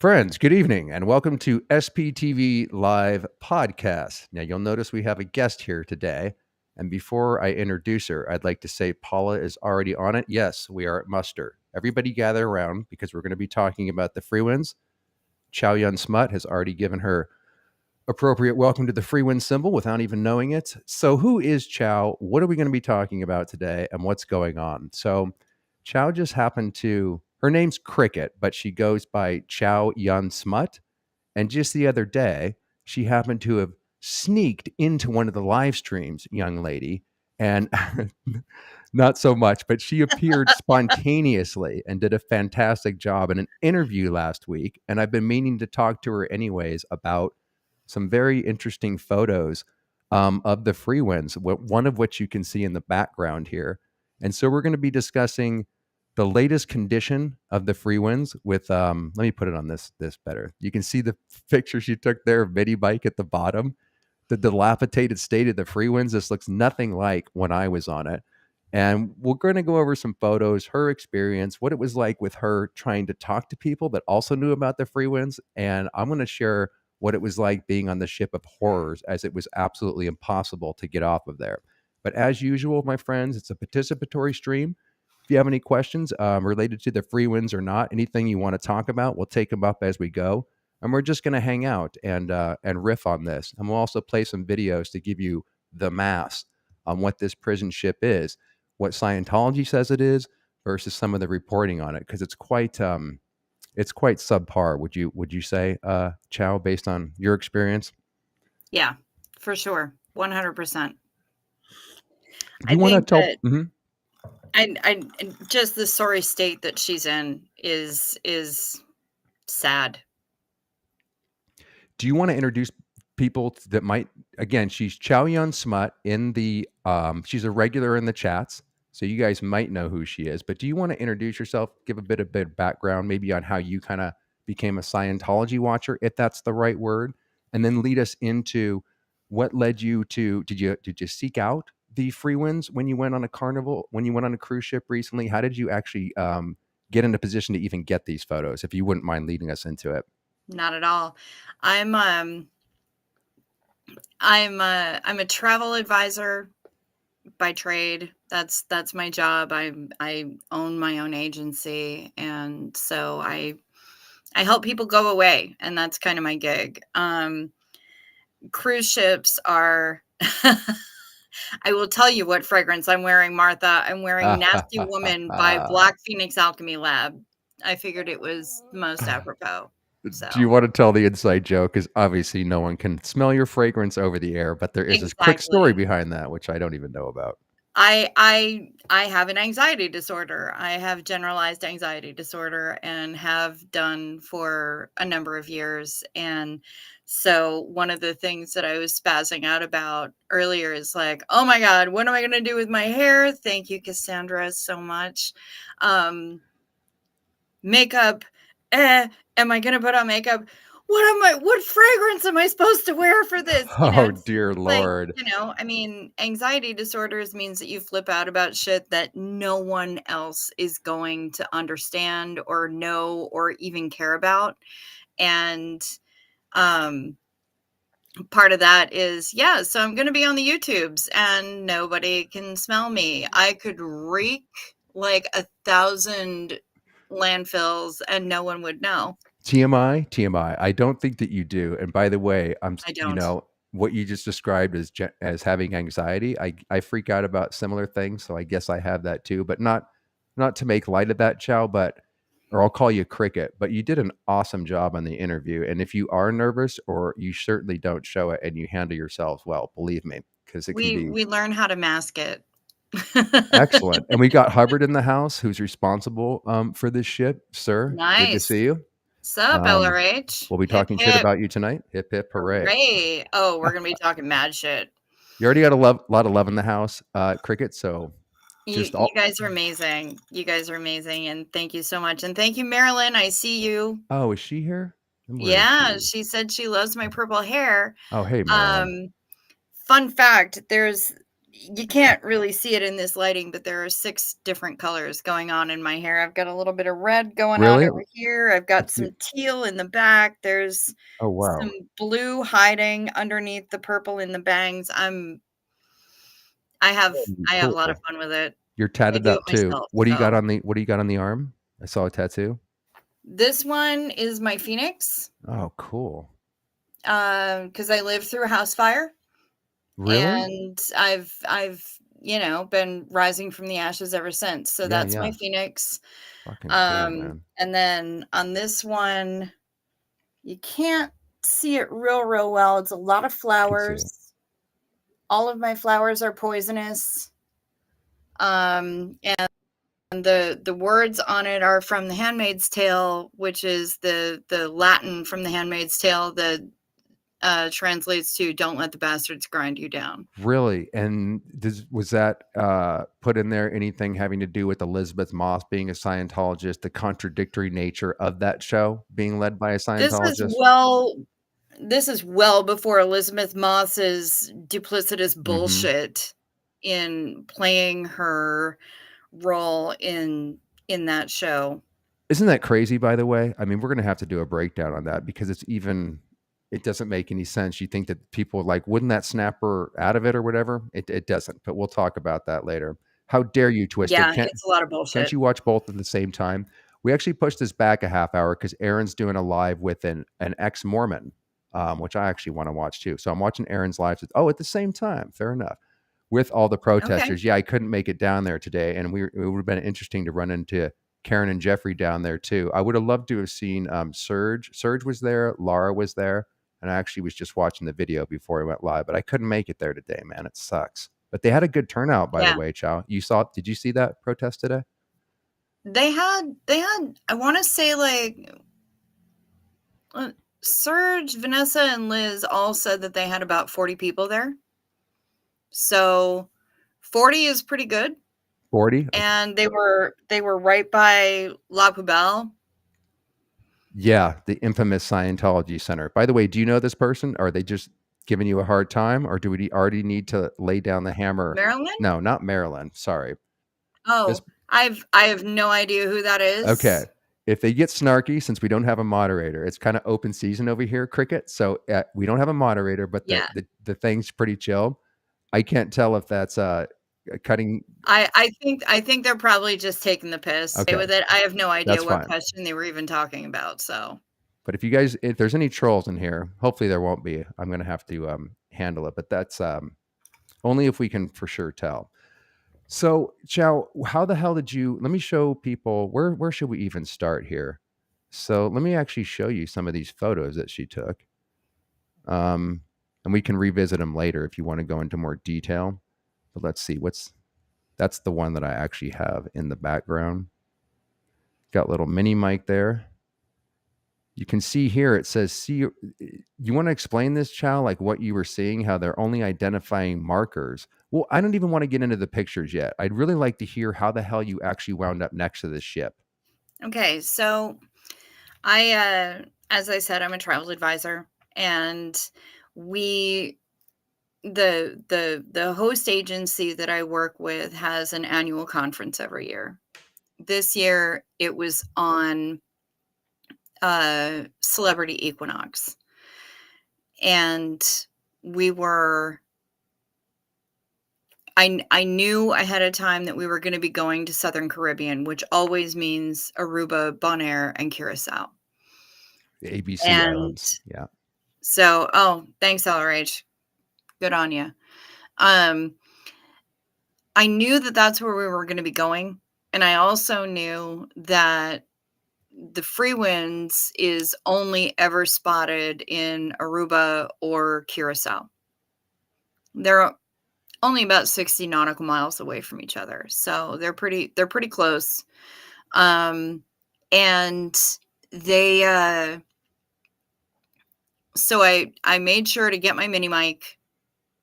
Friends, good evening and welcome to SPTV Live Podcast. Now, you'll notice we have a guest here today. And before I introduce her, I'd like to say Paula is already on it. Yes, we are at muster. Everybody gather around because we're going to be talking about the Freewinds. Chow Yun Smut has already given her appropriate welcome to the Freewind symbol without even knowing it. So, who is Chow? What are we going to be talking about today and what's going on? So, Chow just happened to, her name's Crickett, but she goes by Chow Yun Smut. And just the other day, she happened to have sneaked into one of the live streams, young lady, and not so much, but she appeared spontaneously and did a fantastic job in an interview last week. And I've been meaning to talk to her anyways about some very interesting photos of the Frewinds, one of which you can see in the background here. And so we're going to be discussing the latest condition of the Frewinds with, let me put it on this better. You can see the picture she took there of Mini Bike at the bottom. The dilapidated state of the Frewinds. This looks nothing like when I was on it. And we're going to go over some photos, her experience, what it was like with her trying to talk to people that also knew about the Frewinds. And I'm going to share what it was like being on the ship of horrors, as it was absolutely impossible to get off of there. But as usual, my friends, it's a participatory stream. If you have any questions related to the Frewinds or not, anything you want to talk about, we'll take them up as we go. And we're just going to hang out and riff on this. And we'll also play some videos to give you the mass on what this prison ship is, what Scientology says it is, versus some of the reporting on it, because it's quite subpar. Would you say, Chow, based on your experience? Yeah, for sure, 100%. Do you want to tell? I just the sorry state that she's in is sad. Do you want to introduce people that might? Again, she's Chow Yun Smut in the. She's a regular in the chats, so you guys might know who she is. But do you want to introduce yourself? Give a bit of background, maybe on how you kind of became a Scientology watcher, if that's the right word, and then lead us into what led you to. Did you seek out the Freewinds when you went on a carnival? When you went on a cruise ship recently? How did you actually get in a position to even get these photos? If you wouldn't mind leading us into it. Not at all. I'm a travel advisor by trade. That's my job. I own my own agency, and so I help people go away, and that's kind of my gig. Cruise ships are I will tell you what fragrance I'm wearing, Martha. I'm wearing Nasty Woman by Black Phoenix Alchemy Lab. I figured it was most apropos. So. Do you want to tell the inside joke? Because obviously no one can smell your fragrance over the air, but there is this quick story behind that, which I don't even know about. I have an anxiety disorder. I have generalized anxiety disorder and have done for a number of years. And so one of the things that I was spazzing out about earlier is like, oh my God, what am I going to do with my hair? Thank you, Cassandra, so much. Makeup. Am I going to put on makeup? What fragrance am I supposed to wear for this? Dear Lord. Like, I mean, anxiety disorders means that you flip out about shit that no one else is going to understand or know or even care about. And part of that is, so I'm going to be on the YouTubes and nobody can smell me. I could reek like 1,000 landfills and no one would know. TMI. I don't think that you do. And by the way, I don't. What you just described as having anxiety. I freak out about similar things, so I guess I have that too. But not to make light of that, Chow. Or I'll call you Cricket. But you did an awesome job on the interview. And if you are nervous, or you certainly don't show it, and you handle yourselves well, believe me, because we learn how to mask it. Excellent. And we got Hubbard in the house, who's responsible for this ship. Sir, nice. Good to see you. Sup, LRH? We'll be talking shit about you tonight. Hip, hip, hooray. Hooray. Oh, we're going to be talking mad shit. You already got a lot of love in the house, Cricket, so... You guys are amazing. You guys are amazing, and thank you so much. And thank you, Marilyn. I see you. Oh, is she here? Yeah, she said she loves my purple hair. Oh, hey, Marilyn. Fun fact, there's... you can't really see it in this lighting, but there are 6 different colors going on in my hair. I've got a little bit of red going on Really? over here. I've got Let's see. some teal in the back. There's Oh, some wow. blue hiding underneath the purple in the bangs. I have I have a lot of Cool. fun with it. You're I tatted do it up too. myself, What do you got so on the arm? I saw a tattoo. this one is my phoenix, Oh, cool. 'cause I lived through a house fire, Really? and I've been rising from the ashes ever since, so Yeah, that's my yeah. phoenix. Fucking cool, man. And then on this one, you can't see it real well. It's a lot of Can see it. flowers. All of my flowers are poisonous. And the words on it are from The Handmaid's Tale, which is the Latin from The Handmaid's Tale that translates to "Don't let the bastards grind you down." Really? And was that put in there anything having to do with Elizabeth Moss being a Scientologist, the contradictory nature of that show being led by a This is Scientologist? well this is well before Elizabeth Moss's duplicitous Mm-hmm. bullshit in playing her role in that show. Isn't that crazy, by the way? I mean, we're gonna have to do a breakdown on that because it doesn't make any sense. You think that people like, wouldn't that snap her out of it or whatever? It doesn't, but we'll talk about that later. How dare you, Twisted? Yeah, Can't it's a lot of can't bullshit. you watch both at the same time? We actually pushed this back a half hour because Aaron's doing a live with an ex-Mormon, which I actually want to watch too. So I'm watching Aaron's live. At the same time. Fair enough. With all the Okay. protesters, yeah, I couldn't make it down there today, and it would have been interesting to run into Karen and Jeffrey down there too. I would have loved to have seen Serge. Serge was there. Laura was there, and I actually was just watching the video before I went live, but I couldn't make it there today, man. It sucks. But they had a good turnout, by the Yeah. way, Chow. Did you see that protest today? They had I wanna say, Serge, Vanessa, and Liz all said that they had about 40 people there. So 40 is pretty good, 40? and they were right by La Poubelle. Yeah, the infamous Scientology Center. By the way, do you know this person? Or are they just giving you a hard time? Or do we already need to lay down the hammer? Maryland? No, not Maryland. Sorry. This Oh, I have no idea who that Okay. is. If they get snarky, since we don't have a moderator, it's kind of open season over here, Cricket. So we don't have a moderator, but Yeah. the thing's pretty chill. I can't tell if that's cutting. I think they're probably just taking the piss Okay, with it. I have no idea that's what fine. question they were even talking about, so But if there's any trolls in here, hopefully there won't be. I'm gonna have to handle it. But that's only if we can for sure tell. So, Chow, how the hell did you? Let me show people where should we even start here. So let me actually show you some of these photos that she took, and we can revisit them later if you want to go into more detail. But let's see that's the one that I actually have in the background. Got little mini mic there. You can see here it says, see, you want to explain this, Chow, like what you were seeing, how they're only identifying markers. Well, I don't even want to get into the pictures yet. I'd really like to hear how the hell you actually wound up next to this ship. okay, so as I said, I'm a travel advisor, and we the host agency that I work with has an annual conference every year. This year, it was on celebrity equinox, and we were. I knew ahead of time that we were going to be going to Southern Caribbean, which always means Aruba, Bonaire, and Curacao. The ABC And Islands. Yeah. so, oh, thanks, LRH. Good on you. Um, I knew that that's where we were going to be going, and I also knew that the Freewinds is only ever spotted in Aruba or Curacao. They're only about 60 nautical miles away from each other, so they're pretty close. Um, and they so I made sure to get my mini mic.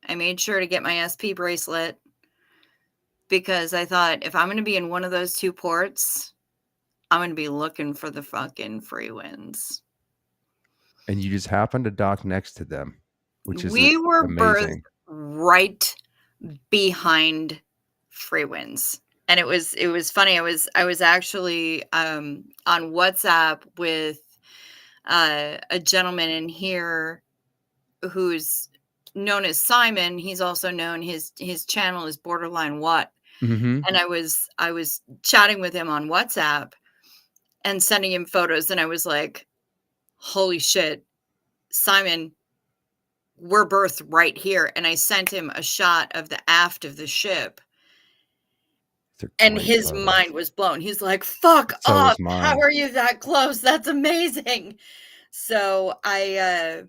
I made sure to get my SP bracelet because I thought if I'm going to be in one of those two ports, I'm going to be looking for the fucking Freewinds. And you just happened to dock next to them, which is We were berthed amazing. right behind Freewinds. And it was funny. I was actually on WhatsApp with a gentleman in here who's known as Simon. He's also known, his channel is Borderline What. Mm-hmm. And I was chatting with him on WhatsApp and sending him photos, and I was like, holy shit, Simon, we're birthed right here. And I sent him a shot of the aft of the ship. And his mind was blown. He's like, fuck off. How are you that close? That's amazing. So I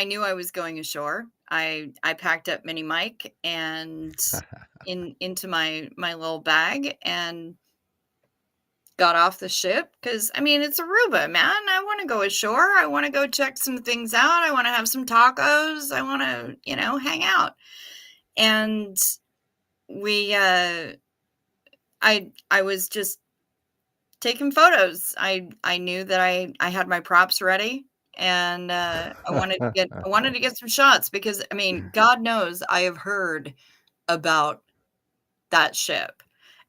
knew I was going ashore. I packed up Mini Mike and into my little bag and got off the ship, because I mean, it's Aruba, man. I want to go ashore. I want to go check some things out. I want to have some tacos. I want to, hang out. And we I was just taking photos. I knew that I had my props ready, and I wanted to get some shots, because I mean, God knows I have heard about that ship,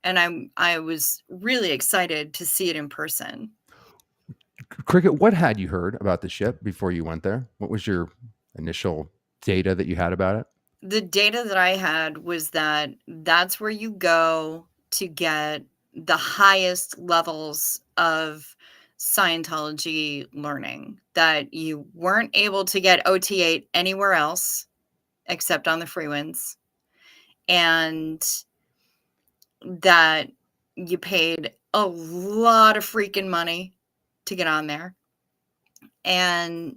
and I was really excited to see it in person. Cricket, what had you heard about the ship before you went there? What was your initial data that you had about it? The data that I had was that that's where you go to get the highest levels of Scientology learning, that you weren't able to get OT8 anywhere else except on the Frewinds, and that you paid a lot of freaking money to get on there, and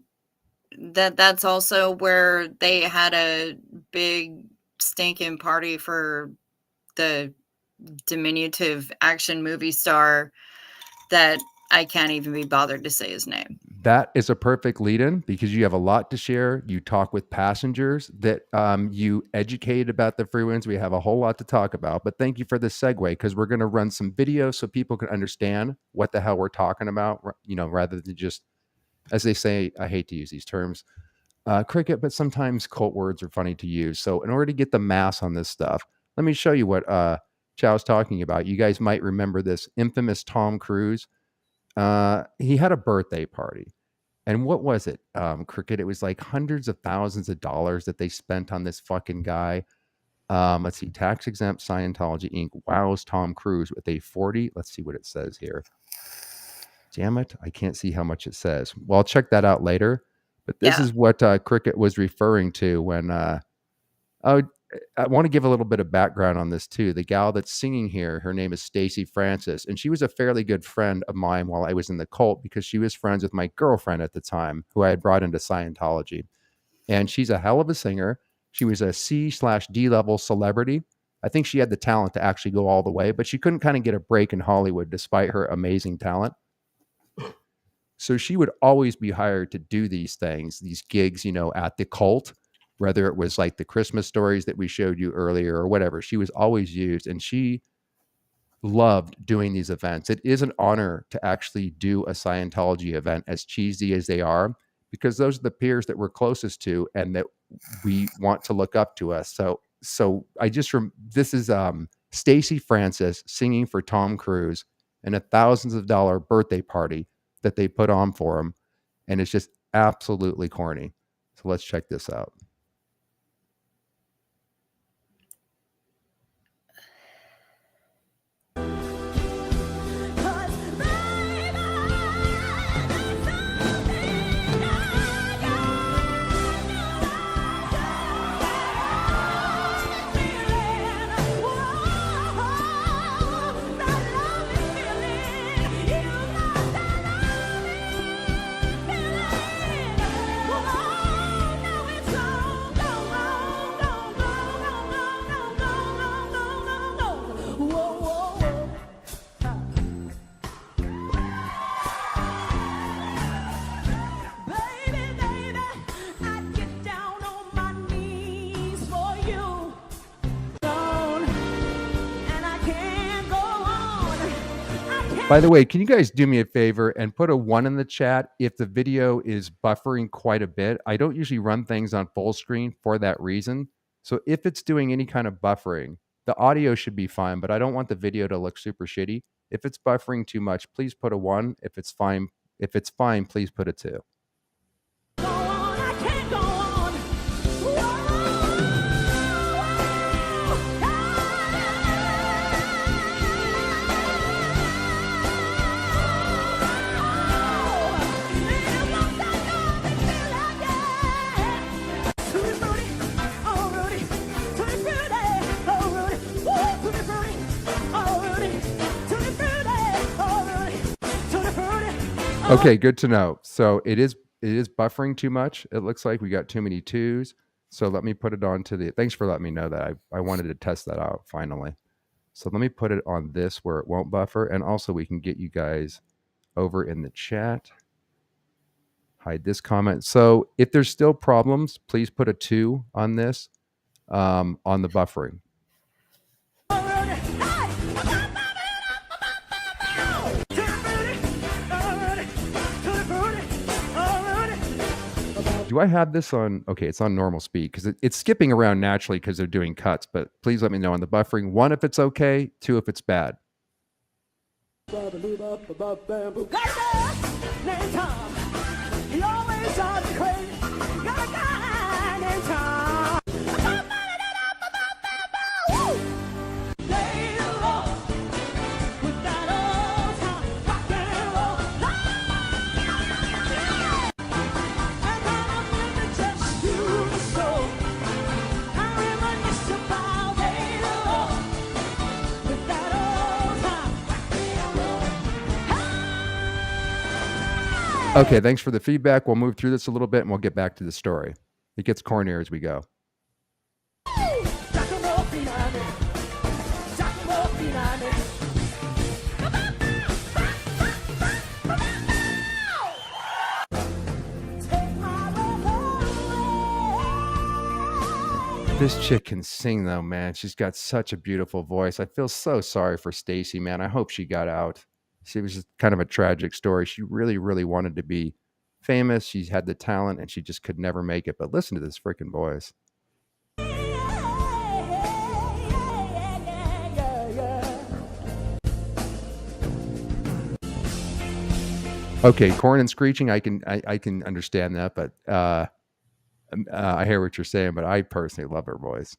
that's also where they had a big stinking party for the diminutive action movie star that I can't even be bothered to say his name. That is a perfect lead-in, because you have a lot to share. You talk with passengers that you educate about the Frewinds. We have a whole lot to talk about, but thank you for this segue, because we're going to run some videos so people can understand what the hell we're talking about, rather than just, as they say, I hate to use these terms, Cricket, but sometimes cult words are funny to use. So in order to get the mass on this stuff, let me show you what Chow's talking about. You guys might remember this infamous Tom Cruise. He had a birthday party. And what was it, Cricket? It was like hundreds of thousands of dollars that they spent on this fucking guy. Let's see, tax exempt Scientology Inc. wows Tom Cruise with a 40. Let's see what it says here. Damn it, I can't see how much it says. Well, I'll check that out later. But this is what Cricket was referring to when I want to give a little bit of background on this too. The gal that's singing here, her name is Stacy Francis, and she was a fairly good friend of mine while I was in the cult, because she was friends with my girlfriend at the time, who I had brought into Scientology. And she's a hell of a singer. She was a C/D level celebrity. I think she had the talent to actually go all the way, but she couldn't kind of get a break in Hollywood despite her amazing talent. So she would always be hired to do these things, these gigs, at the cult, whether it was like the Christmas stories that we showed you earlier or whatever. She was always used, and she loved doing these events. It is an honor to actually do a Scientology event, as cheesy as they are, because those are the peers that we're closest to and that we want to look up to us. So I just, this is Stacy Francis singing for Tom Cruise in a thousands of dollar birthday party that they put on for him. And it's just absolutely corny. So let's check this out. By the way, can you guys do me a favor and put a 1 in the chat if the video is buffering quite a bit? I don't usually run things on full screen for that reason. So if it's doing any kind of buffering, the audio should be fine, but I don't want the video to look super shitty. If it's buffering too much, please put a 1. If it's fine, please put a 2. Okay, good to know. So it is buffering too much. It looks like we got too many 2s. So let me put it on to the, thanks for letting me know that. I wanted to test that out finally. So let me put it on this where it won't buffer. And also we can get you guys over in the chat. Hide this comment. So if there's still problems, please put a 2 on this, on the buffering. Do I have this on? Okay, it's on normal speed because it's skipping around naturally because they're doing cuts. But please let me know on the buffering. 1 if it's okay, 2 if it's bad. Okay, thanks for the feedback. We'll move through this a little bit and we'll get back to the story. It gets cornier as we go. This chick can sing though, man. She's got such a beautiful voice. I feel so sorry for Stacy, man. I hope she got out. She was just kind of a tragic story. She really, really wanted to be famous. She had the talent and she just could never make it. But listen to this freaking voice. Okay, corn and screeching, I can understand that, but I hear what you're saying, but I personally love her voice.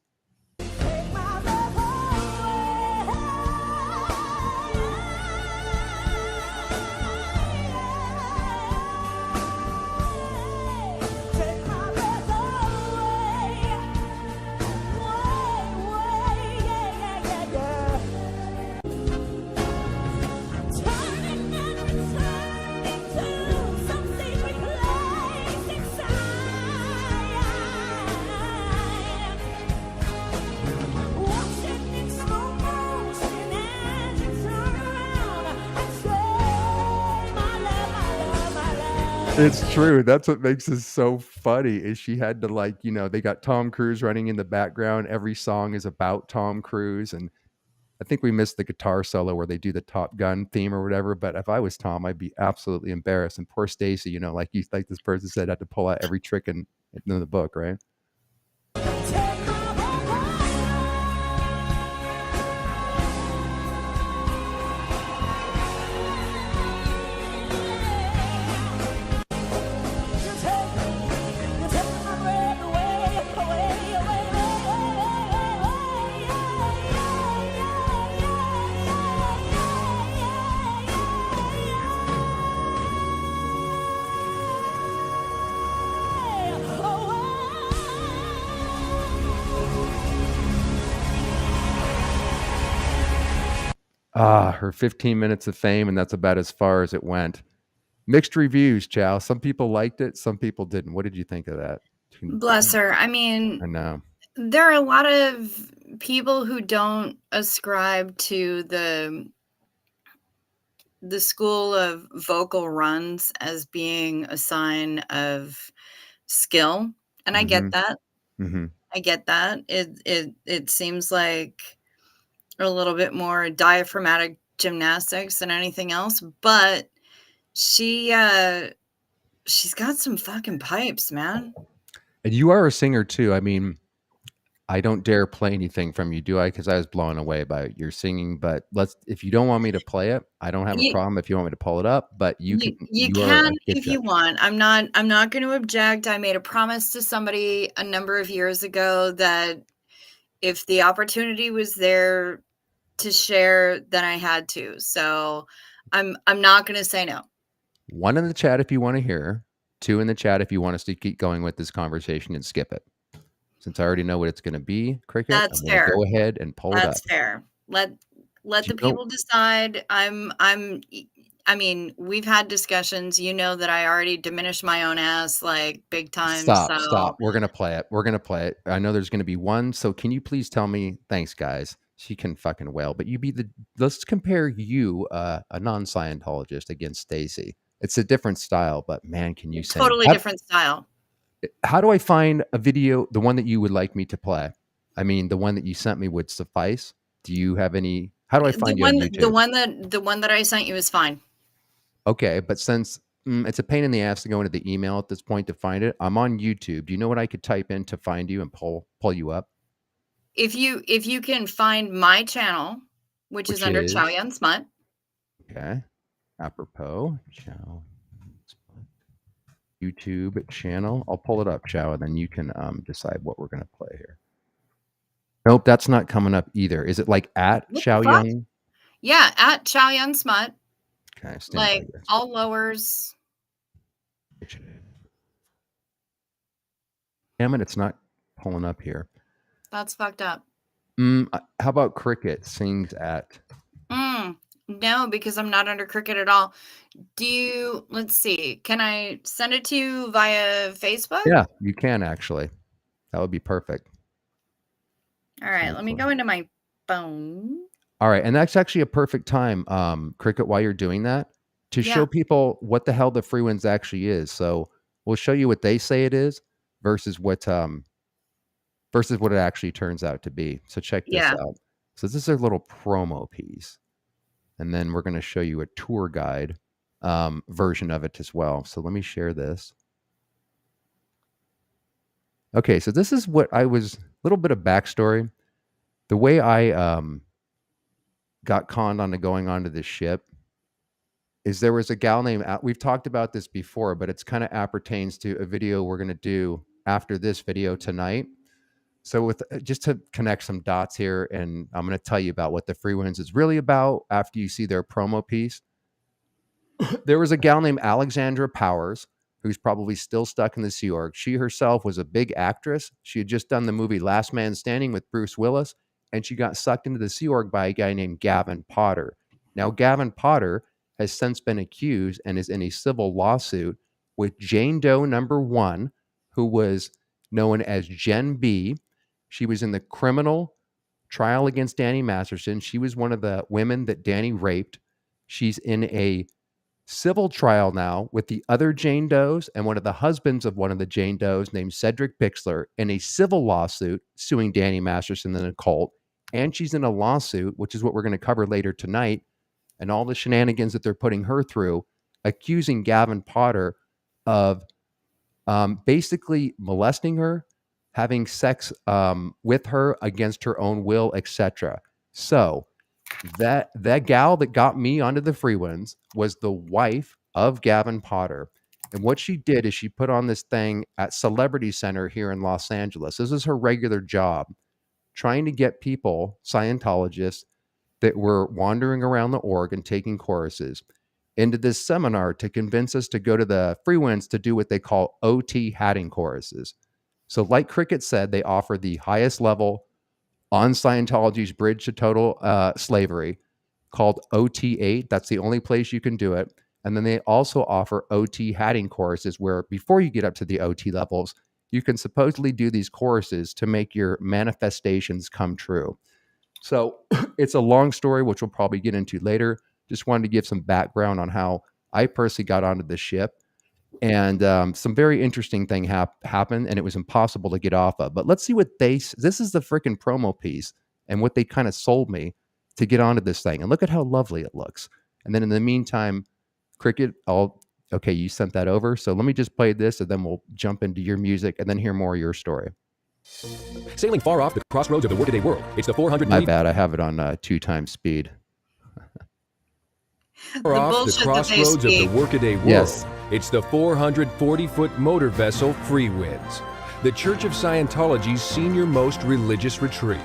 It's true. That's what makes this so funny is she had to they got Tom Cruise running in the background. Every song is about Tom Cruise. And I think we missed the guitar solo where they do the Top Gun theme or whatever. But if I was Tom, I'd be absolutely embarrassed. And poor Stacy, like this person said, had to pull out every trick in the book, right? Her 15 minutes of fame, and that's about as far as it went. Mixed reviews, Chow. Some people liked it, some people didn't. What did you think of that? Bless her. I mean, I know. There are a lot of people who don't ascribe to the school of vocal runs as being a sign of skill, and I get that. Mm-hmm. I get that. It seems like a little bit more diaphragmatic gymnastics than anything else, but she's got some fucking pipes, man. And you are a singer too. I mean, I don't dare play anything from you, do I? Because I was blown away by your singing. But if you don't want me to play it, I don't have a You problem if you want me to pull it up. But you you are can a good if you judge. want. I'm not going to object. I made a promise to somebody a number of years ago that if the opportunity was there to share, then I had to. So I'm not going to say no. 1 in the chat if you want to hear, 2 in the chat if you want us to keep going with this conversation and skip it. Since I already know what it's going to be, Cricket, I'm That's going to fair. go ahead and pull it up. That's fair. Let Do you the know? people decide. I mean, we've had discussions. You know that I already diminished my own ass like big time. Stop, So stop. We're going to play it. We're going to play it. I know there's going to be one. So can you please tell me? Thanks, guys. She can fucking wail, but let's compare you, a non-Scientologist, against Stacy. It's a different style, but man, can you sing? totally different style. How do I find a video, the one that you would like me to play? I mean, the one that you sent me would suffice. Do you have any? How do I The find you on one YouTube? the one that I sent you is fine. Okay, but since it's a pain in the ass to go into the email at this point to find it, I'm on YouTube. Do you know what I could type in to find you and pull you up? If you can find my channel, which is Which under Chow is Yun Smut. okay. Apropos, Chow YouTube channel. I'll pull it up, Chow, and then you can decide what we're gonna play here. Nope, that's not coming up either. Is it like at What the Chow fuck? Yun? Yeah, at Chow Yun Smut, Okay, stand by, like guys. all lowers. Damn it, it's not pulling up here. That's fucked up. How about Cricket sings at? No, because I'm not under Cricket at all. Let's see. Can I send it to you via Facebook? Yeah, you can actually. That would be perfect. All right, let me go into my phone. All right, and that's actually a perfect time, Cricket, while you're doing that, to Yeah. show people what the hell the Frewinds actually is. So we'll show you what they say it is versus what it actually turns out to be. So check this Yeah. out. So this is a little promo piece, and then we're going to show you a tour guide version of it as well. So let me share this. Okay, so this is what a little bit of backstory. The way I got conned onto going onto this ship is there was a gal named, we've talked about this before, but it's kind of appertains to a video we're going to do after this video tonight. So with just to connect some dots here, and I'm going to tell you about what the Freewinds is really about after you see their promo piece. There was a gal named Alexandra Powers who's probably still stuck in the Sea Org. She herself was a big actress. She had just done the movie Last Man Standing with Bruce Willis, and she got sucked into the Sea Org by a guy named Gavin Potter. Now, Gavin Potter has since been accused and is in a civil lawsuit with Jane Doe number 1, who was known as Jen B. She was in the criminal trial against Danny Masterson. She was one of the women that Danny raped. She's in a civil trial now with the other Jane Does and one of the husbands of one of the Jane Does named Cedric Bixler in a civil lawsuit suing Danny Masterson and the cult. And she's in a lawsuit, which is what we're going to cover later tonight, and all the shenanigans that they're putting her through, accusing Gavin Potter of basically molesting her, having sex with her against her own will, etc. So that gal that got me onto the Freewinds was the wife of Gavin Potter. And what she did is she put on this thing at Celebrity Center here in Los Angeles. This is her regular job, trying to get people, Scientologists, that were wandering around the org and taking choruses into this seminar to convince us to go to the Freewinds to do what they call OT hatting choruses. So, like Cricket said, they offer the highest level on Scientology's bridge to total slavery called OT8. That's the only place you can do it. And then they also offer OT hatting choruses where before you get up to the OT levels, you can supposedly do these choruses to make your manifestations come true. So it's a long story, which we'll probably get into later. Just wanted to give some background on how I personally got onto the ship. And some very interesting thing happened, and it was impossible to get off of. But let's see what this is the freaking promo piece and what they kind of sold me to get onto this thing. And look at how lovely it looks. And then in the meantime, Cricket, okay, you sent that over. So let me just play this, and then we'll jump into your music and then hear more of your story. Sailing far off the crossroads of the workaday world, it's the 400 My bad, I have it on 2x speed. Far off the crossroads of the workaday world, Yes. it's the 440-foot motor vessel Freewinds, the Church of Scientology's senior-most religious retreat.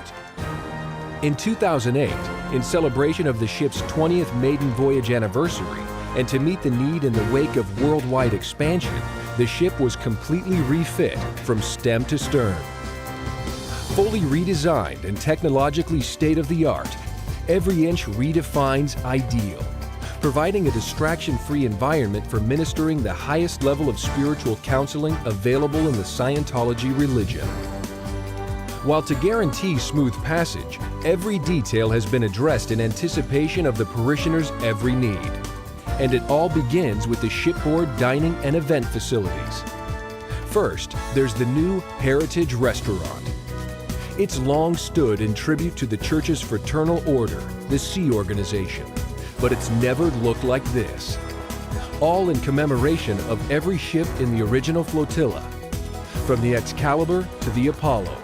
In 2008, in celebration of the ship's 20th maiden voyage anniversary, and to meet the need in the wake of worldwide expansion, the ship was completely refit from stem to stern. Fully redesigned and technologically state-of-the-art, every inch redefines ideal, providing a distraction-free environment for ministering the highest level of spiritual counseling available in the Scientology religion. While to guarantee smooth passage, every detail has been addressed in anticipation of the parishioners' every need. And it all begins with the shipboard dining and event facilities. First, there's the new Heritage Restaurant. It's long stood in tribute to the church's fraternal order, the Sea Organization, but it's never looked like this. All in commemoration of every ship in the original flotilla, from the Excalibur to the Apollo,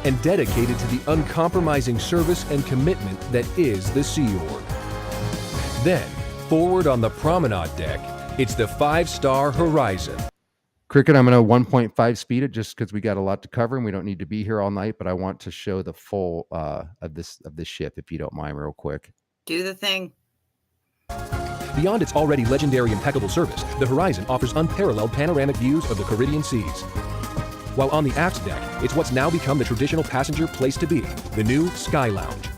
and dedicated to the uncompromising service and commitment that is the Sea Org. Then, forward on the promenade deck, it's the 5-star Horizon. Cricket, I'm going to 1.5 speed it just because we got a lot to cover and we don't need to be here all night, but I want to show the full of this ship, if you don't mind, real quick. Do the thing. Beyond its already legendary impeccable service, the Horizon offers unparalleled panoramic views of the Caribbean seas. While on the aft deck, it's what's now become the traditional passenger place to be, the new Sky Lounge.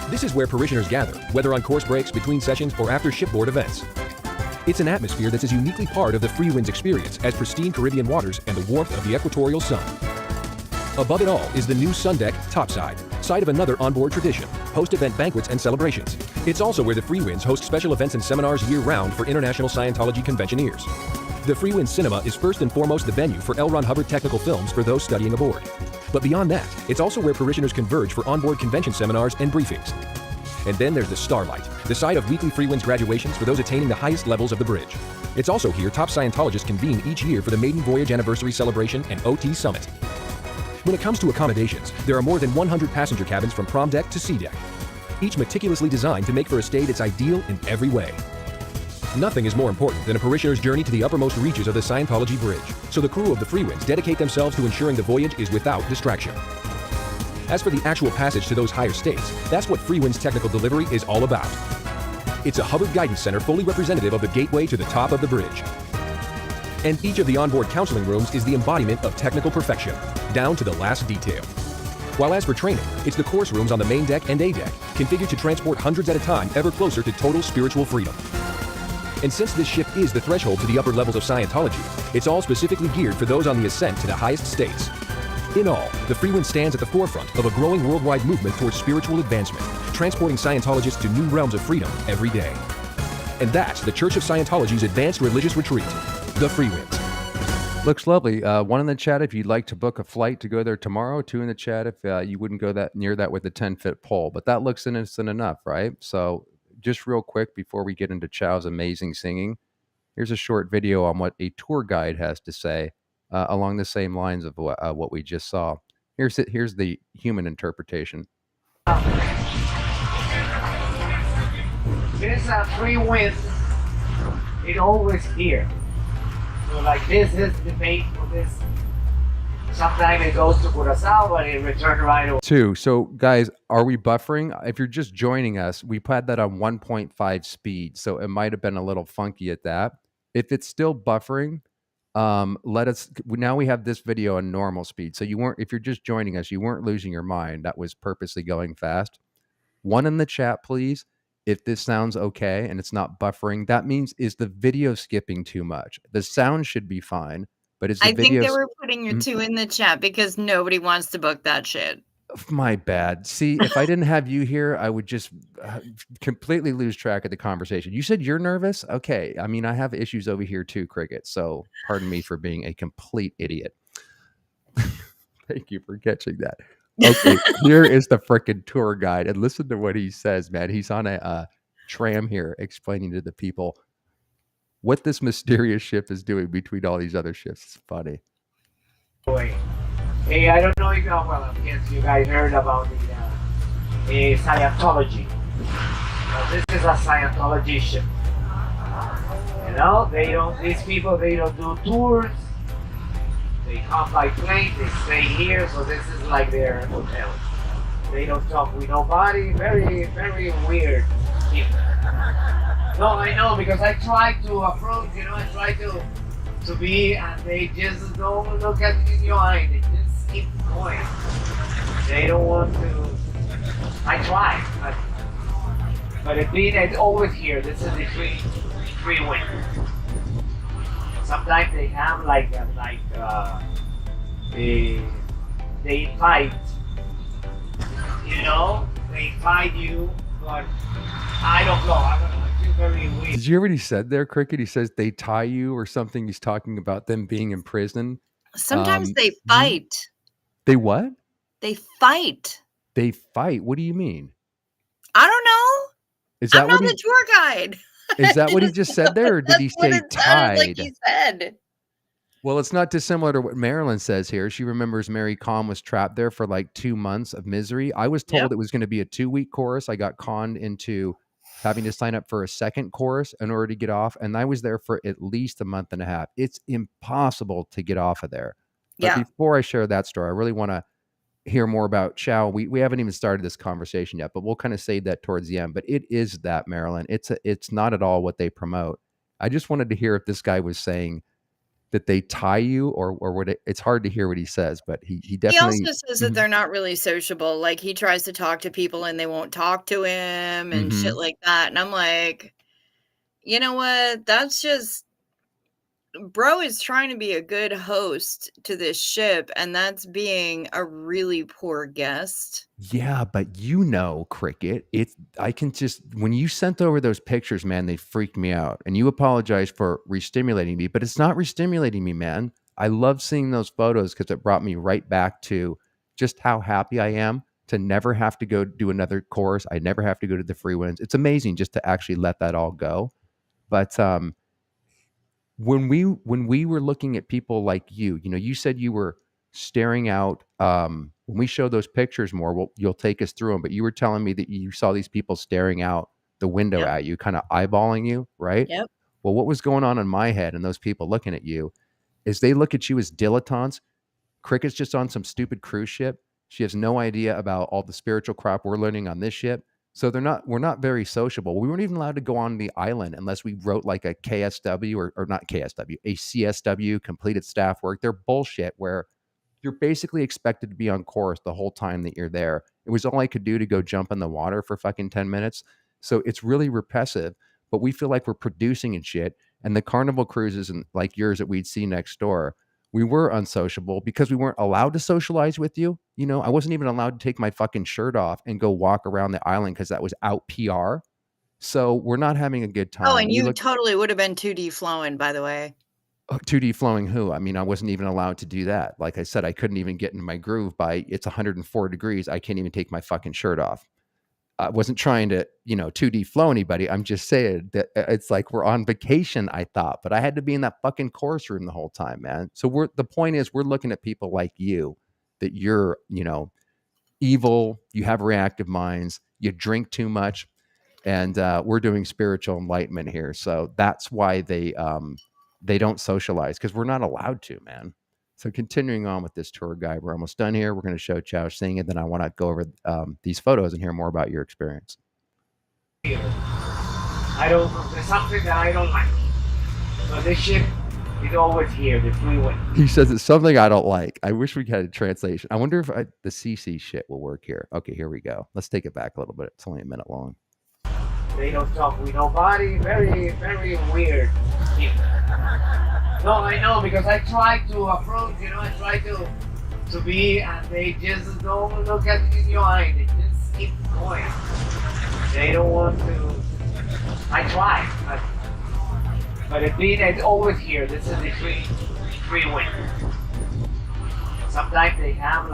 This is where parishioners gather, whether on course breaks, between sessions, or after shipboard events. It's an atmosphere that's as uniquely part of the Freewinds experience as pristine Caribbean waters and the warmth of the equatorial sun. Above it all is the new sun deck topside, site of another onboard tradition, post-event banquets and celebrations. It's also where the Freewinds host special events and seminars year-round for international Scientology conventioneers. The Freewinds Cinema is first and foremost the venue for L. Ron Hubbard technical films for those studying aboard. But beyond that, it's also where parishioners converge for onboard convention seminars and briefings. And then there's the Starlight, the site of weekly Freewinds graduations for those attaining the highest levels of the bridge. It's also here top Scientologists convene each year for the Maiden Voyage Anniversary Celebration and OT Summit. When it comes to accommodations, there are more than 100 passenger cabins from prom deck to sea deck, each meticulously designed to make for a stay that's ideal in every way. Nothing is more important than a parishioner's journey to the uppermost reaches of the Scientology bridge, so the crew of the Freewinds dedicate themselves to ensuring the voyage is without distraction. As for the actual passage to those higher states, that's what Freewinds technical delivery is all about. It's a Hubbard Guidance Center fully representative of the gateway to the top of the bridge. And each of the onboard counseling rooms is the embodiment of technical perfection, down to the last detail. While as for training, it's the course rooms on the main deck and A deck, configured to transport hundreds at a time ever closer to total spiritual freedom. And since this ship is the threshold to the upper levels of Scientology, it's all specifically geared for those on the ascent to the highest states. In all, the Freewinds stands at the forefront of a growing worldwide movement towards spiritual advancement, transporting Scientologists to new realms of freedom every day. And that's the Church of Scientology's advanced religious retreat, the Freewinds. Looks lovely. One in the chat if you'd like to book a flight to go there tomorrow. 2 in the chat if you wouldn't go that near that with a 10-foot pole. But that looks innocent enough, right? So just real quick before we get into Chow's amazing singing, here's a short video on what a tour guide has to say along the same lines of what we just saw. Here's the human interpretation. There's a free wind. It always here. So like this is the bait for this. Sometimes it goes to Curacao, but it returns right away. 2. So guys, are we buffering? If you're just joining us, we had that on 1.5 speed, so it might have been a little funky at that. If it's still buffering, now we have this video on normal speed. So if you're just joining us, you weren't losing your mind. That was purposely going fast. 1 in the chat, please. If this sounds okay and it's not buffering, that means is the video skipping too much? The sound should be fine, but is the video... I think they were putting your 2 in the chat because nobody wants to book that shit. My bad. See, if I didn't have you here, I would just completely lose track of the conversation. You said you're nervous? Okay. I mean, I have issues over here too, Cricket. So pardon me for being a complete idiot. Thank you for catching that. Okay, here is the frickin' tour guide. And listen to what he says, man. He's on a tram here explaining to the people what this mysterious ship is doing between all these other ships. It's funny. But Hey, I don't know if I guess you guys heard about the Scientology. This is a Scientology ship. You know, these people, they don't do tours. They come by plane, they stay here, so this is like their hotel. They don't talk with nobody, very, very weird people. No, I know, because I try to approach, I try to be, and they just don't look at me in your eye, they just keep going. They don't want to, I try, but it's always here. This is the Freewinds. Sometimes they have they fight, they fight you, but I don't know. I don't know. I feel very weird. Did you hear what he said there, Cricket? He says they tie you or something. He's talking about them being in prison. Sometimes they fight. They what? They fight. They fight. What do you mean? I don't know. Is that I'm not the tour guide. Is that what he just said there, or did he say tied? Like he said. Well, it's not dissimilar to what Marilyn says here. She remembers Mary Calm was trapped there for like 2 months of misery. I was told it was going to be a 2-week course. I got conned into having to sign up for a second course in order to get off. And I was there for at least a month and a half. It's impossible to get off of there. But before I share that story, I really want to hear more about Chow. We haven't even started this conversation yet, but we'll kind of save that towards the end. But it is that, Marilyn. It's not at all what they promote. I just wanted to hear if this guy was saying that they tie you, or what it's hard to hear what he says, but he definitely. He also says that they're not really sociable. Like he tries to talk to people and they won't talk to him and shit like that. And I'm like, you know what? That's just, bro is trying to be a good host to this ship, and that's being a really poor guest. Yeah, but Cricket, I can just, when you sent over those pictures, man, they freaked me out. And you apologize for re-stimulating me, but it's not re-stimulating me, man. I love seeing those photos because it brought me right back to just how happy I am to never have to go do another course. I never have to go to the Freewinds. It's amazing just to actually let that all go. But when we were looking at people like you said you were staring out. When we show those pictures more, you'll take us through them. But you were telling me that you saw these people staring out the window at you, kind of eyeballing you, right? Yep. Well, what was going on in my head and those people looking at you is they look at you as dilettantes. Crickett's just on some stupid cruise ship. She has no idea about all the spiritual crap we're learning on this ship. So we're not very sociable. We weren't even allowed to go on the island unless we wrote like a KSW or not KSW, a CSW, completed staff work. They're bullshit where you're basically expected to be on course the whole time that you're there. It was all I could do to go jump in the water for fucking 10 minutes. So it's really repressive, but we feel like we're producing and shit. And the Carnival cruises and like yours that we'd see next door, we were unsociable because we weren't allowed to socialize with you. I wasn't even allowed to take my fucking shirt off and go walk around the island because that was out PR. So we're not having a good time. Oh, and you totally would have been 2D flowing, by the way. 2D flowing who? I mean, I wasn't even allowed to do that. Like I said, I couldn't even get into my groove it's 104 degrees. I can't even take my fucking shirt off. I wasn't trying to, 2D flow anybody. I'm just saying that it's like we're on vacation, I thought, but I had to be in that fucking course room the whole time, man. So the point is we're looking at people like you, that you're, evil, you have reactive minds, you drink too much, and we're doing spiritual enlightenment here. So that's why they don't socialize, because we're not allowed to, man. So continuing on with this tour guide, we're almost done here. We're going to show Chow seeing it. Then I want to go over these photos and hear more about your experience. There's something that I don't like. So this ship is always here, the Freewinds. He says it's something I don't like. I wish we had a translation. I wonder if the CC shit will work here. Okay, here we go. Let's take it back a little bit. It's only a minute long. They don't talk with nobody. Very, very weird people. No, I know, because I try to approach, I try to be, and they just don't look at me in your eye. They just keep going. They don't want to. I try, but it's always here. This is the Freewinds. Sometimes they have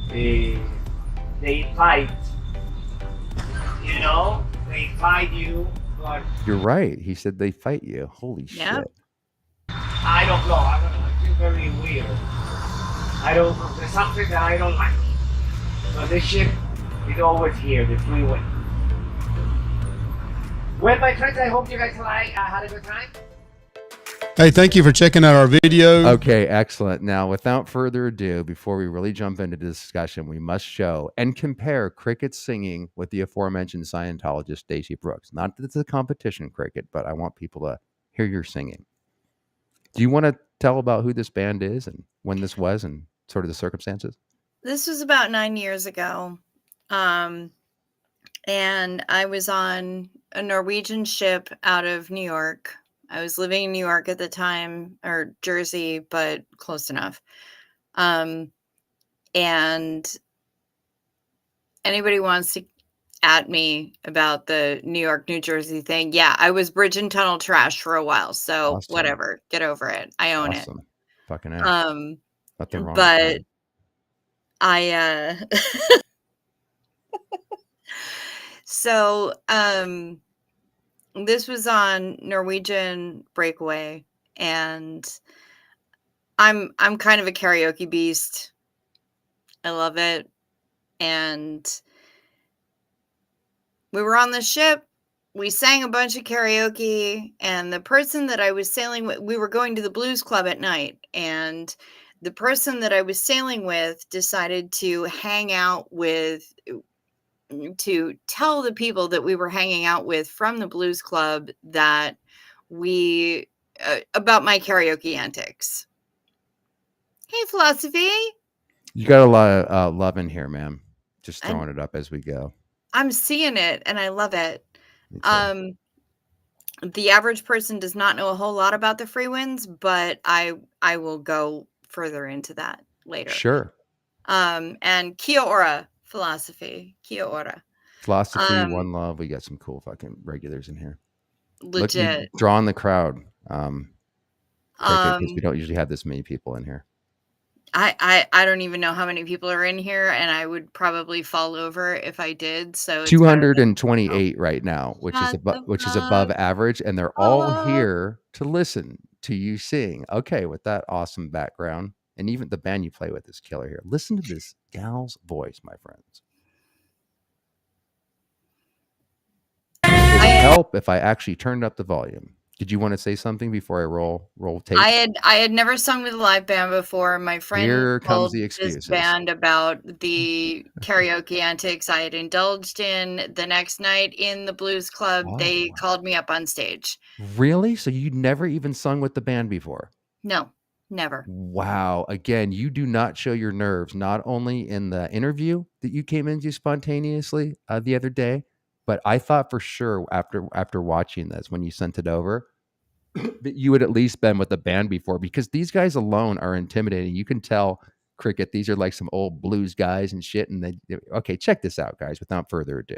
they fight. They fight you. But you're right. He said they fight you. Holy shit. I don't know. I feel very weird. There's something that I don't like. So this ship is always here, the Freewinds. Well, my friends, I hope you guys had a good time. Hey, thank you for checking out our video. Okay, excellent. Now, without further ado, before we really jump into the discussion, we must show and compare Crickett's singing with the aforementioned Scientologist Stacey Brooks. Not that it's a competition, Crickett, but I want people to hear your singing. Do you want to tell about who this band is and when this was and sort of the circumstances? This was about 9 years ago. And I was on a Norwegian ship out of New York. I was living in New York at the time, or Jersey, but close enough. And anybody wants to at me about the New York, New Jersey thing. Yeah, I was bridge and tunnel trash for a while. So Awesome. whatever, get over it. I own Awesome. it. Fucking ass. Nothing wrong but with I so this was on Norwegian Breakaway, and I'm kind of a karaoke beast. I love it. And we were on the ship. We sang a bunch of karaoke, and the person that I was sailing with, we were going to the blues club at night, and the person that I was sailing with decided to tell the people that we were hanging out with from the blues club that about my karaoke antics. Hey, Philosophy. You got a lot of love in here, ma'am. Just throwing it up as we go. I'm seeing it, and I love it. The average person does not know a whole lot about the Frewinds, but I will go further into that later. Sure. And Kia ora, Philosophy. Kia ora. Philosophy, One Love. We got some cool fucking regulars in here. Legit. Drawing the crowd. Because we don't usually have this many people in here. I don't even know how many people are in here, and I would probably fall over if I did. So 228 right now, which is above average, and they're all here to listen to you sing. Okay, with that awesome background, and even the band you play with is killer here. Listen to this gal's voice, my friends. It would help if I actually turned up the volume. Did you want to say something before I roll tape? I had never sung with a live band before. My friend Here comes told the excuses. this band about the karaoke antics I had indulged in. The next night in the blues club, they called me up on stage. Really? So you never even sung with the band before? No, never. Wow. Again, you do not show your nerves, not only in the interview that you came into spontaneously the other day, but I thought for sure after watching this, when you sent it over, that you would at least been with the band before, because these guys alone are intimidating. You can tell, Crickett, these are like some old blues guys and shit. And okay, check this out, guys, without further ado.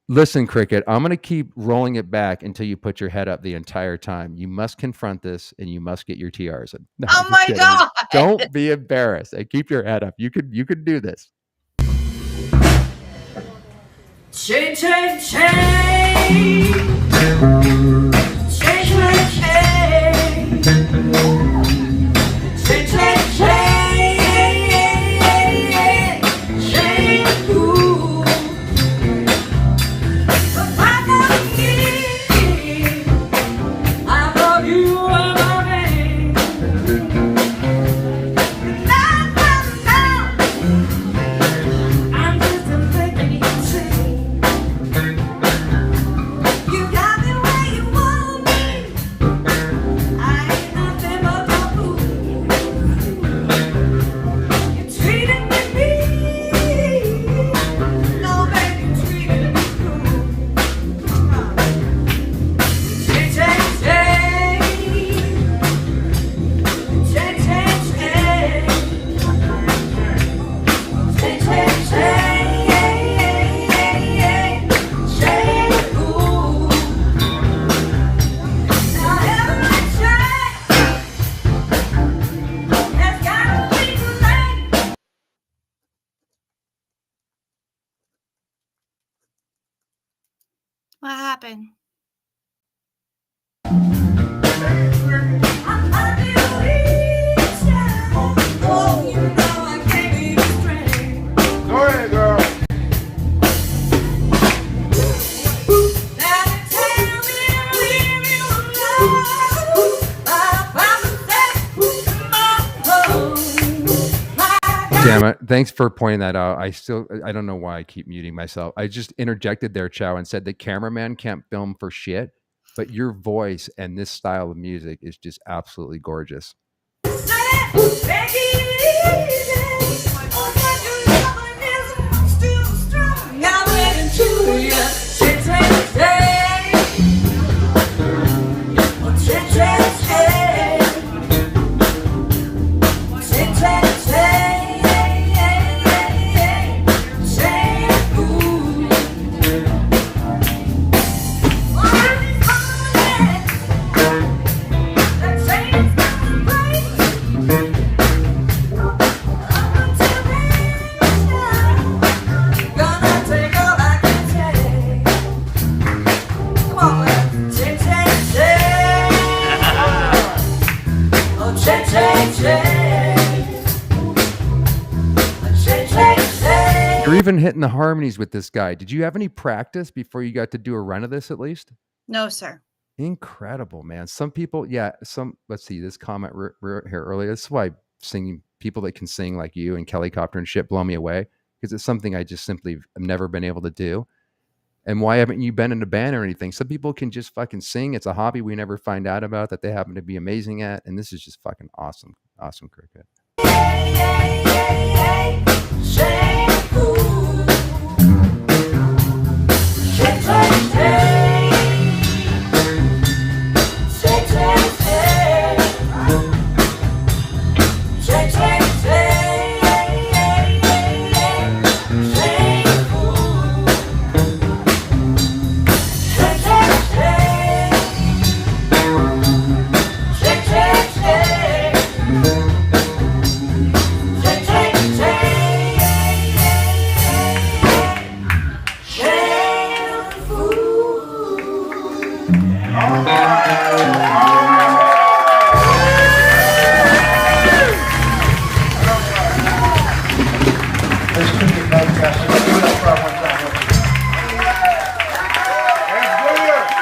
Listen, Crickett, I'm going to keep rolling it back until you put your head up the entire time. You must confront this, and you must get your TRs in. No, oh my God! Don't be embarrassed. And keep your head up. You could do this. Change, change, change. Change, change, change. Change, change, change. Change, ooh. But I love you. I love you, I love me. Now, now, now. I'm just a vacancy. You got me where you want What happened? Go ahead, girl. Damn it. Thanks for pointing that out. I don't know why I keep muting myself. I just interjected there, Chow, and said the cameraman can't film for shit, but your voice and this style of music is just absolutely gorgeous. You're even hitting the harmonies with this guy. Did you have any practice before you got to do a run of this at least? No, sir. Incredible, man. Some people, let's see, this comment here earlier. This is why singing, people that can sing like you and Kelly Copter and shit blow me away, because it's something I just simply have never been able to do. And why haven't you been in a band or anything? Some people can just fucking sing. It's a hobby we never find out about that they happen to be amazing at. And this is just fucking awesome. Awesome, Cricket.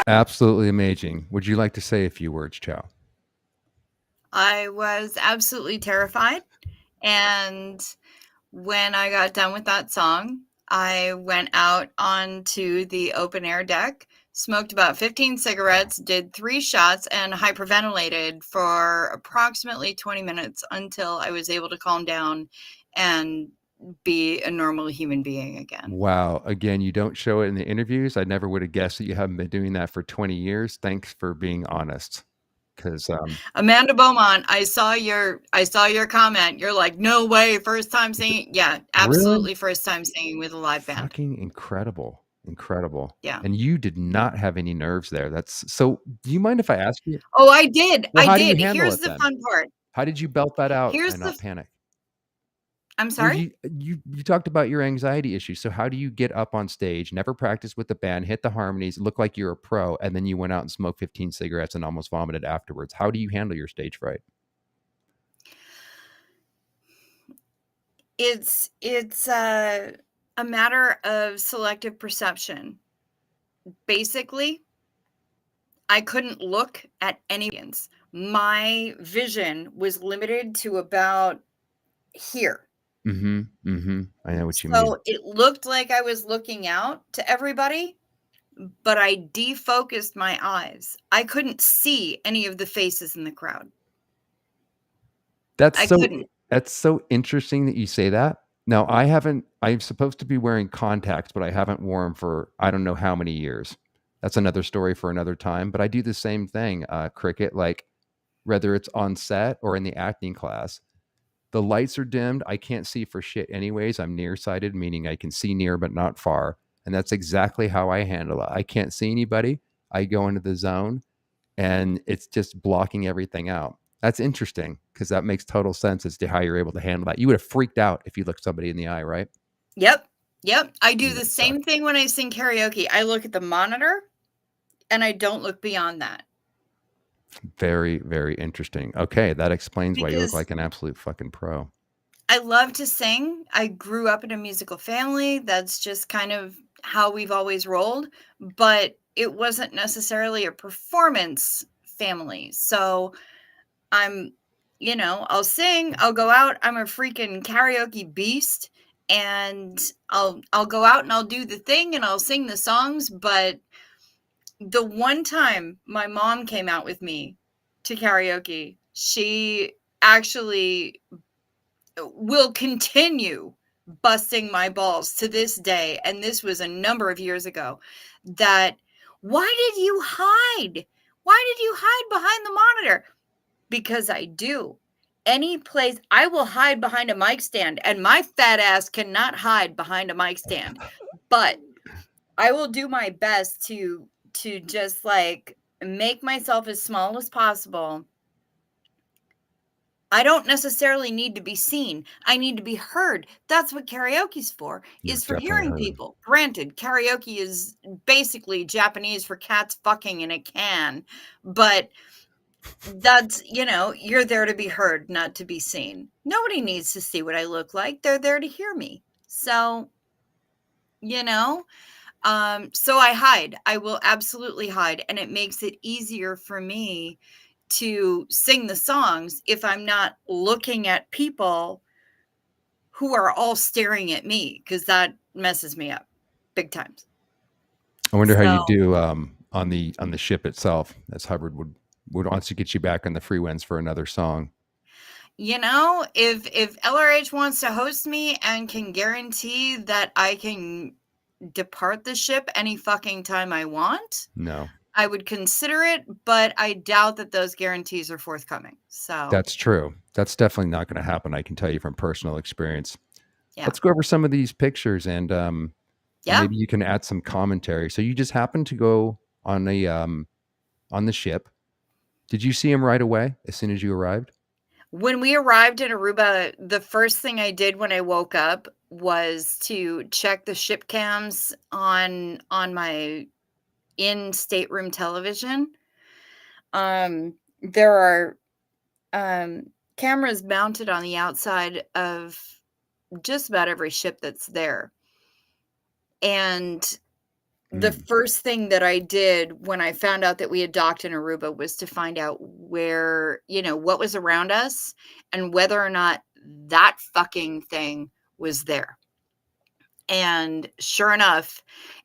Absolutely amazing. Would you like to say a few words, Chow? I was absolutely terrified. And when I got done with that song, I went out onto the open air deck, smoked about 15 cigarettes, did 3 shots, and hyperventilated for approximately 20 minutes until I was able to calm down and be a normal human being again. Wow. Again, you don't show it in the interviews. I never would have guessed that you haven't been doing that for 20 years. Thanks for being honest. Because Amanda Beaumont, I saw your comment. You're like, no way, first time singing. Yeah, absolutely, really? first time singing with a live band. Fucking incredible. Incredible. Yeah. And you did not have any nerves there. That's so. Do you mind if I ask you? Oh, I did. Well, how I do you did. handle Here's it the then? fun part. How did you belt that out Here's and the not panic? I'm Well, sorry. you talked about your anxiety issues. So how do you get up on stage, never practice with the band, hit the harmonies, look like you're a pro, and then you went out and smoked 15 cigarettes and almost vomited afterwards? How do you handle your stage fright? It's a matter of selective perception. Basically, I couldn't look at any audience. My vision was limited to about here. Mm-hmm. Mm-hmm. I know what you mean. So it looked like I was looking out to everybody, but I defocused my eyes. I couldn't see any of the faces in the crowd. I couldn't. That's so interesting that you say that. Now, I'm supposed to be wearing contacts, but I haven't worn them for I don't know how many years. That's another story for another time. But I do the same thing, Cricket, like whether it's on set or in the acting class. The lights are dimmed. I can't see for shit anyways. I'm nearsighted, meaning I can see near but not far. And that's exactly how I handle it. I can't see anybody. I go into the zone and it's just blocking everything out. That's interesting because that makes total sense as to how you're able to handle that. You would have freaked out if you looked somebody in the eye, right? Yep. Yep. I do Yeah, the it same sucks. thing when I sing karaoke. I look at the monitor and I don't look beyond that. Very, very interesting. Okay, that explains why you look Because like an absolute fucking pro. I love to sing. I grew up in a musical family. That's just kind of how we've always rolled. But it wasn't necessarily a performance family. So I'm, I'll sing, I'll go out. I'm a freaking karaoke beast. And I'll go out and I'll do the thing and I'll sing the songs. But the one time my mom came out with me to karaoke, she actually will continue busting my balls to this day, and this was a number of years ago, that why did you hide? Why did you hide behind the monitor? Because I do. Any place I will hide behind a mic stand, and my fat ass cannot hide behind a mic stand. But I will do my best to just like make myself as small as possible. I don't necessarily need to be seen. I need to be heard. That's what karaoke's for, You're is for definitely hearing heard. people. Granted, karaoke is basically Japanese for cats fucking in a can, but that's, you're there to be heard, not to be seen. Nobody needs to see what I look like. They're there to hear me. So, so I hide. I will absolutely hide. And it makes it easier for me to sing the songs if I'm not looking at people who are all staring at me, because that messes me up big times. I wonder how you So, do on the ship itself, as Hubbard would wants to get you back on the Freewinds for another song. if LRH wants to host me and can guarantee that I can depart the ship any fucking time I want, No, I would consider it, but I doubt that those guarantees are forthcoming. So, that's true. That's definitely not going to happen. I can tell you from personal experience. yeah. Let's go over some of these pictures and Yeah. maybe you can add some commentary. So you just happened to go on the ship. Did you see him right away as soon as you arrived? When we arrived in Aruba, the first thing I did when I woke up was to check the ship cams on my in stateroom television. There are cameras mounted on the outside of just about every ship that's there. And the first thing that I did when I found out that we had docked in Aruba was to find out where, what was around us and whether or not that fucking thing was there. And sure enough,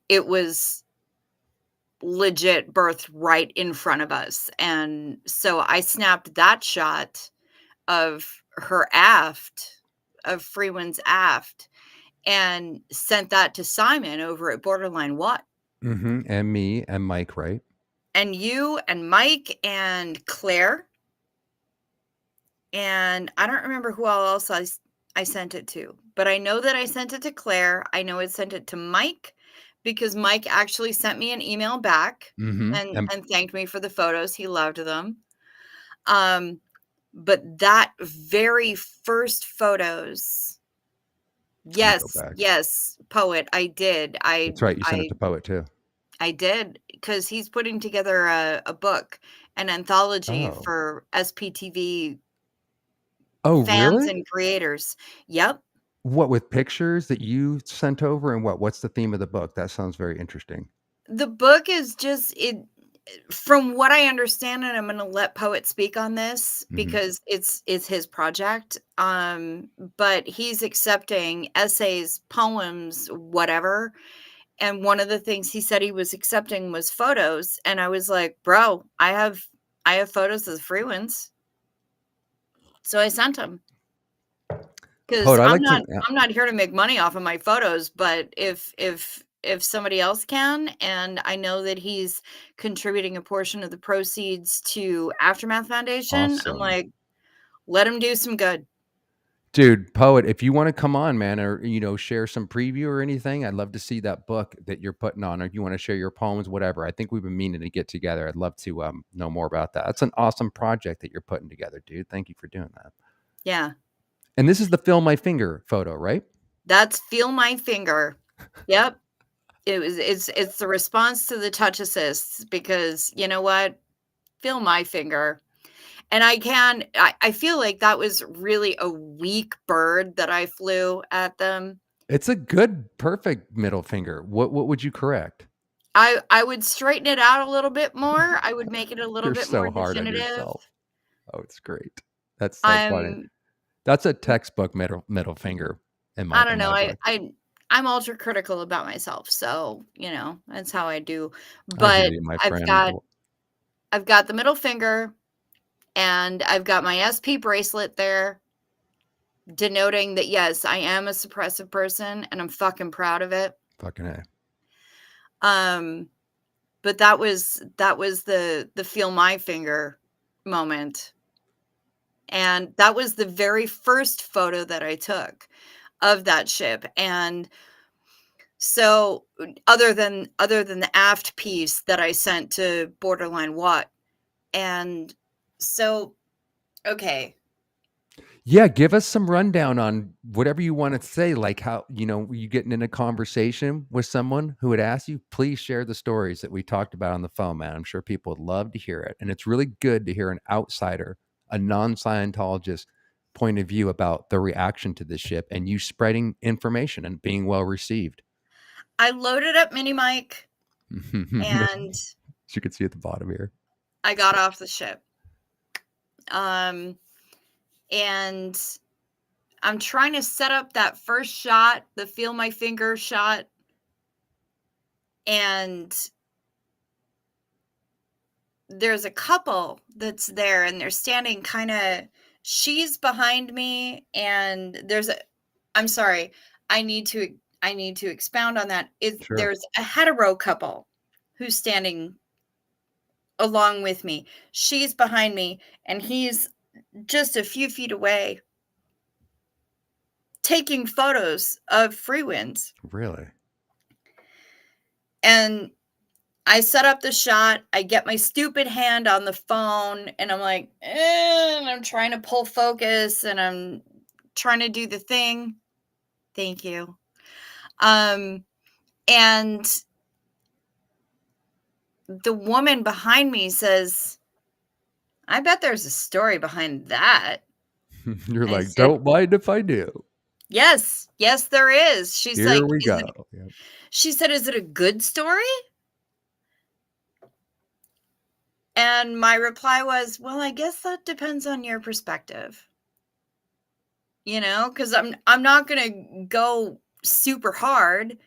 it was legit birthed right in front of us. And so I snapped that shot of her aft, of Frewinds aft, and sent that to Simon over at Borderline What. Mm-hmm. And me and Mike, right? And you and Mike and Claire. And I don't remember who else I sent it to, but I know that I sent it to Claire. I know I sent it to Mike because Mike actually sent me an email back Mm-hmm. and thanked me for the photos. He loved them. But that very first photos, yes, Poet, I did. That's right. You sent it to Poet too. I did, because he's putting together a book, an anthology for SPTV fans really? and creators. Yep. What, with pictures that you sent over, and what's the theme of the book? That sounds very interesting. The book is just from what I understand, and I'm going to let Poet speak on this because it's his project. But he's accepting essays, poems, whatever. And one of the things he said he was accepting was photos. And I was like, bro, I have photos of the Frewinds. So I sent them. Because I'm not here to make money off of my photos, but if somebody else can, and I know that he's contributing a portion of the proceeds to Aftermath Foundation, Awesome. I'm like, let him do some good. Dude, Poet, if you want to come on, man, or share some preview or anything, I'd love to see that book that you're putting on, or if you want to share your poems, whatever. I think we've been meaning to get together. I'd love to know more about that. That's an awesome project that you're putting together, dude. Thank you for doing that. Yeah. And this is the Feel My Finger photo, right? That's Feel My Finger. Yep. It's the response to the touch assists because you know what? Feel my finger. And I feel like that was really a weak bird that I flew at them. It's a good, perfect middle finger. What would you correct? I would straighten it out a little bit more. I would make it a little You're bit more so hard on definitive. yourself. Oh, it's great. That's so funny. I'm That's a textbook middle finger in I my don't know. book. I'm ultra critical about myself, so you know that's how I do. I hear But you, my I've friend. got the middle finger, and I've got my SP bracelet there, denoting that yes, I am a suppressive person, and I'm fucking proud of it. Fucking A. But that was the feel my finger moment, and that was the very first photo that I took of that ship. And so other than the aft piece that I sent to Borderline Watt. And so okay. Yeah, give us some rundown on whatever you want to say, like how, you getting in a conversation with someone who would ask you, please share the stories that we talked about on the phone, man. I'm sure people would love to hear it. And it's really good to hear an outsider, a non-Scientologist point of view about the reaction to this ship and you spreading information and being well received. I loaded up Mini Mike and As you can see at the bottom here. I got off the ship. And I'm trying to set up that first shot, the feel my finger shot. And there's a couple that's there and they're standing kind of, she's behind me and I'm sorry, I need to expound on that. Sure. There's a hetero couple who's standing along with me. She's behind me and he's just a few feet away taking photos of Frewinds. Really? And I set up the shot. I get my stupid hand on the phone and I'm like, and I'm trying to pull focus and I'm trying to do the thing. Thank you. And the woman behind me says, I bet there's a story behind that. You're I like, said, don't mind if I do. Yes, there is. She's Here like, we go. Yep. She said, is it a good story? And my reply was, well, I guess that depends on your perspective. You know, because I'm not going to go super hard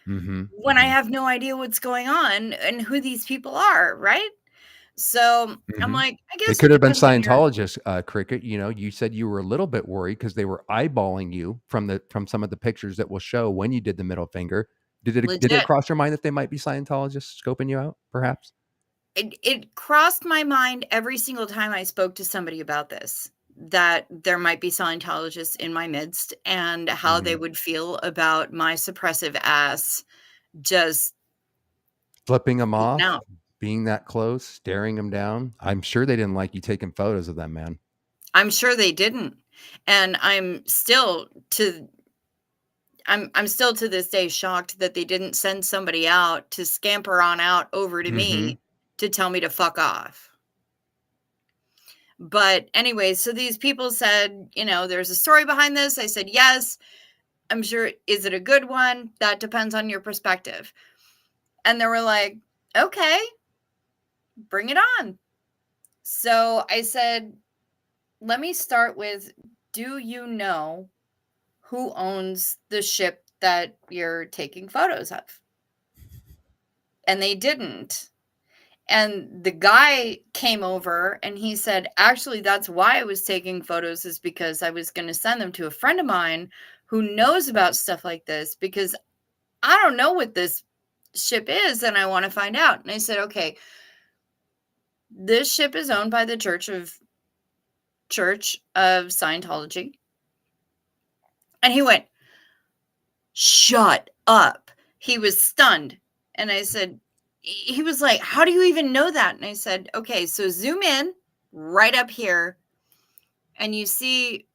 when I have no idea what's going on and who these people are, right? So I'm like, I guess They it could have been depends on your. Scientologists, Cricket. You said you were a little bit worried because they were eyeballing you from some of the pictures that will show when you did the middle finger. Did it Legit. cross your mind that they might be Scientologists scoping you out, perhaps? It crossed my mind every single time I spoke to somebody about this, that there might be Scientologists in my midst and how they would feel about my suppressive ass just flipping them off, no. being that close, staring them down. I'm sure they didn't like you taking photos of them, man. I'm sure they didn't. And I'm still to this day shocked that they didn't send somebody out to scamper on out over to me to tell me to fuck off. But anyway, so these people said, there's a story behind this. I said, yes, I'm sure. Is it a good one? That depends on your perspective. And they were like, okay, bring it on. So I said, let me start with, do you know who owns the ship that you're taking photos of? And they didn't. And the guy came over and he said, actually, that's why I was taking photos, is because I was going to send them to a friend of mine who knows about stuff like this, because I don't know what this ship is and I want to find out. And I said, okay, this ship is owned by the Church of Scientology. And he went, shut up. He was stunned. And I said, he was like, how do you even know that? And I said, okay, so zoom in right up here and you see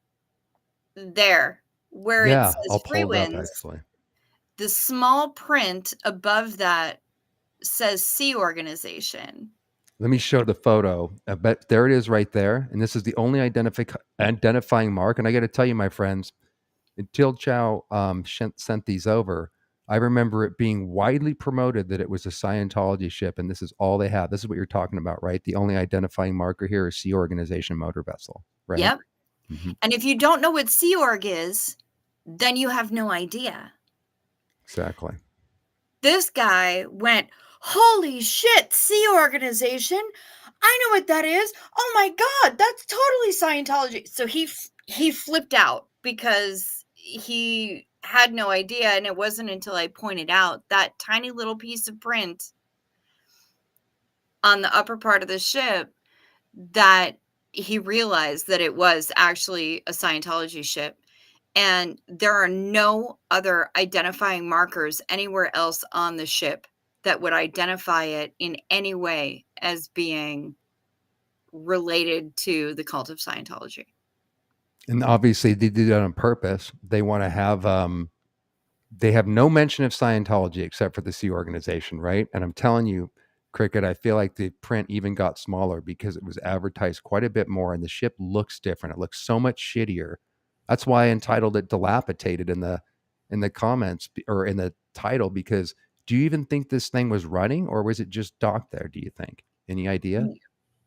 there where it says I'll pull it up, Freewinds. actually. the small print above that says Sea Organization. Let me show the photo. I bet there it is right there. And this is the only identifying mark. And I got to tell you, my friends, until Chow sent these over, I remember it being widely promoted that it was a Scientology ship, and this is all they have. This is what you're talking about, right? The only identifying marker here is Sea Organization motor vessel, right? Yep. Mm-hmm. And if you don't know what Sea Org is, then you have no idea. Exactly. This guy went, holy shit, Sea Organization. I know what that is. Oh my God, that's totally Scientology. So he flipped out because he had no idea. And it wasn't until I pointed out that tiny little piece of print on the upper part of the ship that he realized that it was actually a Scientology ship. And there are no other identifying markers anywhere else on the ship that would identify it in any way as being related to the cult of Scientology. And obviously they did that on purpose. They want to have they have no mention of Scientology except for the Sea Organization, right? And I'm telling you, Cricket, I feel like the print even got smaller because it was advertised quite a bit more, and the ship looks different. It looks so much shittier. That's why I entitled it "Dilapidated" in the comments or in the title. Because do you even think this thing was running, or was it just docked there? Do you think? Any idea?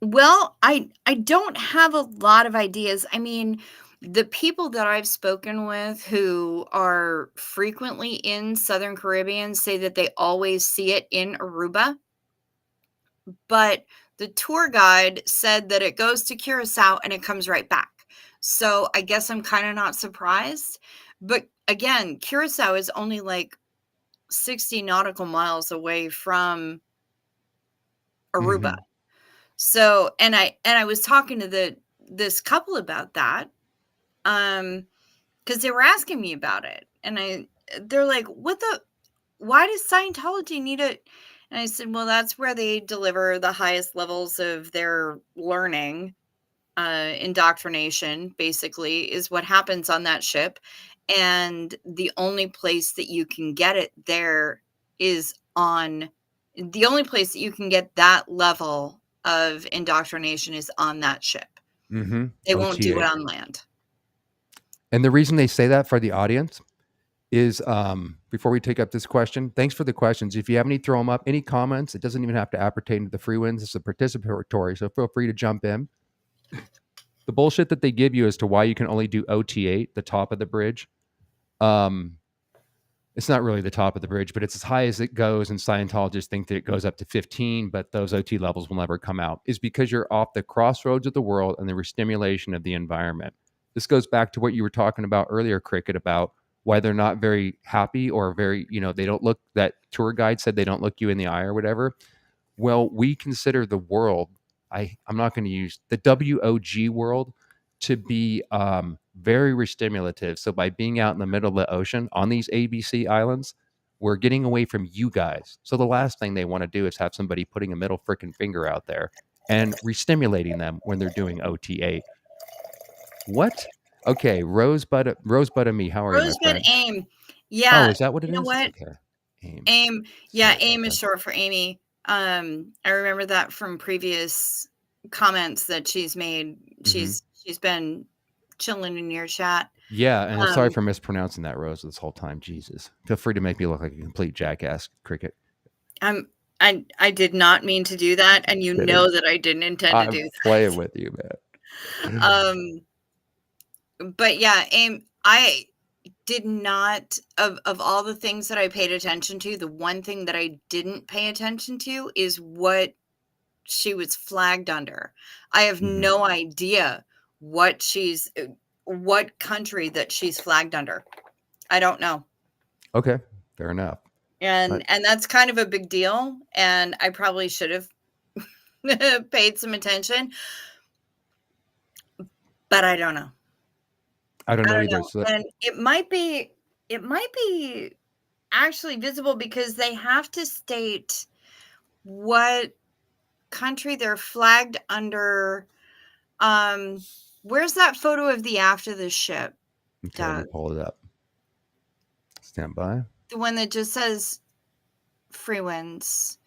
Well, I don't have a lot of ideas. I mean, the people that I've spoken with who are frequently in Southern Caribbean say that they always see it in Aruba. But the tour guide said that it goes to Curacao and it comes right back. So I guess I'm kind of not surprised. But again, Curacao is only like 60 nautical miles away from Aruba. Mhm. So, and I was talking to this couple about that, because they were asking me about it, and they're like, why does Scientology need it? And I said, well, that's where they deliver the highest levels of their learning, indoctrination, basically, is what happens on that ship. And the only place that you can get it there is the only place that you can get that level of indoctrination is on that ship. Mm-hmm. They won't do it OTA. on land. And the reason they say that for the audience is before we take up this question, thanks for the questions. If you have any, throw them up. Any comments, it doesn't even have to appertain to the Frewinds. It's a participatory, so feel free to jump in. The bullshit that they give you as to why you can only do OT8, the top of the bridge. It's not really the top of the bridge, but it's as high as it goes, and Scientologists think that it goes up to 15, but those OT levels will never come out, is because you're off the crossroads of the world and the restimulation of the environment. This goes back to what you were talking about earlier, Cricket, about why they're not very happy or very, they don't look, that tour guide said they don't look you in the eye or whatever. Well, we consider the world, I'm not going to use the WOG world, to be very restimulative. So by being out in the middle of the ocean on these ABC islands, we're getting away from you guys. So the last thing they want to do is have somebody putting a middle freaking finger out there and restimulating them when they're doing OTA. What? Okay, Rosebud of me. How are you, my Rosebud friend? AIM. Yeah. Oh, is that what it is? You know what? Okay. AIM. AIM. Yeah, Sorry AIM about is that. short for Amy. I remember that from previous comments that she's made. She's been chilling in your chat. Yeah, and I'm sorry for mispronouncing that, Rose, this whole time. Jesus. Feel free to make me look like a complete jackass, Cricket. I did not mean to do that, and you know that I didn't intend to do I'm that. playing with you, man. But yeah, AIM, I did not, of all the things that I paid attention to, the one thing that I didn't pay attention to is what she was flagged under. I have no idea what country that she's flagged under. I don't know. Okay, fair enough. And that's kind of a big deal, and I probably should have paid some attention, but I don't know. I don't know I either. don't know. And it might be actually visible because they have to state what country they're flagged under. Where's that photo of the aft of the ship? Okay, let me pull it up. Stand by. The one that just says Frewinds.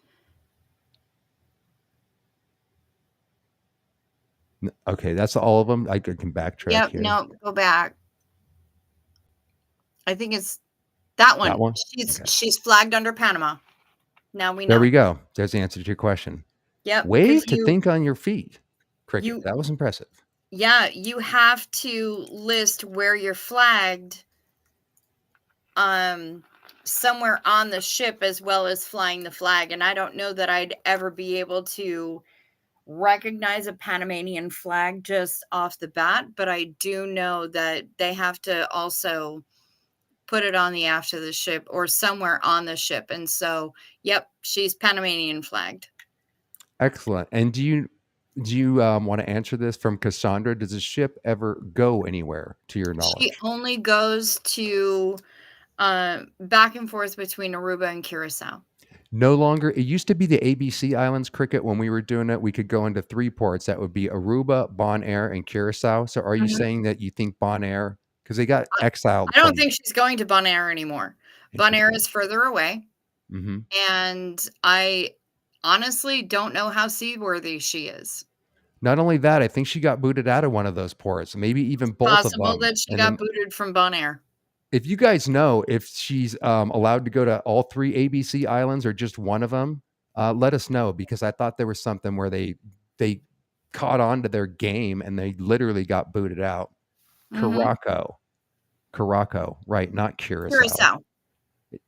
Okay, that's all of them. I can backtrack Yep. here. No, go back. I think it's that one. That one? She's Okay. she's flagged under Panama. Now we know. There we go. There's the answer to your question. Yep. 'cause Wave to you- think on your feet. Cricket. you- That was impressive. Yeah, you have to list where you're flagged somewhere on the ship as well as flying the flag. And I don't know that I'd ever be able to recognize a Panamanian flag just off the bat, but I do know that they have to also put it on the aft of the ship or somewhere on the ship. And so, yep, she's Panamanian flagged. Excellent. And do you want to answer this from Cassandra? Does the ship ever go anywhere to your knowledge? She only goes to back and forth between Aruba and Curacao. No longer. It used to be the ABC Islands, Cricket. When we were doing it, we could go into 3 ports. That would be Aruba, Bonaire, and Curacao. So are you saying that you think Bonaire, because they got exiled? I don't think she's going to Bonaire anymore. Bonaire is further away. Mm-hmm. And I honestly don't know how seaworthy she is. Not only that, I think she got booted out of one of those ports. Maybe even both of them. Possible that she got booted from Bonaire. If you guys know if she's allowed to go to all 3 ABC islands or just one of them, let us know, because I thought there was something where they caught on to their game and they literally got booted out. Mhm. Curaçao, right? Not Curacao. Curacao.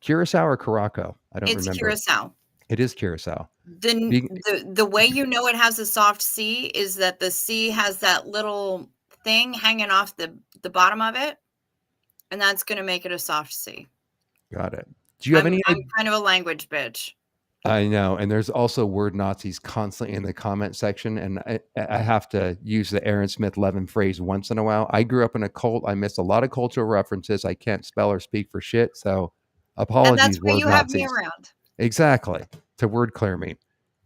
Curacao or Curaçao? I don't It's remember. Curacao. It is Curacao. The way you know it has a soft C is that the C has that little thing hanging off the bottom of it, and that's going to make it a soft C. Got it. Do you have any? I'm kind of a language bitch. I know, and there's also word Nazis constantly in the comment section, and I have to use the Aaron Smith Levin phrase once in a while. I grew up in a cult. I missed a lot of cultural references. I can't spell or speak for shit, so apologies. And that's why word you have Nazis. me around. Exactly, to word clear me.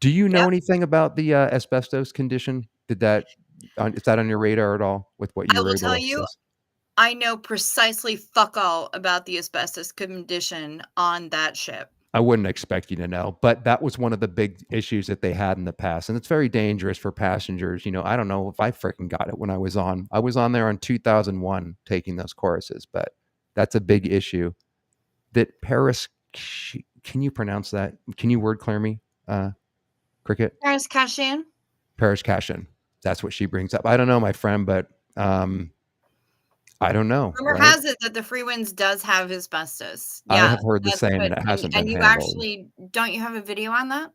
Do you know anything about the asbestos condition? Is that on your radar at all with what you I were will able tell to you, access? I know precisely fuck all about the asbestos condition on that ship. I wouldn't expect you to know, but that was one of the big issues that they had in the past. And it's very dangerous for passengers. You know, I don't know if I freaking got it when I was on. I was on there in 2001 taking those courses, but that's a big issue. That Paris, can you pronounce that? Can you word clear me, Cricket? Paris Cashin? Paris Cashin. That's what she brings up. I don't know, my friend, but I don't know. Rumor has it that the Freewinds does have asbestos. I Yeah, have heard the that's same, good. and it hasn't And been you handled. actually, don't you have a video on that?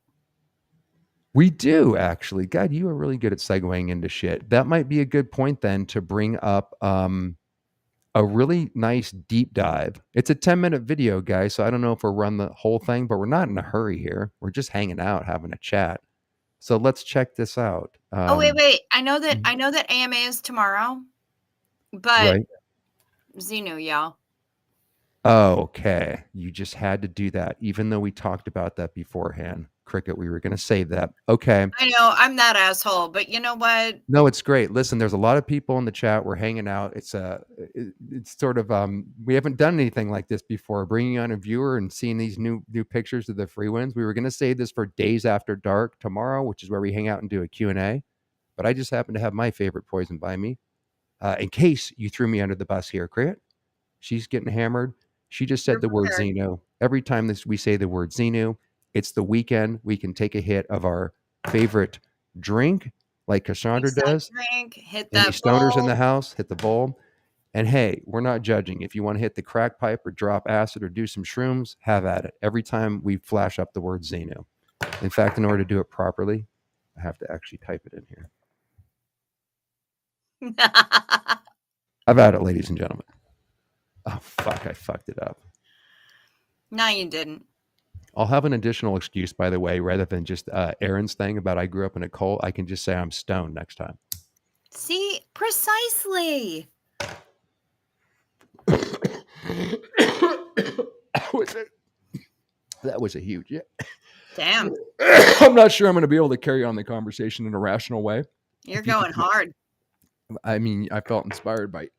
We do, actually. God, you are really good at segueing into shit. That might be a good point then to bring up a really nice deep dive. It's a 10-minute video, guys, so I don't know if we'll run the whole thing, but we're not in a hurry here. We're just hanging out, having a chat. So let's check this out. Oh, wait. I know that AMA is tomorrow, but Right. Xenu, y'all. Oh, okay. You just had to do that, even though we talked about that beforehand. Cricket, we were going to save that. Okay. I know I'm that asshole, but you know what? No, it's great. Listen, there's a lot of people in the chat. We're hanging out. It's sort of we haven't done anything like this before. Bringing on a viewer and seeing these new pictures of the Frewinds. We were going to save this for Days After Dark tomorrow, which is where we hang out and do a Q&A. But I just happen to have my favorite poison by me. In case you threw me under the bus here, Cricket. She's getting hammered. She just said the word Xenu. Every time we say the word Xenu, it's the weekend. We can take a hit of our favorite drink, like Cassandra does. Drink, hit Any that stoners in bowl. the house, hit the bowl. And hey, we're not judging. If you want to hit the crack pipe or drop acid or do some shrooms, have at it. Every time we flash up the word Xenu. In fact, in order to do it properly, I have to actually type it in here. Have at it, ladies and gentlemen. Oh, fuck, I fucked it up. No, you didn't. I'll have an additional excuse, by the way, rather than just Aaron's thing about I grew up in a cult. I can just say I'm stoned next time. See, precisely. That was a huge, yeah. Damn, I'm not sure I'm going to be able to carry on the conversation in a rational way. you're going hard. I mean, I felt inspired by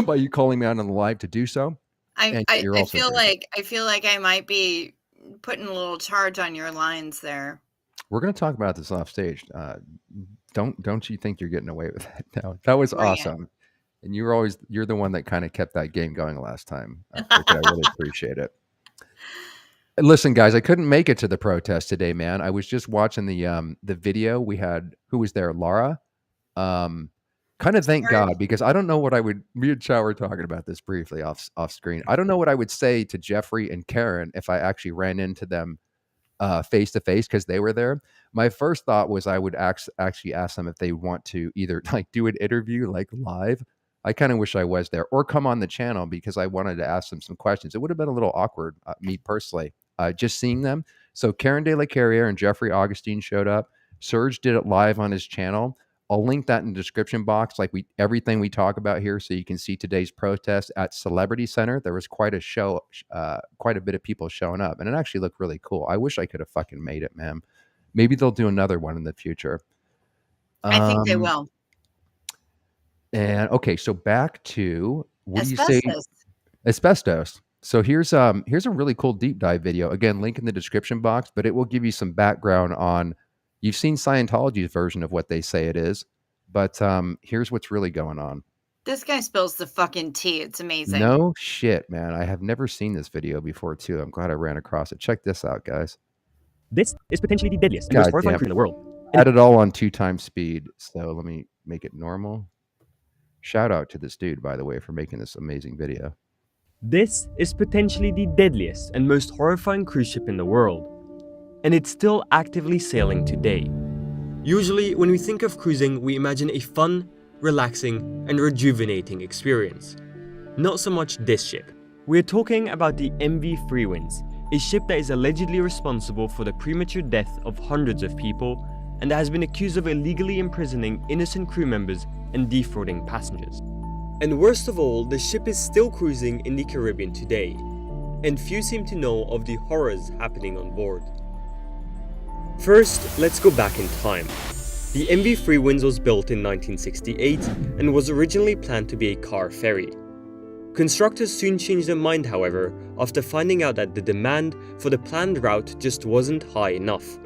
by you calling me out on the live to do so. And you're also very good. I feel like I might be putting a little charge on your lines there. We're going to talk about this off stage. Don't you think you're getting away with that? No, that was Bring it. awesome. And you're the one that kind of kept that game going last time. Cricket, I really appreciate it. And listen, guys, I couldn't make it to the protest today, man. I was just watching the video. We had, who was there? Laura. Kind of thank God, because I don't know what I would. Me and Chow were talking about this briefly off screen. I don't know what I would say to Jeffrey and Karen if I actually ran into them face to face because they were there. My first thought was I would actually ask them if they want to either like do an interview like live. I kind of wish I was there, or come on the channel because I wanted to ask them some questions. It would have been a little awkward, me personally, just seeing them. So Karen De La Carriere and Jeffrey Augustine showed up. Serge did it live on his channel. I'll link that in the description box, like everything we talk about here, so you can see today's protest at Celebrity Center. There was quite a show, quite a bit of people showing up, and it actually looked really cool. I wish I could have fucking made it, man. Maybe they'll do another one in the future. I think they will. And okay, so back to what do you say? Asbestos. Asbestos. So here's a really cool deep dive video. Again, link in the description box, but it will give you some background on. You've seen Scientology's version of what they say it is, but here's what's really going on. This guy spills the fucking tea. It's amazing. No shit, man. I have never seen this video before, too. I'm glad I ran across it. Check this out, guys. This is potentially the deadliest and most horrifying crew in the world. Had it all on 2x speed, so let me make it normal. Shout out to this dude, by the way, for making this amazing video. This is potentially the deadliest and most horrifying cruise ship in the world. And it's still actively sailing today. Usually, when we think of cruising, we imagine a fun, relaxing, and rejuvenating experience. Not so much this ship. We're talking about the MV Freewinds, a ship that is allegedly responsible for the premature death of hundreds of people and that has been accused of illegally imprisoning innocent crew members and defrauding passengers. And worst of all, the ship is still cruising in the Caribbean today, and few seem to know of the horrors happening on board. First, let's go back in time. The MV Freewinds was built in 1968 and was originally planned to be a car ferry. Constructors soon changed their mind, however, after finding out that the demand for the planned route just wasn't high enough.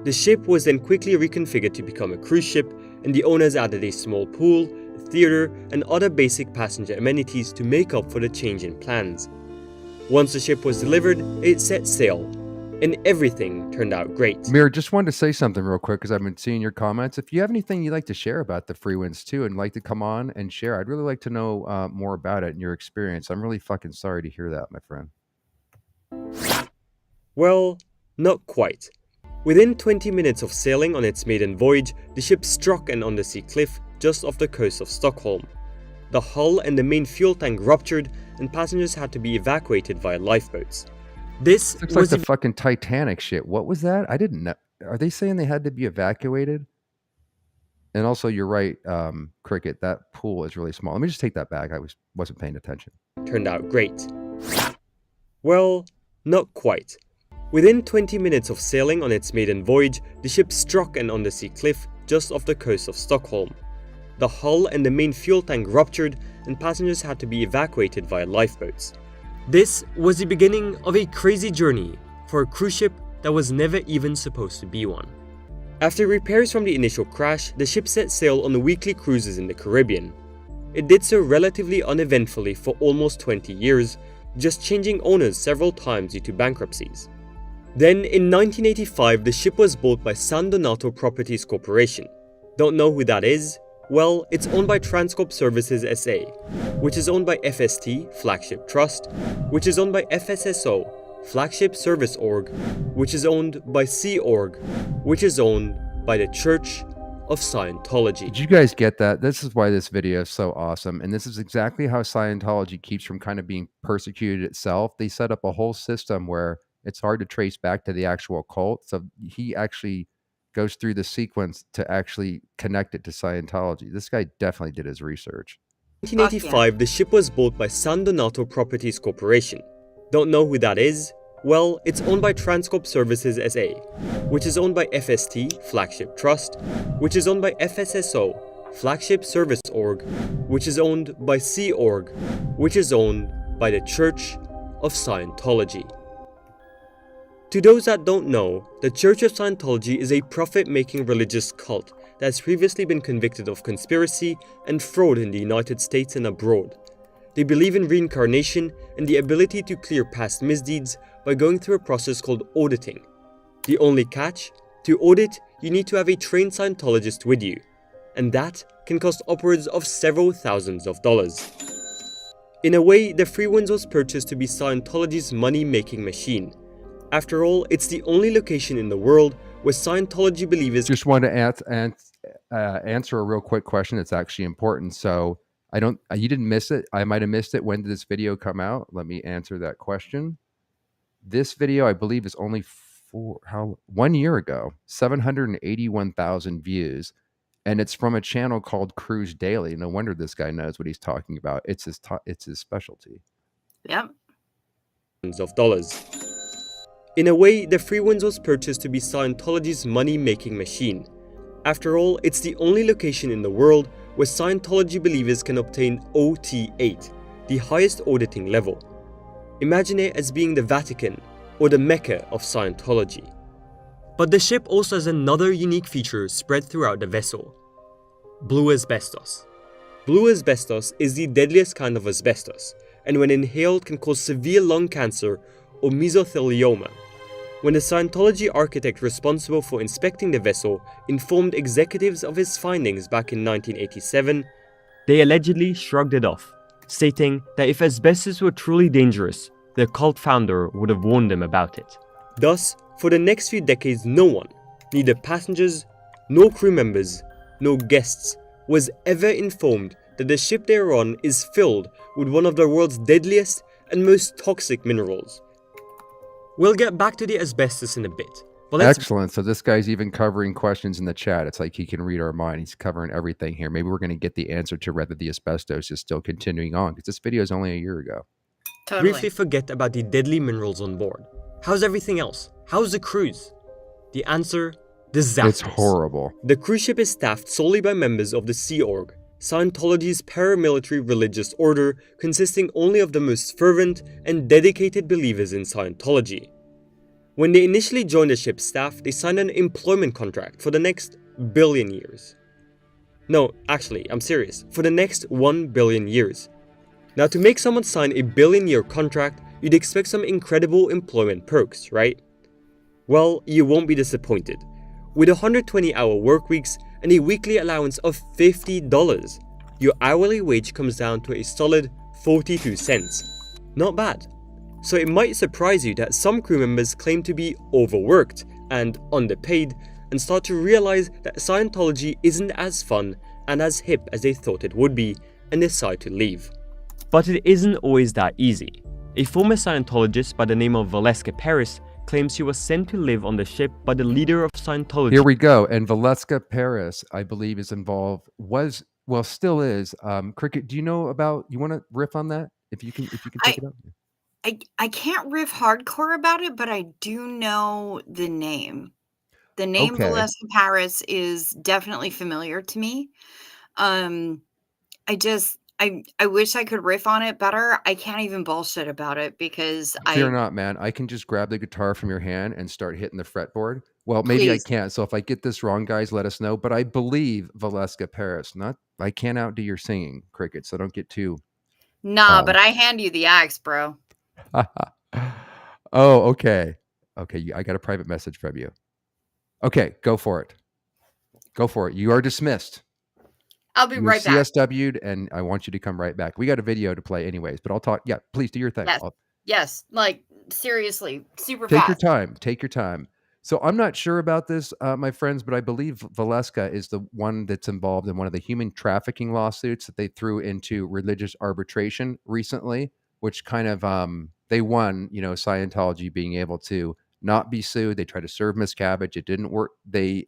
The ship was then quickly reconfigured to become a cruise ship, and the owners added a small pool, a theater, and other basic passenger amenities to make up for the change in plans. Once the ship was delivered, it set sail, and everything turned out great. Mir, just wanted to say something real quick because I've been seeing your comments. If you have anything you'd like to share about the Frewinds too and like to come on and share, I'd really like to know more about it and your experience. I'm really fucking sorry to hear that, my friend. Well, not quite. Within 20 minutes of sailing on its maiden voyage, the ship struck an undersea cliff just off the coast of Stockholm. The hull and the main fuel tank ruptured and passengers had to be evacuated via lifeboats. This looks like the fucking Titanic shit. What was that? I didn't know. Are they saying they had to be evacuated? And also, you're right, Cricket, that pool is really small. Let me just take that back. I wasn't paying attention. Turned out great. Well, not quite. Within 20 minutes of sailing on its maiden voyage, the ship struck an undersea cliff just off the coast of Stockholm. The hull and the main fuel tank ruptured and passengers had to be evacuated via lifeboats. This was the beginning of a crazy journey for a cruise ship that was never even supposed to be one. After repairs from the initial crash, the ship set sail on weekly cruises in the Caribbean. It did so relatively uneventfully for almost 20 years, just changing owners several times due to bankruptcies. Then in 1985, the ship was bought by San Donato Properties Corporation. Don't know who that is? Well, it's owned by Transcorp Services SA, which is owned by FST, Flagship Trust, which is owned by FSSO, Flagship Service Org, which is owned by Sea Org, which is owned by the Church of Scientology. Did you guys get that? This is why this video is so awesome. And this is exactly how Scientology keeps from kind of being persecuted itself. They set up a whole system where it's hard to trace back to the actual cult. So he actually goes through the sequence to actually connect it to Scientology. This guy definitely did his research. In 1985, the ship was bought by San Donato Properties Corporation. Don't know who that is? Well, it's owned by Transcorp Services SA, which is owned by FST, Flagship Trust, which is owned by FSSO, Flagship Service Org, which is owned by Sea Org, which is owned by the Church of Scientology. To those that don't know, the Church of Scientology is a profit-making religious cult that has previously been convicted of conspiracy and fraud in the United States and abroad. They believe in reincarnation and the ability to clear past misdeeds by going through a process called auditing. The only catch? To audit, you need to have a trained Scientologist with you, and that can cost upwards of several thousands of dollars. In a way, the Frewinds was purchased to be Scientology's money-making machine. After all, it's the only location in the world where Scientology believers... Just want to answer a real quick question that's actually important. So you didn't miss it. I might have missed it. When did this video come out? Let me answer that question. This video, I believe, is only 1 year ago, 781,000 views. And it's from a channel called Cruise Daily. No wonder this guy knows what he's talking about. It's his specialty. Yep. ...of dollars. In a way, the Freewinds was purchased to be Scientology's money-making machine. After all, it's the only location in the world where Scientology believers can obtain OT8, the highest auditing level. Imagine it as being the Vatican or the Mecca of Scientology. But the ship also has another unique feature spread throughout the vessel: blue asbestos. Blue asbestos is the deadliest kind of asbestos, and when inhaled can cause severe lung cancer or mesothelioma. When the Scientology architect responsible for inspecting the vessel informed executives of his findings back in 1987, they allegedly shrugged it off, stating that if asbestos were truly dangerous, their cult founder would have warned them about it. Thus, for the next few decades, no one, neither passengers, nor crew members, nor guests, was ever informed that the ship they are on is filled with one of the world's deadliest and most toxic minerals. We'll get back to the asbestos in a bit, but let's... Excellent. So this guy's even covering questions in the chat. It's like he can read our mind. He's covering everything here. Maybe we're going to get the answer to whether the asbestos is still continuing on, because this video is only a year ago. Totally. Briefly forget about the deadly minerals on board. How's everything else? How's the cruise? The answer: disastrous. It's horrible. The cruise ship is staffed solely by members of the Sea Org, Scientology's paramilitary religious order consisting only of the most fervent and dedicated believers in Scientology. When they initially joined the ship's staff, they signed an employment contract for the next billion years. No, actually, I'm serious, for the next 1 billion years. Now, to make someone sign a billion-year contract, you'd expect some incredible employment perks, right? Well, you won't be disappointed. With 120-hour work weeks and a weekly allowance of $50, your hourly wage comes down to a solid 42 cents. Not bad. So it might surprise you that some crew members claim to be overworked and underpaid and start to realize that Scientology isn't as fun and as hip as they thought it would be and decide to leave. But it isn't always that easy. A former Scientologist by the name of Valeska Paris claims she was sent to live on the ship by the leader of Scientology. Here we go. And Valeska Paris, I believe, is involved, still is. Cricket, do you know about, you want to riff on that? If you can take it up. I can't riff hardcore about it, but I do know the name. The name Okay. Valeska Paris is definitely familiar to me. I wish I could riff on it better. I can't even bullshit about it because Fear not, man. I can just grab the guitar from your hand and start hitting the fretboard. Well, maybe Please. I can't. So if I get this wrong, guys, let us know. But I believe Valeska Paris. I can't outdo your singing, Cricket. So don't get too. Nah, but I hand you the axe, bro. Oh, okay. Okay, I got a private message from you. Okay, go for it. Go for it. You are dismissed. I'll be You right back. CSW'd, and I want you to come right back. We got a video to play anyways, but I'll talk. Yeah, please do your thing. Yes. Yes, like seriously, super Take fast. your time. Take your time. So I'm not sure about this, my friends, but I believe Valeska is the one that's involved in one of the human trafficking lawsuits that they threw into religious arbitration recently, which kind of they won. Scientology being able to not be sued. They tried to serve Miscavige. It didn't work. They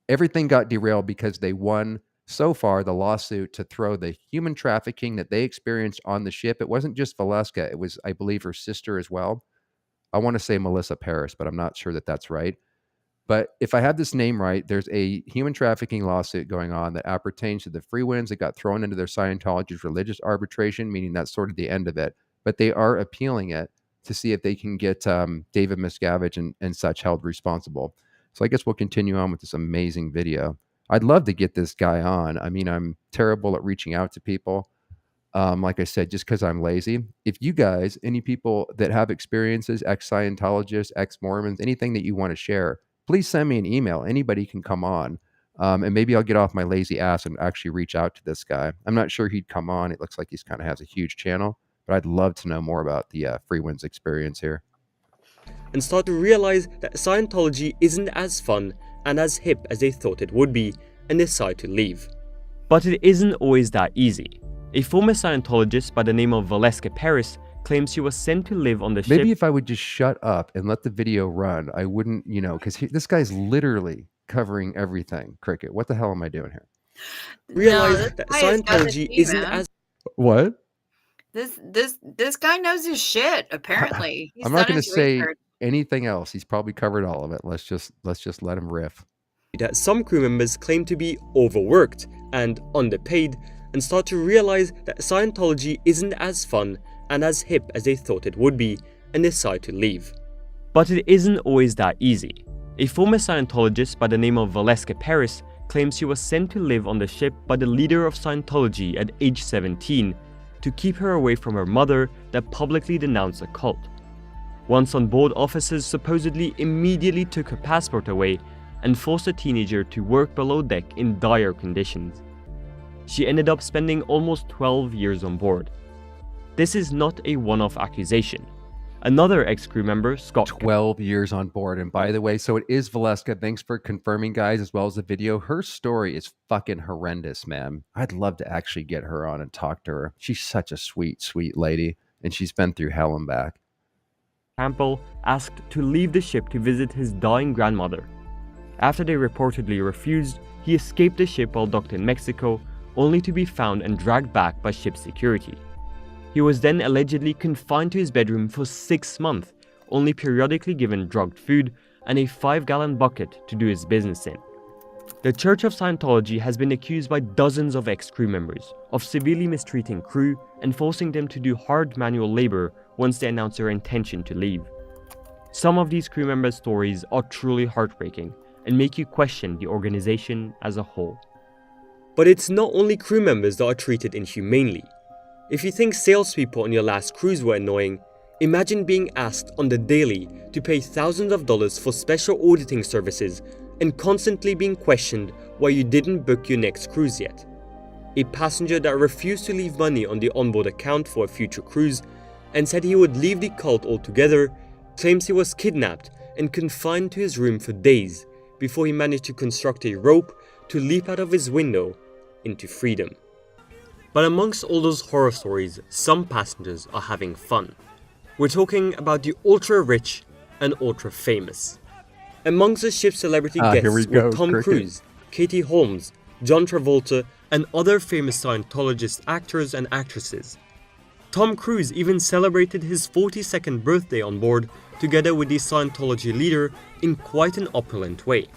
everything got derailed because they won so far the lawsuit to throw the human trafficking that they experienced on the ship. It wasn't just Valeska. It was, I believe, her sister as well. I want to say Melissa Paris, but I'm not sure that that's right. But if I have this name right, there's a human trafficking lawsuit going on that appertains to the Frewinds that got thrown into their Scientology's religious arbitration, meaning that's sort of the end of it. But they are appealing it to see if they can get David Miscavige and such held responsible. So I guess we'll continue on with this amazing video. I'd love to get this guy on. I mean, I'm terrible at reaching out to people. Like I said, just because I'm lazy. If you guys, any people that have experiences, ex-Scientologists, ex-Mormons, anything that you want to share, please send me an email. Anybody can come on. And maybe I'll get off my lazy ass and actually reach out to this guy. I'm not sure he'd come on. It looks like he's kind of has a huge channel, but I'd love to know more about the Frewinds experience here. And start to realize that Scientology isn't as fun and as hip as they thought it would be, and decide to leave. But it isn't always that easy. A former Scientologist by the name of Valeska Paris claims she was sent to live on the ship. Maybe if I would just shut up and let the video run, I wouldn't, because this guy's literally covering everything. Cricket, what the hell am I doing here? Realize this that guy has got the Scientology tea, isn't man. as What? This guy knows his shit. Apparently, I'm not going going to say anything else. He's probably covered all of it. Let's just let him riff. that some crew members claim to be overworked and underpaid, and start to realize that Scientology isn't as fun and as hip as they thought it would be, and decide to leave. But it isn't always that easy. A former Scientologist by the name of Valeska Paris claims she was sent to live on the ship by the leader of Scientology at age 17 to keep her away from her mother that publicly denounced the cult. Once on board, officers supposedly immediately took her passport away and forced the teenager to work below deck in dire conditions. She ended up spending almost 12 years on board. This is not a one-off accusation. Another ex-crew member, Scott... 12 years on board. And by the way, so it is Valeska. Thanks for confirming, guys, as well as the video. Her story is fucking horrendous, man. I'd love to actually get her on and talk to her. She's such a sweet, sweet lady. And she's been through hell and back. Campbell asked to leave the ship to visit his dying grandmother. After they reportedly refused, he escaped the ship while docked in Mexico, only to be found and dragged back by ship security. He was then allegedly confined to his bedroom for 6 months, only periodically given drugged food and a 5-gallon bucket to do his business in. The Church of Scientology has been accused by dozens of ex-crew members of severely mistreating crew and forcing them to do hard manual labor once they announce their intention to leave. Some of these crew members' stories are truly heartbreaking and make you question the organization as a whole. But it's not only crew members that are treated inhumanely. If you think salespeople on your last cruise were annoying, imagine being asked on the daily to pay thousands of dollars for special auditing services and constantly being questioned why you didn't book your next cruise yet. A passenger that refused to leave money on the onboard account for a future cruise and said he would leave the cult altogether claims he was kidnapped and confined to his room for days before he managed to construct a rope to leap out of his window into freedom. But amongst all those horror stories, some passengers are having fun. We're talking about the ultra-rich and ultra-famous. Amongst the ship's celebrity guests were Tom Cricket. Cruise, Katie Holmes, John Travolta, and other famous Scientologist actors and actresses. Tom Cruise even celebrated his 42nd birthday on board together with the Scientology leader in quite an opulent way.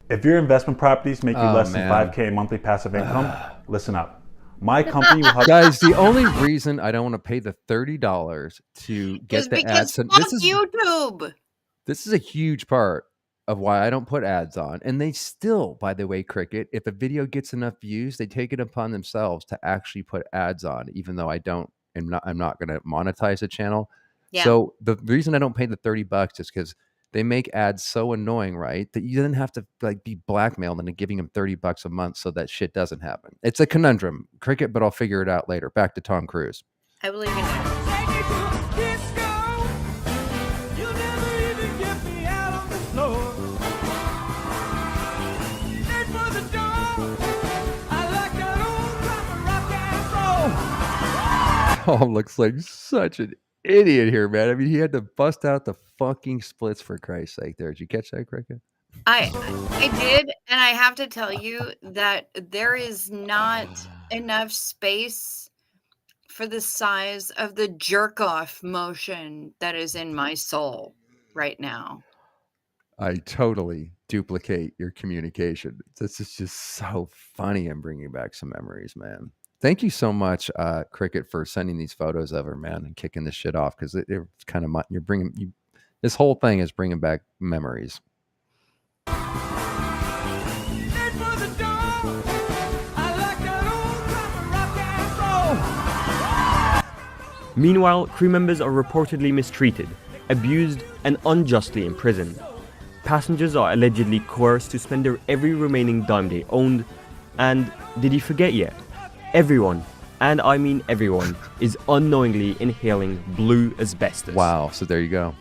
If your investment properties make you less man. than $5K monthly passive income, listen up. My company will have... Guys, the only reason I don't want to pay the $30 to get the ads... YouTube. This is a huge part of why I don't put ads on. And they still, by the way, Cricket, if a video gets enough views, they take it upon themselves to actually put ads on, even though I'm not going to monetize the channel. Yeah. So the reason I don't pay the $30 is because they make ads so annoying, right? That you then have to be blackmailed into giving them $30 a month so that shit doesn't happen. It's a conundrum, Cricket, but I'll figure it out later. Back to Tom Cruise. I believe in you. Tom looks like such an idiot here, man. I mean, he had to bust out the fucking splits for Christ's sake. There, did you catch that, Cricket? I did, and I have to tell you that there is not enough space for the size of the jerk off motion that is in my soul. right now. I totally duplicate your communication. This is just so funny and bringing back some memories, man. Thank you so much, Cricket, for sending these photos of her, man, and kicking this shit off because it's kind of you're bringing you. This whole thing is bringing back memories. Meanwhile, crew members are reportedly mistreated, abused, and unjustly imprisoned. Passengers are allegedly coerced to spend their every remaining dime they owned, and did you forget yet? Everyone, and I mean everyone, is unknowingly inhaling blue asbestos. Wow, so there you go.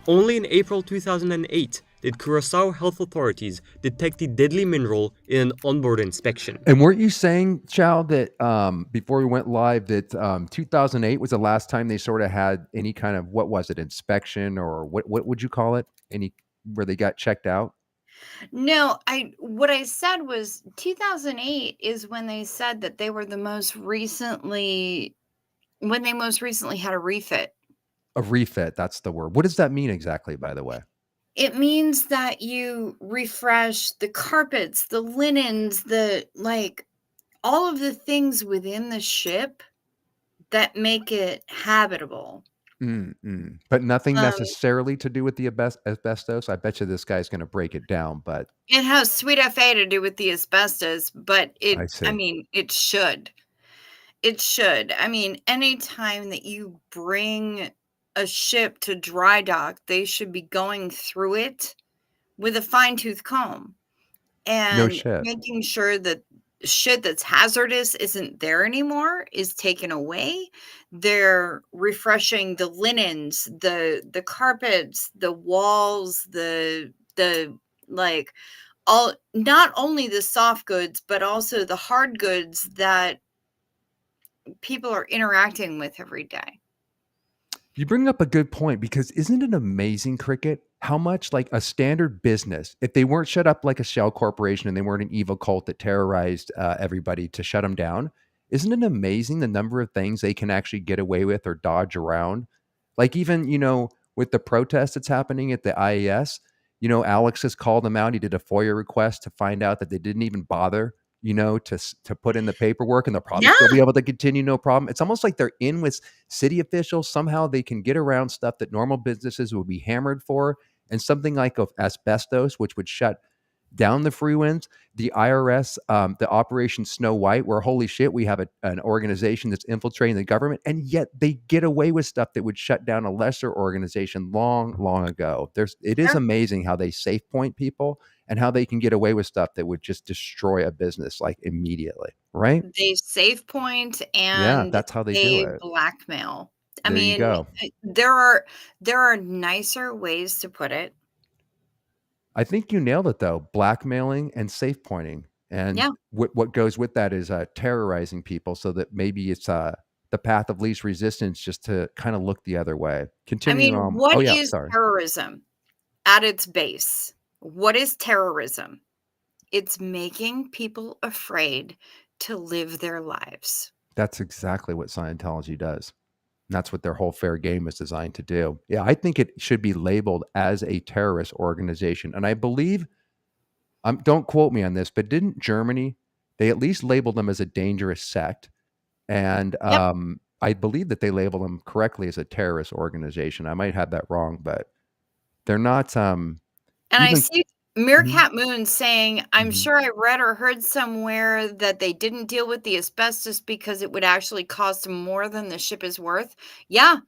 Only in April 2008 did Curaçao health authorities detect the deadly mineral in an onboard inspection. And weren't you saying, Chow, that before we went live, that 2008 was the last time they sort of had any kind of, what was it, inspection, or what would you call it? Any where they got checked out? No, what I said was 2008 is when they said that they were when they most recently had a refit. A refit, that's the word. What does that mean exactly, by the way? It means that you refresh the carpets, the linens, all of the things within the ship that make it habitable. But nothing necessarily to do with the asbestos. I bet you this guy's going to break it down, but It has sweet FA to do with the asbestos, but I see. I mean, it should. It should. I mean, anytime that you bring a ship to dry dock, they should be going through it with a fine-tooth comb No and shit. making sure that shit that's hazardous isn't there anymore, is taken away. They're refreshing the linens, the carpets, the walls, all, not only the soft goods, but also the hard goods that people are interacting with every day. You bring up a good point, because isn't it amazing, Cricket, how much like a standard business, if they weren't shut up like a shell corporation and they weren't an evil cult that terrorized everybody to shut them down, isn't it amazing the number of things they can actually get away with or dodge around? Like even, with the protest that's happening at the IAS, Alex has called them out. He did a FOIA request to find out that they didn't even bother to put in the paperwork, and they'll probably still be able to continue, no problem. It's almost like they're in with city officials. Somehow they can get around stuff that normal businesses would be hammered for. And something like asbestos, which would shut down the Frewinds, the IRS, the Operation Snow White, where holy shit, we have an organization that's infiltrating the government, and yet they get away with stuff that would shut down a lesser organization long, long ago. It is amazing how they safe point people and how they can get away with stuff that would just destroy a business like immediately, right? They save point Yeah, and that's how they do they it. blackmail. I There you mean, go. there are nicer ways to put it. I think you nailed it though. Blackmailing and safe pointing. And Yeah. what goes with that is terrorizing people, so that maybe it's the path of least resistance, just to kind of look the other way. I Continuing mean, on. what Oh yeah, is sorry. terrorism at its base? What is terrorism? It's making people afraid to live their lives. That's exactly what Scientology does. And that's what their whole fair game is designed to do. Yeah, I think it should be labeled as a terrorist organization. And I believe, don't quote me on this, but didn't Germany, they at least labeled them as a dangerous sect? And Yep. I believe that they label them correctly as a terrorist organization. I might have that wrong, but they're not. And I Even see Mhm, Meerkat Moon saying, I'm mhm. sure I read or heard somewhere that they didn't deal with the asbestos because it would actually cost them more than the ship is worth. Yeah,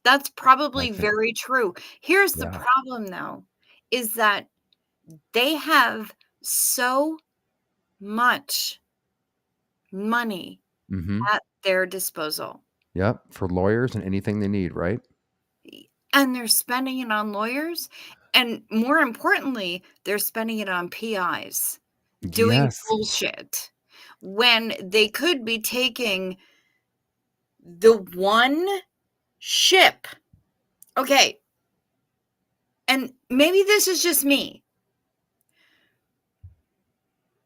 that's I probably think, very true. Here's the yeah. problem, though, is that they have so much money Hmm. at their disposal, Yep. For lawyers and anything they need, right? and they're spending it on lawyers. And more importantly, they're spending it on PIs doing Yes. bullshit when they could be taking the one ship. Okay. And maybe this is just me,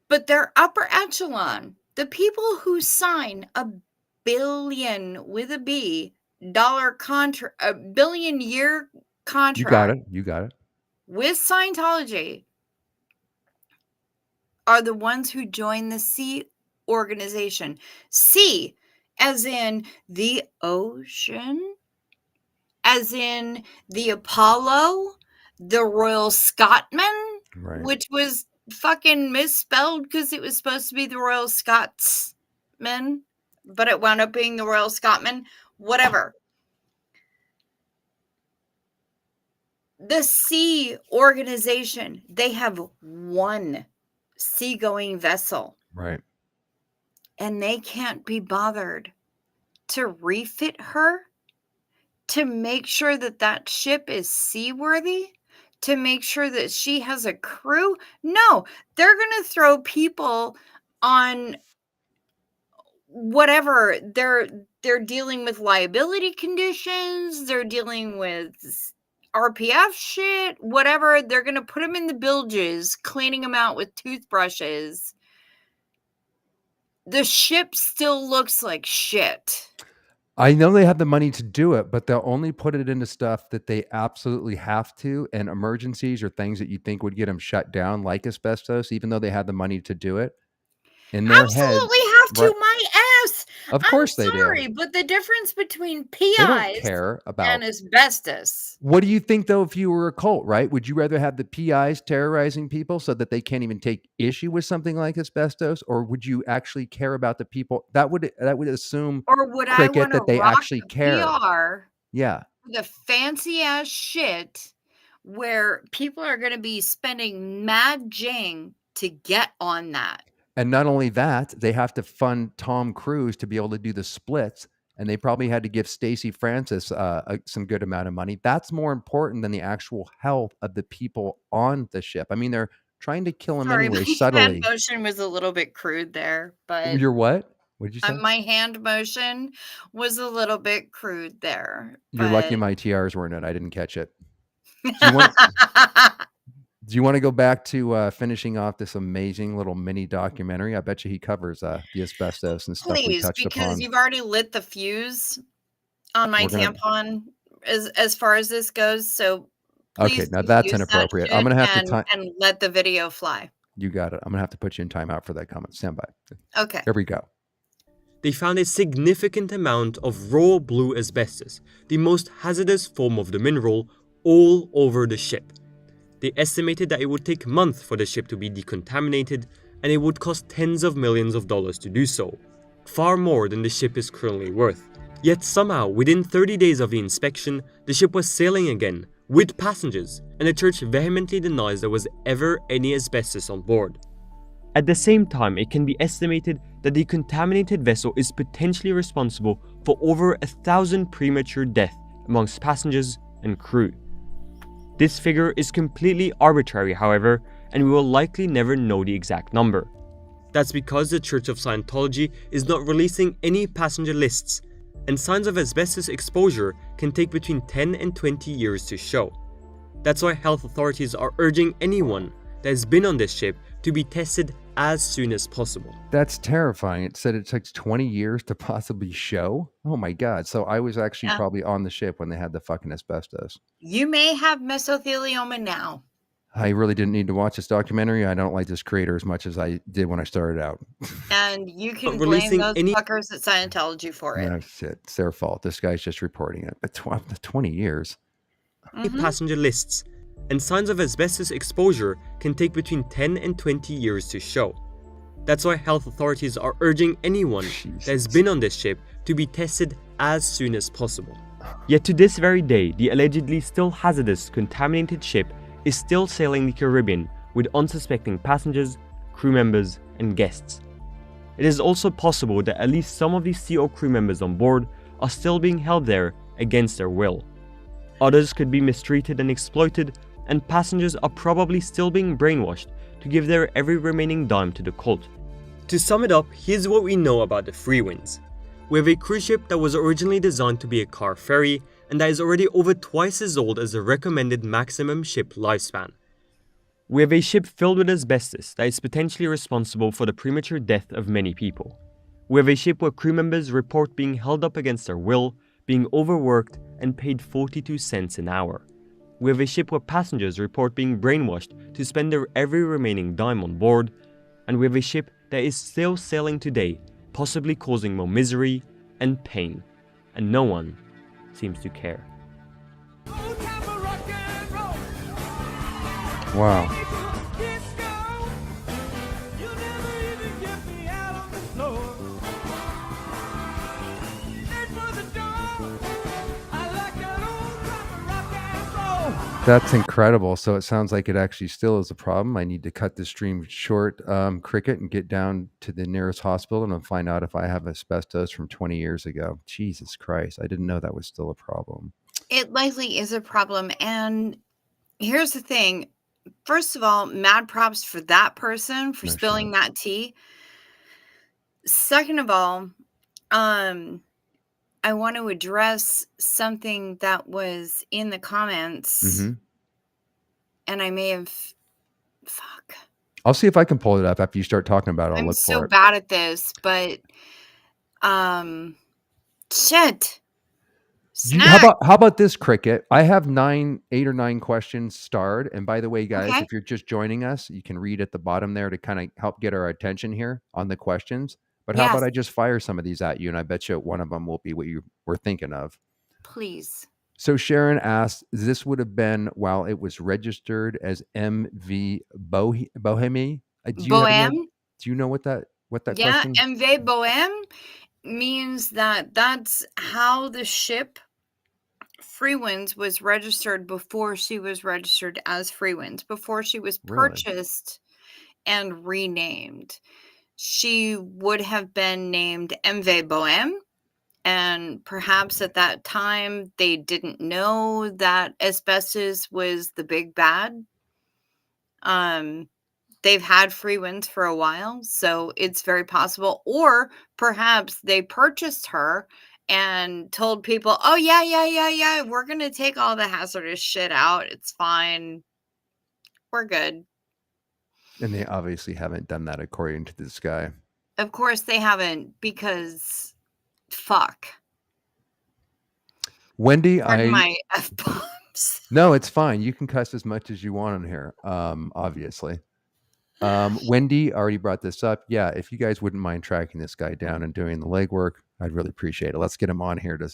but they're upper echelon. The people who sign $1 billion with a B dollar contract, $1 billion year contract You got it. You got it. with Scientology are the ones who join the Sea organization. Sea, as in the ocean, as in the Apollo, the Royal Scotsman, Right. which was fucking misspelled because it was supposed to be the Royal Scotsman, but it wound up being the Royal Scotsman. Whatever. The Sea organization, they have one seagoing vessel, Right. and they can't be bothered to refit her, to make sure that that ship is seaworthy, to make sure that she has a crew. No, they're going to throw people on whatever. They're dealing with liability conditions, they're dealing with RPF shit, whatever. They're going to put them in the bilges, cleaning them out with toothbrushes. The ship still looks like shit. I know they have the money to do it, but they'll only put it into stuff that they absolutely have to, and emergencies or things that you think would get them shut down, like asbestos, even though they have the money to do it. In their Absolutely heads, have to, right- my ass. Of course they do. Sorry, but the difference between They don't PIs care about. and asbestos. What do you think, though, if you were a cult, right? Would you rather have the PIs terrorizing people so that they can't even take issue with something like asbestos? Or would you actually care about the people? That would assume, Or would I Crickett, want to that they rock actually the care. PR, Yeah. the fancy ass shit where people are going to be spending mad jing to get on that? And not only that, they have to fund Tom Cruise to be able to do the splits. And they probably had to give Stacey Francis some good amount of money. That's more important than the actual health of the people on the ship. I mean, they're trying to kill him Sorry, anyway, my subtly. hand motion was a little bit crude there, but You're what? What did you say? my hand motion was a little bit crude there. You're lucky but- my TRs weren't in. I didn't catch it. Do you want to go back to finishing off this amazing little mini documentary? I bet you he covers the asbestos and stuff we Please, touched because upon. you've already lit the fuse on my We're gonna- tampon as far as this goes. So Okay, please now that's diffuse that inappropriate. I'm shit gonna have to and, time. and let the video fly. You got it. I'm gonna have to put you in timeout for that comment. Stand by. Okay. Here we go. They found a significant amount of raw blue asbestos, the most hazardous form of the mineral, all over the ship. They estimated that it would take months for the ship to be decontaminated, and it would cost tens of millions of dollars to do so, far more than the ship is currently worth. Yet somehow, within 30 days of the inspection, the ship was sailing again, with passengers, and the church vehemently denies there was ever any asbestos on board. At the same time, it can be estimated that the contaminated vessel is potentially responsible for over 1,000 premature deaths amongst passengers and crew. This figure is completely arbitrary, however, and we will likely never know the exact number. That's because the Church of Scientology is not releasing any passenger lists, and signs of asbestos exposure can take between 10 and 20 years to show. That's why health authorities are urging anyone that has been on this ship to be tested as soon as possible. That's terrifying. It said it takes 20 years to possibly show. Oh my God. So I was actually Yeah. probably on the ship when they had the fucking asbestos. You may have mesothelioma now. I really didn't need to watch this documentary. I don't like this creator as much as I did when I started out. And you can blame releasing those any- fuckers at Scientology for it. No shit. It's their fault. This guy's just reporting it. But 20 years. Mhm. Passenger lists, and signs of asbestos exposure can take between 10 and 20 years to show. That's why health authorities are urging anyone that has been on this ship to be tested as soon as possible. Yet to this very day, the allegedly still hazardous contaminated ship is still sailing the Caribbean with unsuspecting passengers, crew members, and guests. It is also possible that at least some of the CO crew members on board are still being held there against their will. Others could be mistreated and exploited, and passengers are probably still being brainwashed to give their every remaining dime to the cult. To sum it up, here's what we know about the Freewinds. We have a cruise ship that was originally designed to be a car ferry, and that is already over twice as old as the recommended maximum ship lifespan. We have a ship filled with asbestos that is potentially responsible for the premature death of many people. We have a ship where crew members report being held up against their will, being overworked, and paid 42 cents an hour. We have a ship where passengers report being brainwashed to spend their every remaining dime on board, and we have a ship that is still sailing today, possibly causing more misery and pain, and no one seems to care. Wow. That's incredible. So it sounds like it actually still is a problem. I need to cut the stream short, Cricket, and get down to the nearest hospital and find out if I have asbestos from 20 years ago. Jesus Christ. I didn't know that was still a problem. It likely is a problem. And here's the thing. First of all, mad props for that person for No spilling shit. that tea. Second of all, I want to address something that was in the comments, hmm and I may have. Fuck. I'll see if I can pull it up after you start talking about it. I'll I'm look so for it. bad at this, but shit. Snack. How about this, Cricket? I have 8 or 9 questions starred. And by the way, guys, Okay. if you're just joining us, you can read at the bottom there to kind of help get our attention here on the questions. But how about Yes. I just fire some of these at you, and I bet you one of them will be what you were thinking of. Please. So Sharon asked, this would have been while it was registered as MV Bohemie. Bohème. Do you know what that Yeah, question? MV Bohème means that's how the ship Frewinds was registered before she was registered as Frewinds, before she was Really? purchased and renamed. She would have been named MV Bohème, and perhaps at that time they didn't know that asbestos was the big bad. They've had Frewinds for a while, so it's very possible. Or perhaps they purchased her and told people, oh, yeah, we're going to take all the hazardous shit out. It's fine. We're good. And they obviously haven't done that according to this guy. Of course they haven't, because fuck. Wendy, Pardon my F-bombs. No, it's fine. You can cuss as much as you want on here, obviously. Wendy already brought this up. Yeah, if you guys wouldn't mind tracking this guy down and doing the legwork, I'd really appreciate it. Let's get him on here to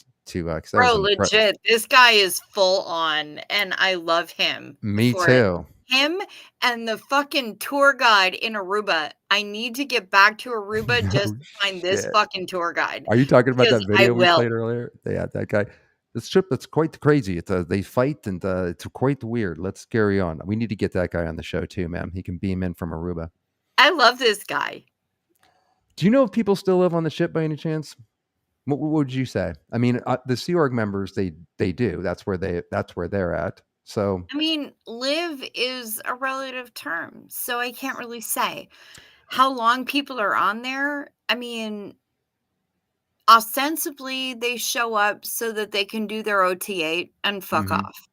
Bro, legit. This guy is full on, and I love him. Me for too. Him and the fucking tour guide in Aruba. I need to get back to Aruba No just to find this shit. fucking tour guide. Are you talking about Because that video I we will. played earlier? Yeah, that guy. This trip, that's quite crazy. It's they fight and it's quite weird. Let's carry on. We need to get that guy on the show too, man. He can beam in from Aruba. I love this guy. Do you know if people still live on the ship by any chance? What would you say? I mean, the Sea Org members, they do. That's where they're at. So I mean, live is a relative term, so I can't really say how long people are on there. I mean, ostensibly they show up so that they can do their OT8 and fuck Mhm. off.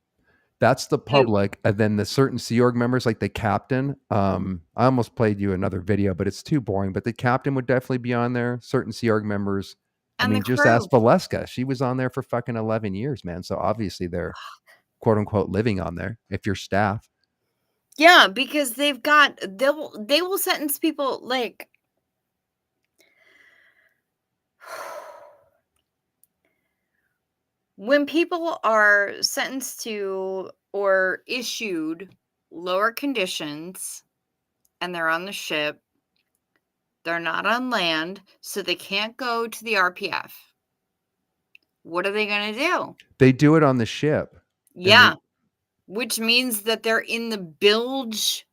That's the public, and then the certain Sea Org members, like the captain. I almost played you another video, but it's too boring. But the captain would definitely be on there. Certain Sea Org members. I And mean, the just crew. ask Valeska. She was on there for fucking 11 years, man. So obviously they're quote unquote living on there. If you're staff, Yeah, because they will sentence people like when people are sentenced to or issued lower conditions and they're on the ship, they're not on land, so they can't go to the RPF. What are they going to do? they do it on the ship. Yeah, which means that they're in the bilge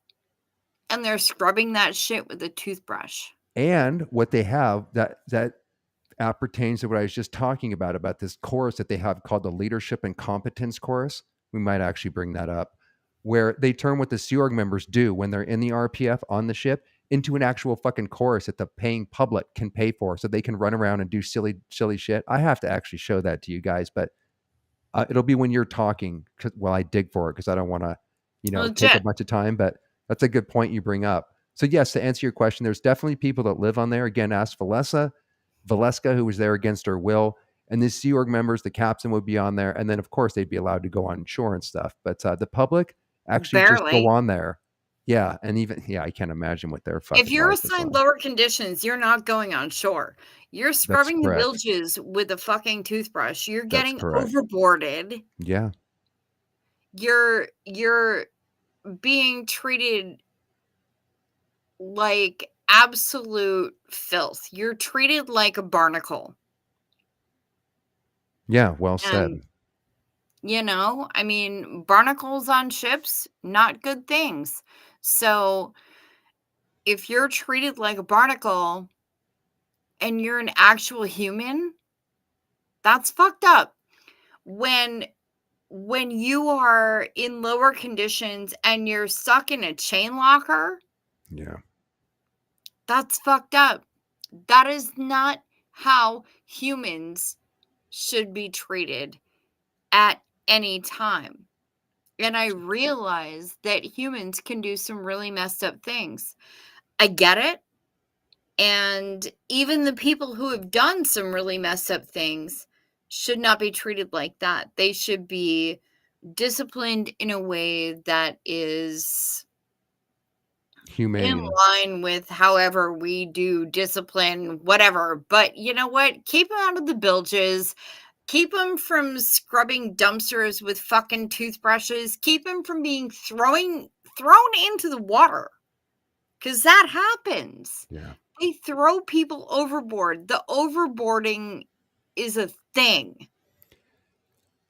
and they're scrubbing that shit with a toothbrush. And what they have that appertains to what I was just talking about this course that they have called the Leadership and Competence course. We might actually bring that up, where they turn what the Sea Org members do when they're in the RPF on the ship into an actual fucking course that the paying public can pay for, so they can run around and do silly shit. I have to actually show that to you guys, but it'll be when you're talking while I dig for it, because I don't want to, take a Legit. bunch of time. But that's a good point you bring up. So yes, to answer your question, there's definitely people that live on there. Again, ask Valeska, who was there against her will. And the Sea Org members, the captain would be on there. And then, of course, they'd be allowed to go on shore and stuff. But the public actually just Barely. go on there. Yeah. And even, I can't imagine what their fucking If you're life is assigned like. lower conditions, you're not going on shore. You're scrubbing the correct. bilges with a fucking toothbrush. You're That's getting correct. overboarded. Yeah. You're being treated like absolute filth. You're treated like a barnacle. Yeah. Well said. And, you know, I mean, barnacles on ships, not good things. So if you're treated like a barnacle and you're an actual human, that's fucked up. When you are in lower conditions and you're stuck in a chain locker, Yeah. that's fucked up. That is not how humans should be treated at any time. And I realize that humans can do some really messed up things. I get it. And even the people who have done some really messed up things should not be treated like that. They should be disciplined in a way that is Humane. in line with however we do discipline, whatever. But you know what? Keep them out of the bilges. Keep them from scrubbing dumpsters with fucking toothbrushes. Keep them from being thrown into the water. Because that happens. Yeah. They throw people overboard. The overboarding is a thing.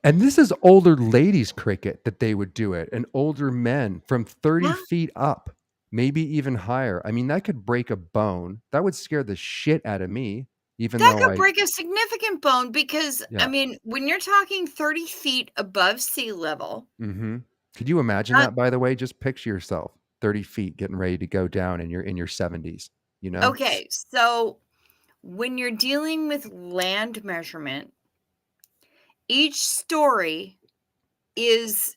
And this is older ladies cricket that they would do it, and older men from 30 Yeah. feet up, maybe even higher. I mean, that could break a bone. That would scare the shit out of me, even That though could break a significant bone because, Yeah. I mean, when you're talking 30 feet above sea level. Mm-hmm. Could you imagine that, by the way? Just picture yourself 30 feet getting ready to go down and you're in your 70s, you know? Okay, so when you're dealing with land measurement, each story is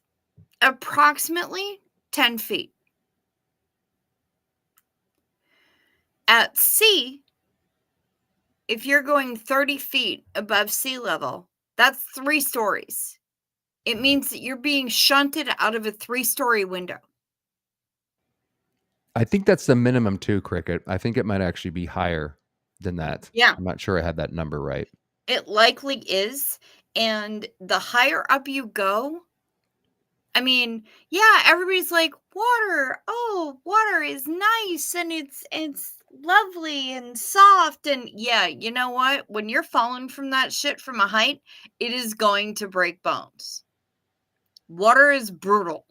approximately 10 feet. At sea, if you're going 30 feet above sea level, that's 3 stories. It means that you're being shunted out of a 3-story window. I think that's the minimum too, Cricket. I think it might actually be higher than that. Yeah. I'm not sure I had that number right. It likely is. And the higher up you go, I mean, yeah, everybody's like, water. Oh, water is nice and it's lovely and soft. And yeah, you know what? When you're falling from that shit from a height, it is going to break bones. Water is brutal,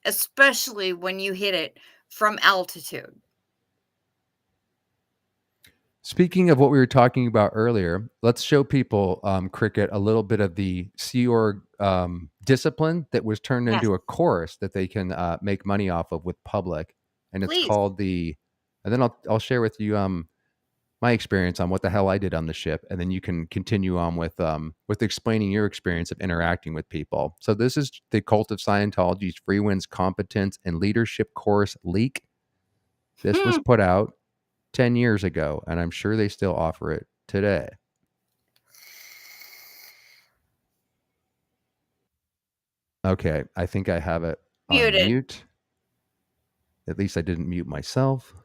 especially when you hit it from altitude. Speaking of what we were talking about earlier, let's show people, Cricket, a little bit of the Sea Org discipline that was turned Yes. into a course that they can make money off of with public. And it's Please. called and then I'll share with you my experience on what the hell I did on the ship. And then you can continue on with explaining your experience of interacting with people. So this is the Cult of Scientology's Frewinds Competence and Leadership Course leak. This was put out 10 years ago, and I'm sure they still offer it today. Okay, I think I have it on Muted. mute. At least I didn't mute myself.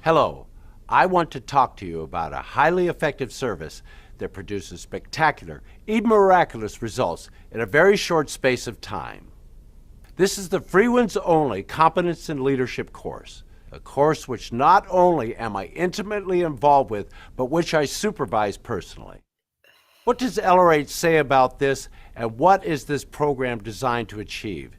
Hello, I want to talk to you about a highly effective service that produces spectacular, even miraculous results in a very short space of time. This is the Frewinds only Competence and Leadership course, a course which not only am I intimately involved with, but which I supervise personally. What does LR8 say about this, and what is this program designed to achieve?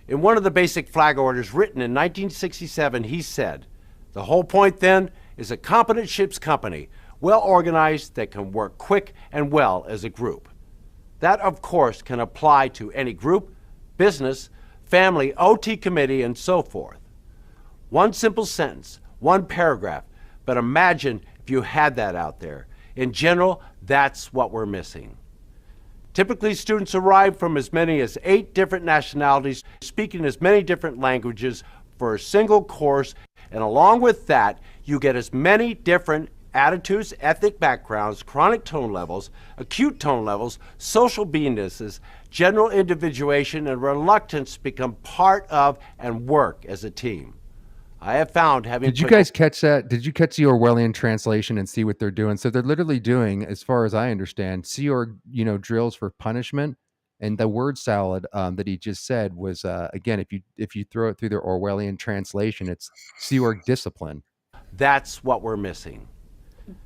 In one of the basic flag orders written in 1967, he said, "The whole point then is a competent ship's company, well organized, that can work quick and well as a group." That, of course, can apply to any group, business, family, OT committee, and so forth. One simple sentence, one paragraph, but imagine if you had that out there. In general, that's what we're missing. Typically, students arrive from as many as 8 different nationalities, speaking as many different languages for a single course, and along with that, you get as many different attitudes, ethnic backgrounds, chronic tone levels, acute tone levels, social beingnesses, general individuation, and reluctance to become part of and work as a team. I have found having... Did you guys catch that? Did you catch the Orwellian translation and see what they're doing? So they're literally doing, as far as I understand, Sea Org, drills for punishment. And the word salad that he just said was, again, if you throw it through the Orwellian translation, it's Sea Org discipline. That's what we're missing.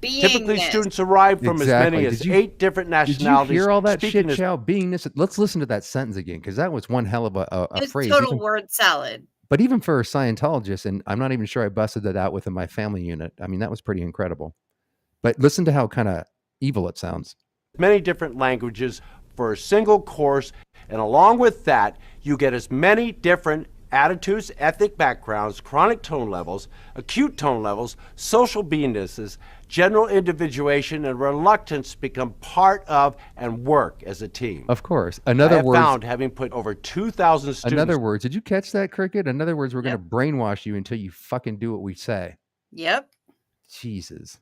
Beingness. Typically, students arrive from as many as 8 different nationalities. Did you hear all that speaking shit, Chow? Beingness. Let's listen to that sentence again, because that was one hell of a It's phrase. total word salad. But even for a Scientologist, and I'm not even sure I busted that out within my family unit. I mean, that was pretty incredible. But listen to how kind of evil it sounds. Many different languages for a single course, and along with that, you get as many different attitudes, ethnic backgrounds, chronic tone levels, acute tone levels, social beingnesses, general individuation, and reluctance to become part of and work as a team. Of course. I have found, having put over 2,000 students... In other words, did you catch that, Cricket? In other words, we're going to brainwash you until you fucking do what we say. Yep. Jesus.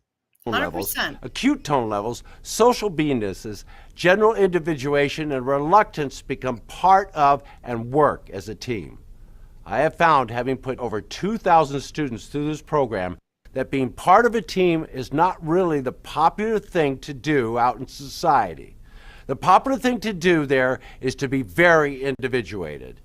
100%. Acute tone levels, social beingnesses, general individuation, and reluctance to become part of and work as a team. I have found, having put over 2,000 students through this program, that being part of a team is not really the popular thing to do out in society. The popular thing to do there is to be very individuated.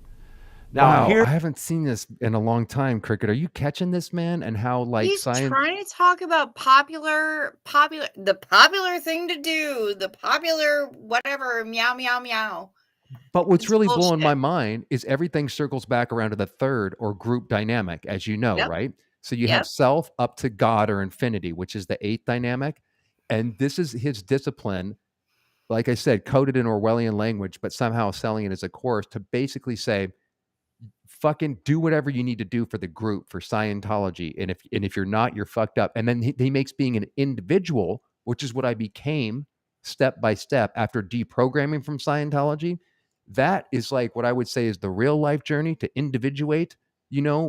Now, wow, I haven't seen this in a long time, Cricket. Are you catching this, man? And how, like, He's trying to talk about the popular thing to do, the popular whatever, meow, meow, meow. But what's It's really bullshit. blowing my mind is everything circles back around to the third or group dynamic, as you know, Yep. right? So you have self up to God or infinity, which is the 8th dynamic. And this is his discipline, like I said, coded in Orwellian language, but somehow selling it as a course to basically say, fucking do whatever you need to do for the group, for Scientology. And if you're not, you're fucked up. And then he makes being an individual, which is what I became step by step after deprogramming from Scientology. That is like what I would say is the real life journey, to individuate,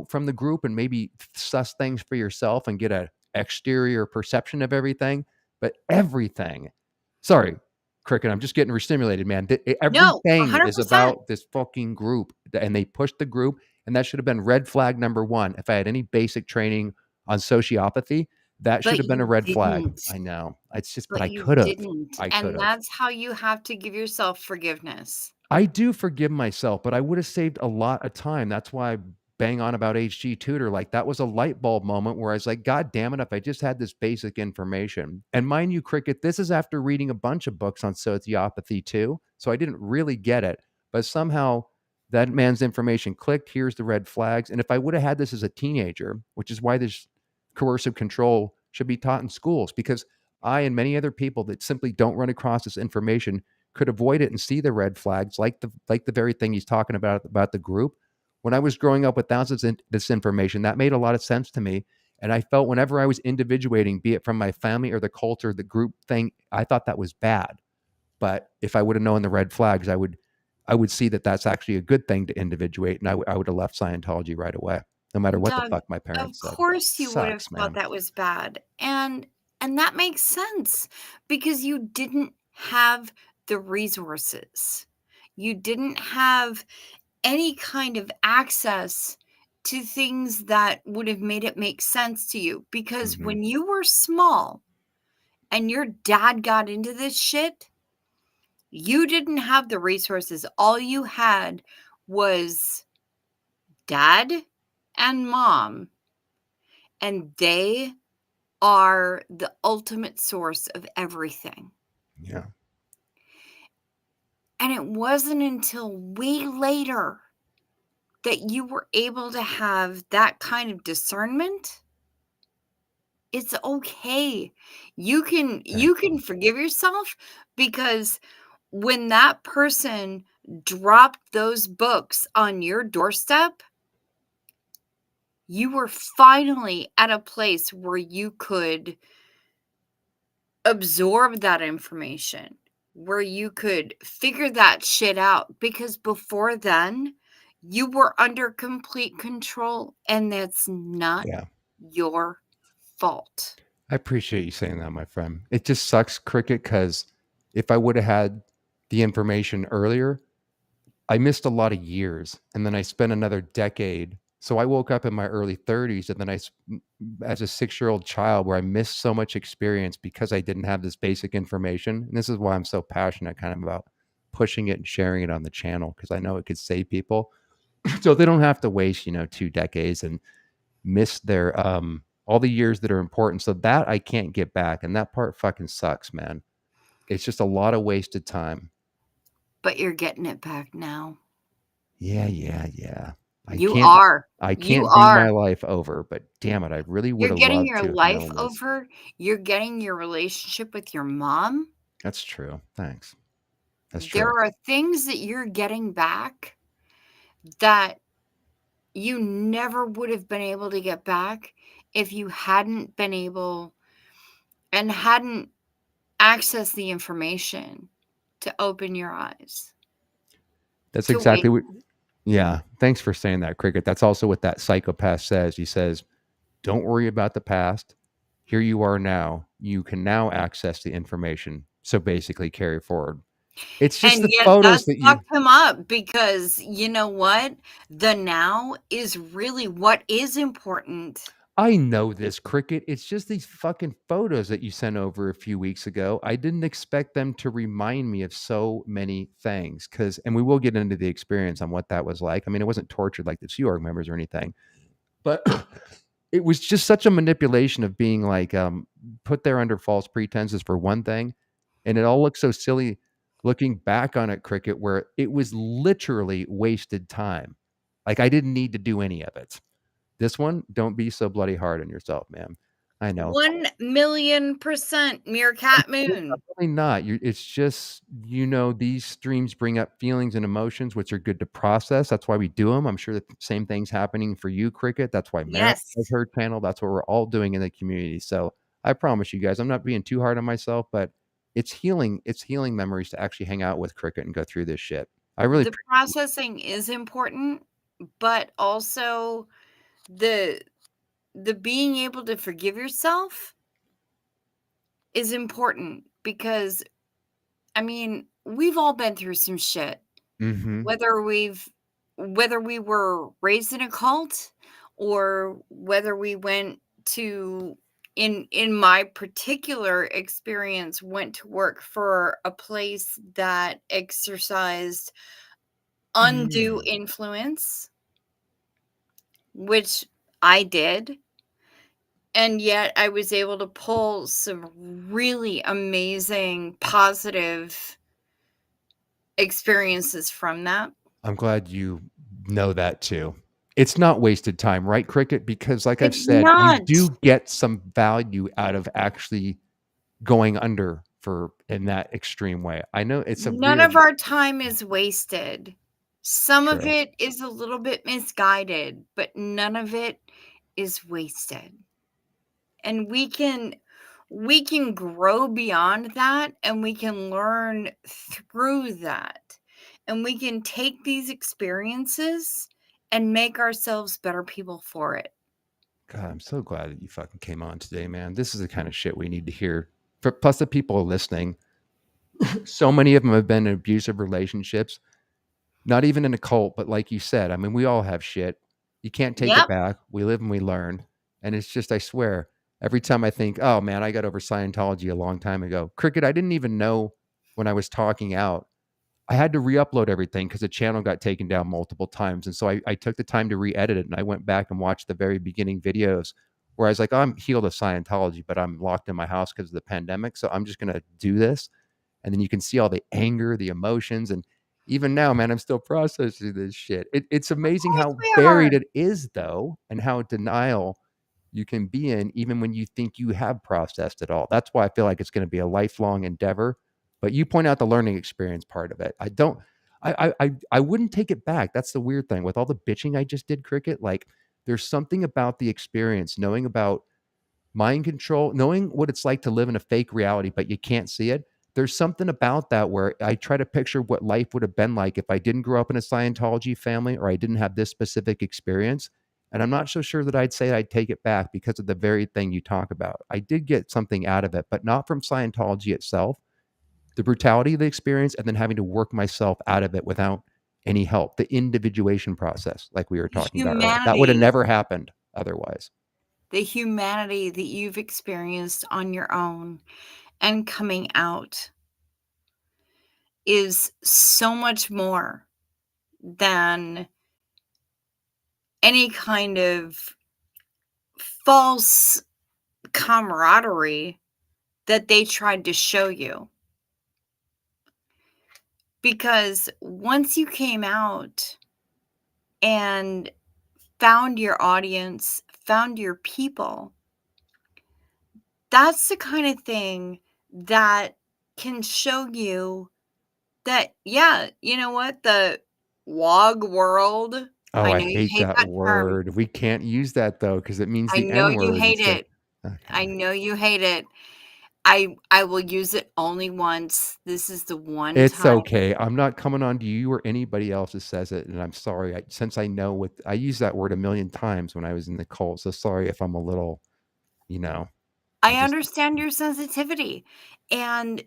from the group and maybe suss things for yourself and get an exterior perception of everything. But everything, sorry, Cricket, I'm just getting restimulated, man. Everything is 100%. about this fucking group, and they pushed the group, and that should have been red flag number 1. If I had any basic training on sociopathy, that should have been a red flag. I know. It's just, but I could have. And that's how you have to give yourself forgiveness. I do forgive myself, but I would have saved a lot of time. That's why I bang on about HG Tutor. Like, that was a light bulb moment where I was like, God damn it, if I just had this basic information. And mind you, Cricket, this is after reading a bunch of books on sociopathy too. So I didn't really get it, but somehow that man's information clicked. Here's the red flags. And if I would have had this as a teenager, which is why this coercive control should be taught in schools, because I and many other people that simply don't run across this information could avoid it and see the red flags, like the very thing he's talking about the group. When I was growing up without this information, that made a lot of sense to me. And I felt whenever I was individuating, be it from my family or the culture, the group thing, I thought that was bad. But if I would have known the red flags, I would see that that's actually a good thing to individuate. And I would have left Scientology right away, no matter what the fuck my parents said. Of course you would have thought that was bad. And that makes sense, because you didn't have the resources. You didn't have any kind of access to things that would have made it make sense to you. Because when you were small and your dad got into this shit, you didn't have the resources. All you had was dad and mom, and they are the ultimate source of everything. Yeah. And it wasn't until way later that you were able to have that kind of discernment. It's okay. You can forgive yourself, because when that person dropped those books on your doorstep, you were finally at a place where you could absorb that information, where you could figure that shit out. Because before then, you were under complete control, and that's not Yeah. your fault. I appreciate you saying that, my friend. It just sucks, Cricket, because if I would have had the information earlier, I missed a lot of years, and then I spent another decade. So I woke up in my early 30s, and then as a 6-year-old child, where I missed so much experience because I didn't have this basic information. And this is why I'm so passionate kind of about pushing it and sharing it on the channel, because I know it could save people. So they don't have to waste, 2 decades and miss their all the years that are important. So that I can't get back, and that part fucking sucks, man. It's just a lot of wasted time. But you're getting it back now. Yeah. I You can't are. I You can't do are. my life over, but damn it, I really would You're have getting loved your to have life known this. over. You're getting your relationship with your mom. That's true. Thanks. That's There true. are things that you're getting back that you never would have been able to get back if you hadn't been able and hadn't accessed the information to open your eyes. That's To exactly wait. what. Yeah. Thanks for saying that, Cricket. That's also what that psychopath says. He says, don't worry about the past. Here you are now. You can now access the information. So basically carry forward. It's just And the yet photos that's that you. fucked him up, because you know what? The now is really what is important. I know this, Cricket. It's just these fucking photos that you sent over a few weeks ago. I didn't expect them to remind me of so many things. And we will get into the experience on what that was like. I mean, it wasn't tortured like the Sea Org members or anything, but it was just such a manipulation of being like put there under false pretenses for one thing. And it all looks so silly looking back on it, Cricket, where it was literally wasted time. Like I didn't need to do any of it. This one, don't be so bloody hard on yourself, man. I know. 1,000,000% Meerkat Moon. Probably not. It's just, these streams bring up feelings and emotions, which are good to process. That's why we do them. I'm sure the same thing's happening for you, Cricket. That's why Mary Yes. has her channel. That's what we're all doing in the community. So I promise you guys, I'm not being too hard on myself, but it's healing. It's healing memories to actually hang out with Cricket and go through this shit. I really The processing is important, but also the being able to forgive yourself is important, because I mean, we've all been through some shit. Mhm. Whether we were raised in a cult, or whether we went to, in my particular experience, went to work for a place that exercised undue influence, which I did. And yet I was able to pull some really amazing positive experiences from that. I'm glad you know that too. It's not wasted time, right, Cricket? Because like I've It's said, you not. do get some value out of actually going under in that extreme way. I know it's a None weird. of our time is wasted. Some of True. it is a little bit misguided, but none of it is wasted. And we can grow beyond that, and we can learn through that. And we can take these experiences and make ourselves better people for it. God, I'm so glad that you fucking came on today, man. This is the kind of shit we need to hear. Plus the people listening, so many of them have been in abusive relationships, not even in a cult, but like you said, I mean, we all have shit. You can't take it Yep. back. We live and we learn. And it's just, I swear, every time I think, oh man, I got over Scientology a long time ago. Cricket, I didn't even know when I was talking out. I had to re-upload everything because the channel got taken down multiple times. And so I took the time to re-edit it, and I went back and watched the very beginning videos where I was like, oh, I'm healed of Scientology, but I'm locked in my house because of the pandemic. So I'm just going to do this. And then you can see all the anger, the emotions. And even now, man, I'm still processing this shit. It's amazing how we buried are. it is, though, and how denial you can be in even when you think you have processed it all. That's why I feel like it's going to be a lifelong endeavor. But you point out the learning experience part of it. I wouldn't take it back. That's the weird thing with all the bitching I just did, Cricket. Like, there's something about the experience, knowing about mind control, knowing what it's like to live in a fake reality, but you can't see it. There's something about that where I try to picture what life would have been like if I didn't grow up in a Scientology family or I didn't have this specific experience. And I'm not so sure that I'd say I'd take it back because of the very thing you talk about. I did get something out of it, but not from Scientology itself, the brutality of the experience, and then having to work myself out of it without any help. The individuation process, like we were talking about earlier, that would have Humanity. never happened otherwise. The humanity that you've experienced on your own and coming out is so much more than any kind of false camaraderie that they tried to show you. Because once you came out and found your audience, found your people, that's the kind of thing that can show you that, yeah, you know what? The WOG world. Oh, I I know you hate hate that that term. word. We can't use that though because it means I the know N you word hate instead. it. I know you hate it. I will use it only once. This is the one It's time. okay. I'm not coming on to you or anybody else that says it, and I'm sorry. Since I know what I use that word a million times when I was in the cult, so sorry if I'm a little, you know. I understand your sensitivity, and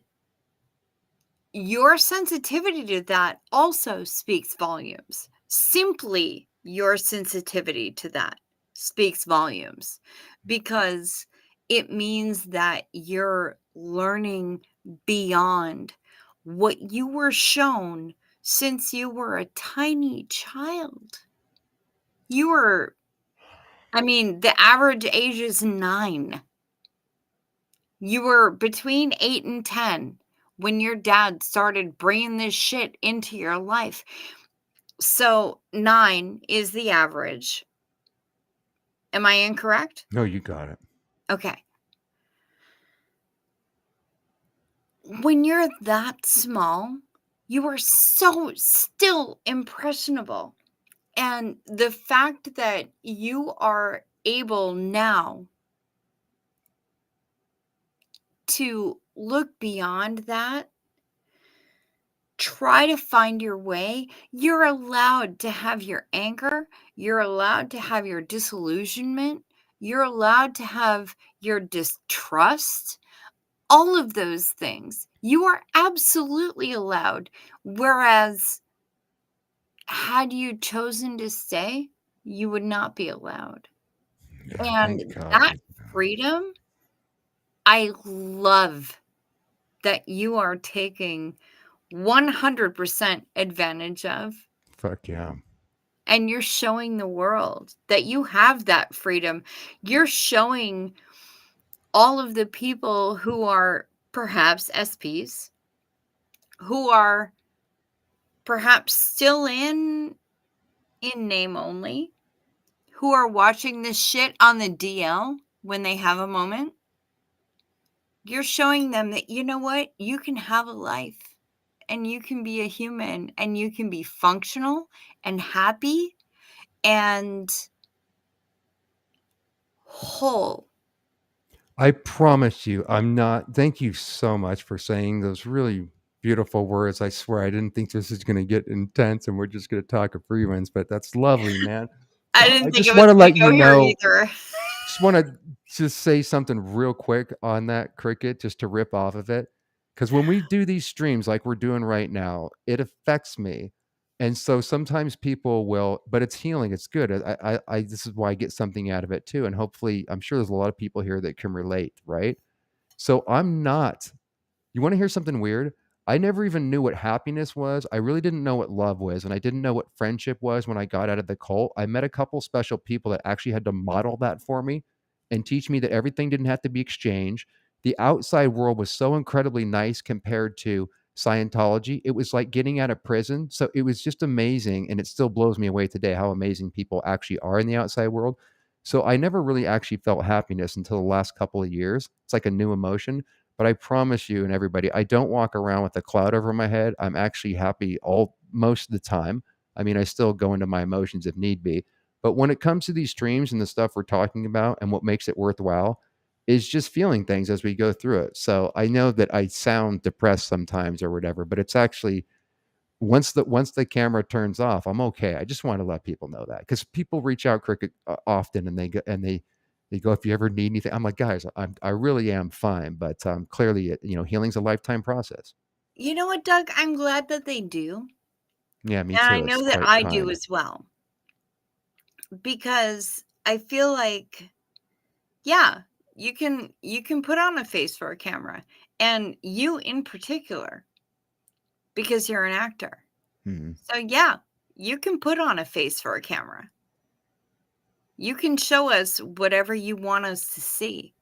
your sensitivity to that also speaks volumes. Simply your sensitivity to that speaks volumes because it means that you're learning beyond what you were shown since you were a tiny child. You were, I mean, the average age is 9. You were between 8 and 10 when your dad started bringing this shit into your life. So 9 is the average. Am I incorrect? No, you got it. Okay. When you're that small, you are so still impressionable. And the fact that you are able now to look beyond that, try to find your way. You're allowed to have your anger. You're allowed to have your disillusionment. You're allowed to have your distrust. All of those things. You are absolutely allowed. Whereas, had you chosen to stay, you would not be allowed. And Thank God. that freedom, I love that you are taking 100% advantage of, Fuck yeah. and you're showing the world that you have that freedom. You're showing all of the people who are perhaps SPs, who are perhaps still in name only, who are watching this shit on the DL when they have a moment. You're showing them that, you know what, you can have a life and you can be a human and you can be functional and happy and whole. I promise you, I'm not. Thank you so much for saying those really beautiful words. I swear, I didn't think this is going to get intense and we're just going to talk of Freewinds, but that's lovely, man. I didn't I think just it was want to going let to go you here know. either. Just want to just say something real quick on that, Cricket, just to rip off of it. Because when we do these streams like we're doing right now, it affects me. And so sometimes people will, but it's healing. It's good. This is why I get something out of it too. And hopefully, I'm sure there's a lot of people here that can relate, right? So I'm not, you want to hear something weird? I never even knew what happiness was. I really didn't know what love was. And I didn't know what friendship was when I got out of the cult. I met a couple special people that actually had to model that for me and teach me that everything didn't have to be exchanged. The outside world was so incredibly nice compared to Scientology. It was like getting out of prison. So it was just amazing. And it still blows me away today how amazing people actually are in the outside world. So I never really actually felt happiness until the last couple of years. It's like a new emotion. But I promise you and everybody, I don't walk around with a cloud over my head. I'm actually happy all most of the time. I mean, I still go into my emotions if need be. But when it comes to these streams and the stuff we're talking about and what makes it worthwhile is just feeling things as we go through it. So I know that I sound depressed sometimes or whatever, but it's actually once the camera turns off, I'm okay. I just want to let people know that because people reach out Cricket often and they go, if you ever need anything, I'm like, guys, I really am fine, but clearly, healing's a lifetime process. You know what, Doug? I'm glad that they do. Yeah, me And too. I know It's that quite I do kind. as well. Because I feel like, yeah, you can put on a face for a camera. And you in particular, because you're an actor. Mhm. So yeah, you can put on a face for a camera. You can show us whatever you want us to see.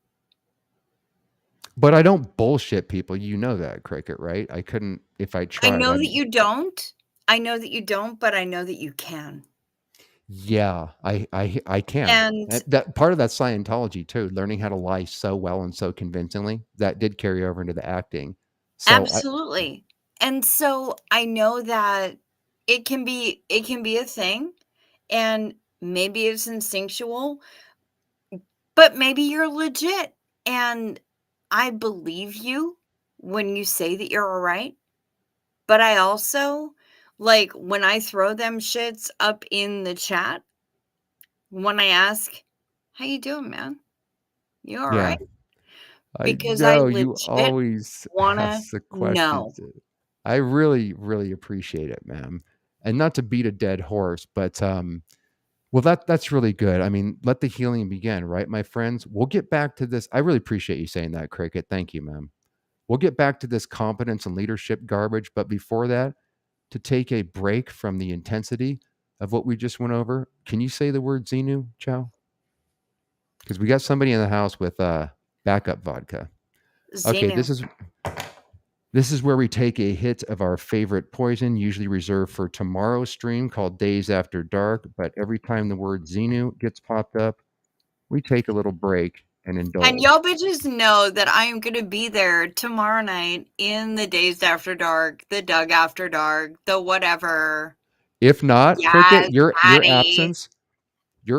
But I don't bullshit people. You know that, Cricket, right? I couldn't if I I tried. know that you don't. I know that you don't, but I know that you can. Yeah, I can. And That part of that Scientology too, learning how to lie so well and so convincingly, that did carry over into the acting. So absolutely. And so I know that it can be a thing, and maybe it's instinctual, but maybe you're legit. And I believe you when you say that you're all right. But I also, like, when I throw them shits up in the chat, when I ask, how you doing, man? You all yeah, right? I Because I know you legit always wanna ask the know. questions. I really, really appreciate it, ma'am. And not to beat a dead horse, but well, that's really good. I mean, let the healing begin, right, my friends? We'll get back to this. I really appreciate you saying that, Cricket. Thank you, ma'am. We'll get back to this competence and leadership garbage, but before that, to take a break from the intensity of what we just went over, can you say the word Xenu, Chow? Because we got somebody in the house with backup vodka. Okay, Xenu. this is where we take a hit of our favorite poison, usually reserved for tomorrow's stream called Days After Dark. But every time the word Xenu gets popped up, we take a little break and And indulge. y'all bitches know that I am gonna be there tomorrow night in the Days After Dark, the Doug After Dark, the whatever. If not, Yes, Cricket, your Patty.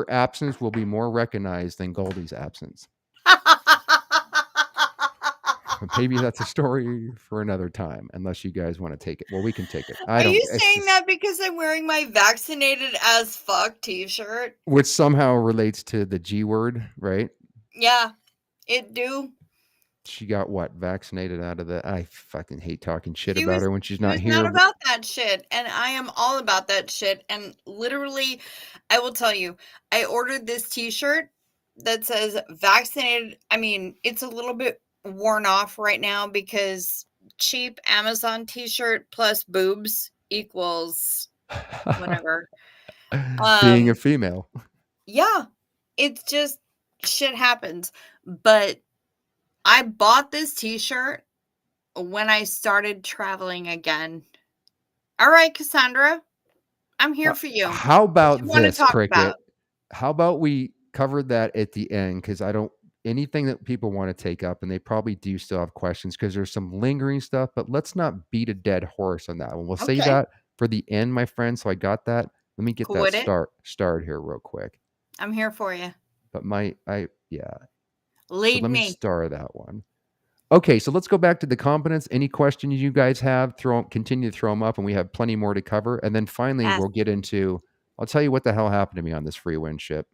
absence will be more recognized than Goldie's absence. But maybe that's a story for another time, unless you guys want to take it. Well, we can take it. I Are don't. you It's saying just, that because I'm wearing my vaccinated as fuck t-shirt? which somehow relates to the G word, right? Yeah, it do. She got what vaccinated out of the. I fucking hate talking shit She about was her when she's she not was here. not about that shit, and I am all about that shit. And literally, I will tell you, I ordered this t-shirt that says vaccinated. I mean, it's a little bit worn off right now because cheap Amazon t-shirt plus boobs equals whatever. Being a female. Yeah, it's just shit happens. But I bought this t-shirt when I started traveling again. All right, Cassandra, I'm here for you. How What about you want to this, talk about? Cricket? How about we cover that at the end? Because I don't anything that people want to take up, and they probably do still have questions because there's some lingering stuff. But let's not beat a dead horse on that one. We'll save Okay, that for the end, my friend. So I got that. Let me get cool that with it. started here real quick. I'm here for you. But yeah. So Lead let me me. star that one. Okay, so let's go back to the competence. Any questions you guys have, continue to throw them up, and we have plenty more to cover. And then finally, Yes. we'll get into. I'll tell you what the hell happened to me on this Freewinds ship.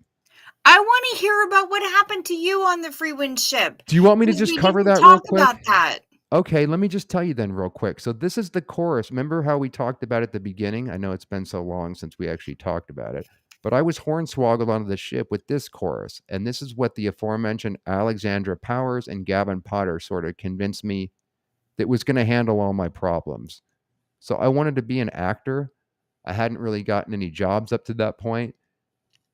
I want to hear about what happened to you on the Freewinds ship. Do you want me to 'Cause just we cover didn't that real talk quick? about that. Okay, let me just tell you then real quick. So this is the chorus. Remember how we talked about it at the beginning? I know it's been so long since we actually talked about it, but I was hornswoggled onto the ship with this chorus, and this is what the aforementioned Alexandra Powers and Gavin Potter sort of convinced me that was going to handle all my problems. So I wanted to be an actor. I hadn't really gotten any jobs up to that point.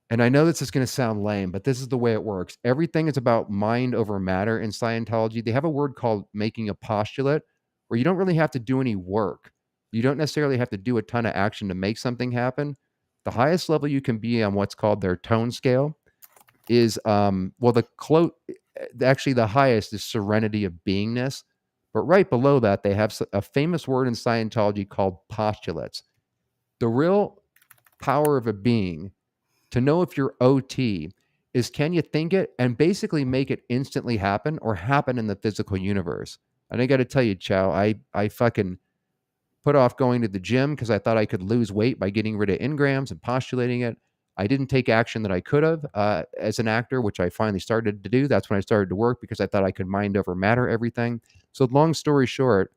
And I know this is going to sound lame, but this is the way it works. Everything is about mind over matter in Scientology. They have a word called making a postulate, where you don't really have to do any work. You don't necessarily have to do a ton of action to make something happen. The highest level you can be on what's called their tone scale is actually the highest is serenity of beingness. But right below that, they have a famous word in Scientology called postulates. The real power of a being to know if you're OT is, can you think it and basically make it instantly happen or happen in the physical universe? And I got to tell you, Chow, I fucking put off going to the gym because I thought I could lose weight by getting rid of engrams and postulating it. I didn't take action that I could have as an actor, which I finally started to do. That's when I started to work because I thought I could mind over matter everything. So long story short,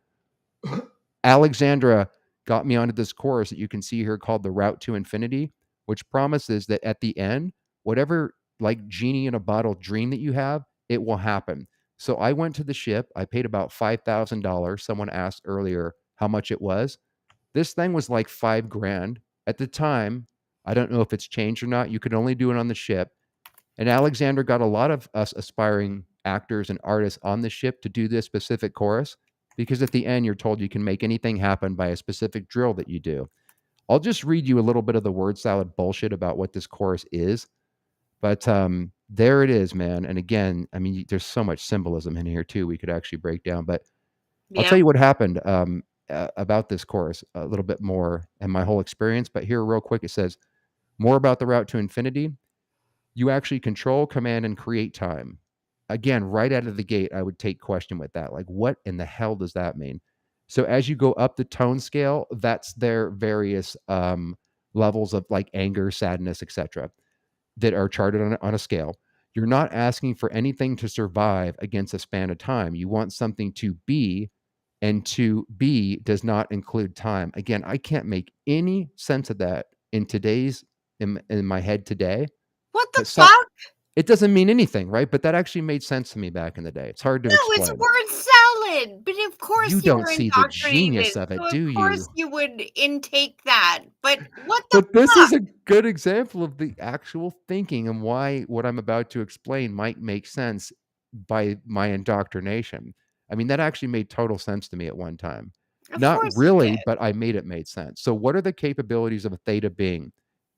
Alexandra got me onto this course that you can see here called The Route to Infinity, which promises that at the end, whatever like genie in a bottle dream that you have, it will happen. So I went to the ship. I paid about $5,000. Someone asked earlier how much it was. This thing was like $5,000 at the time. I don't know if it's changed or not. You could only do it on the ship. And Alexander got a lot of us aspiring actors and artists on the ship to do this specific chorus, because at the end, you're told you can make anything happen by a specific drill that you do. I'll just read you a little bit of the word salad bullshit about what this chorus is. But there it is, man. And again, I mean, there's so much symbolism in here too we could actually break down. But I'll tell you what happened about this chorus a little bit more and my whole experience. But here, real quick, it says more about the route to infinity. You actually control, command, and create time. Again, right out of the gate, I would take question with that. Like, what in the hell does that mean? So as you go up the tone scale, that's their various levels of like anger, sadness, etc., that are charted on a scale. You're not asking for anything to survive against a span of time. You want something to be, and to be does not include time. Again, I can't make any sense of that in my head today. What the fuck? It doesn't mean anything, right? But that actually made sense to me back in the day. It's hard to explain. No, it's word salad. But of course you don't see the genius of it, so do you? Of course you would intake that. But what the But this fuck? is a good example of the actual thinking and why what I'm about to explain might make sense by my indoctrination. I mean, that actually made total sense to me at one time. Not really, but I made it made sense. So what are the capabilities of a theta being?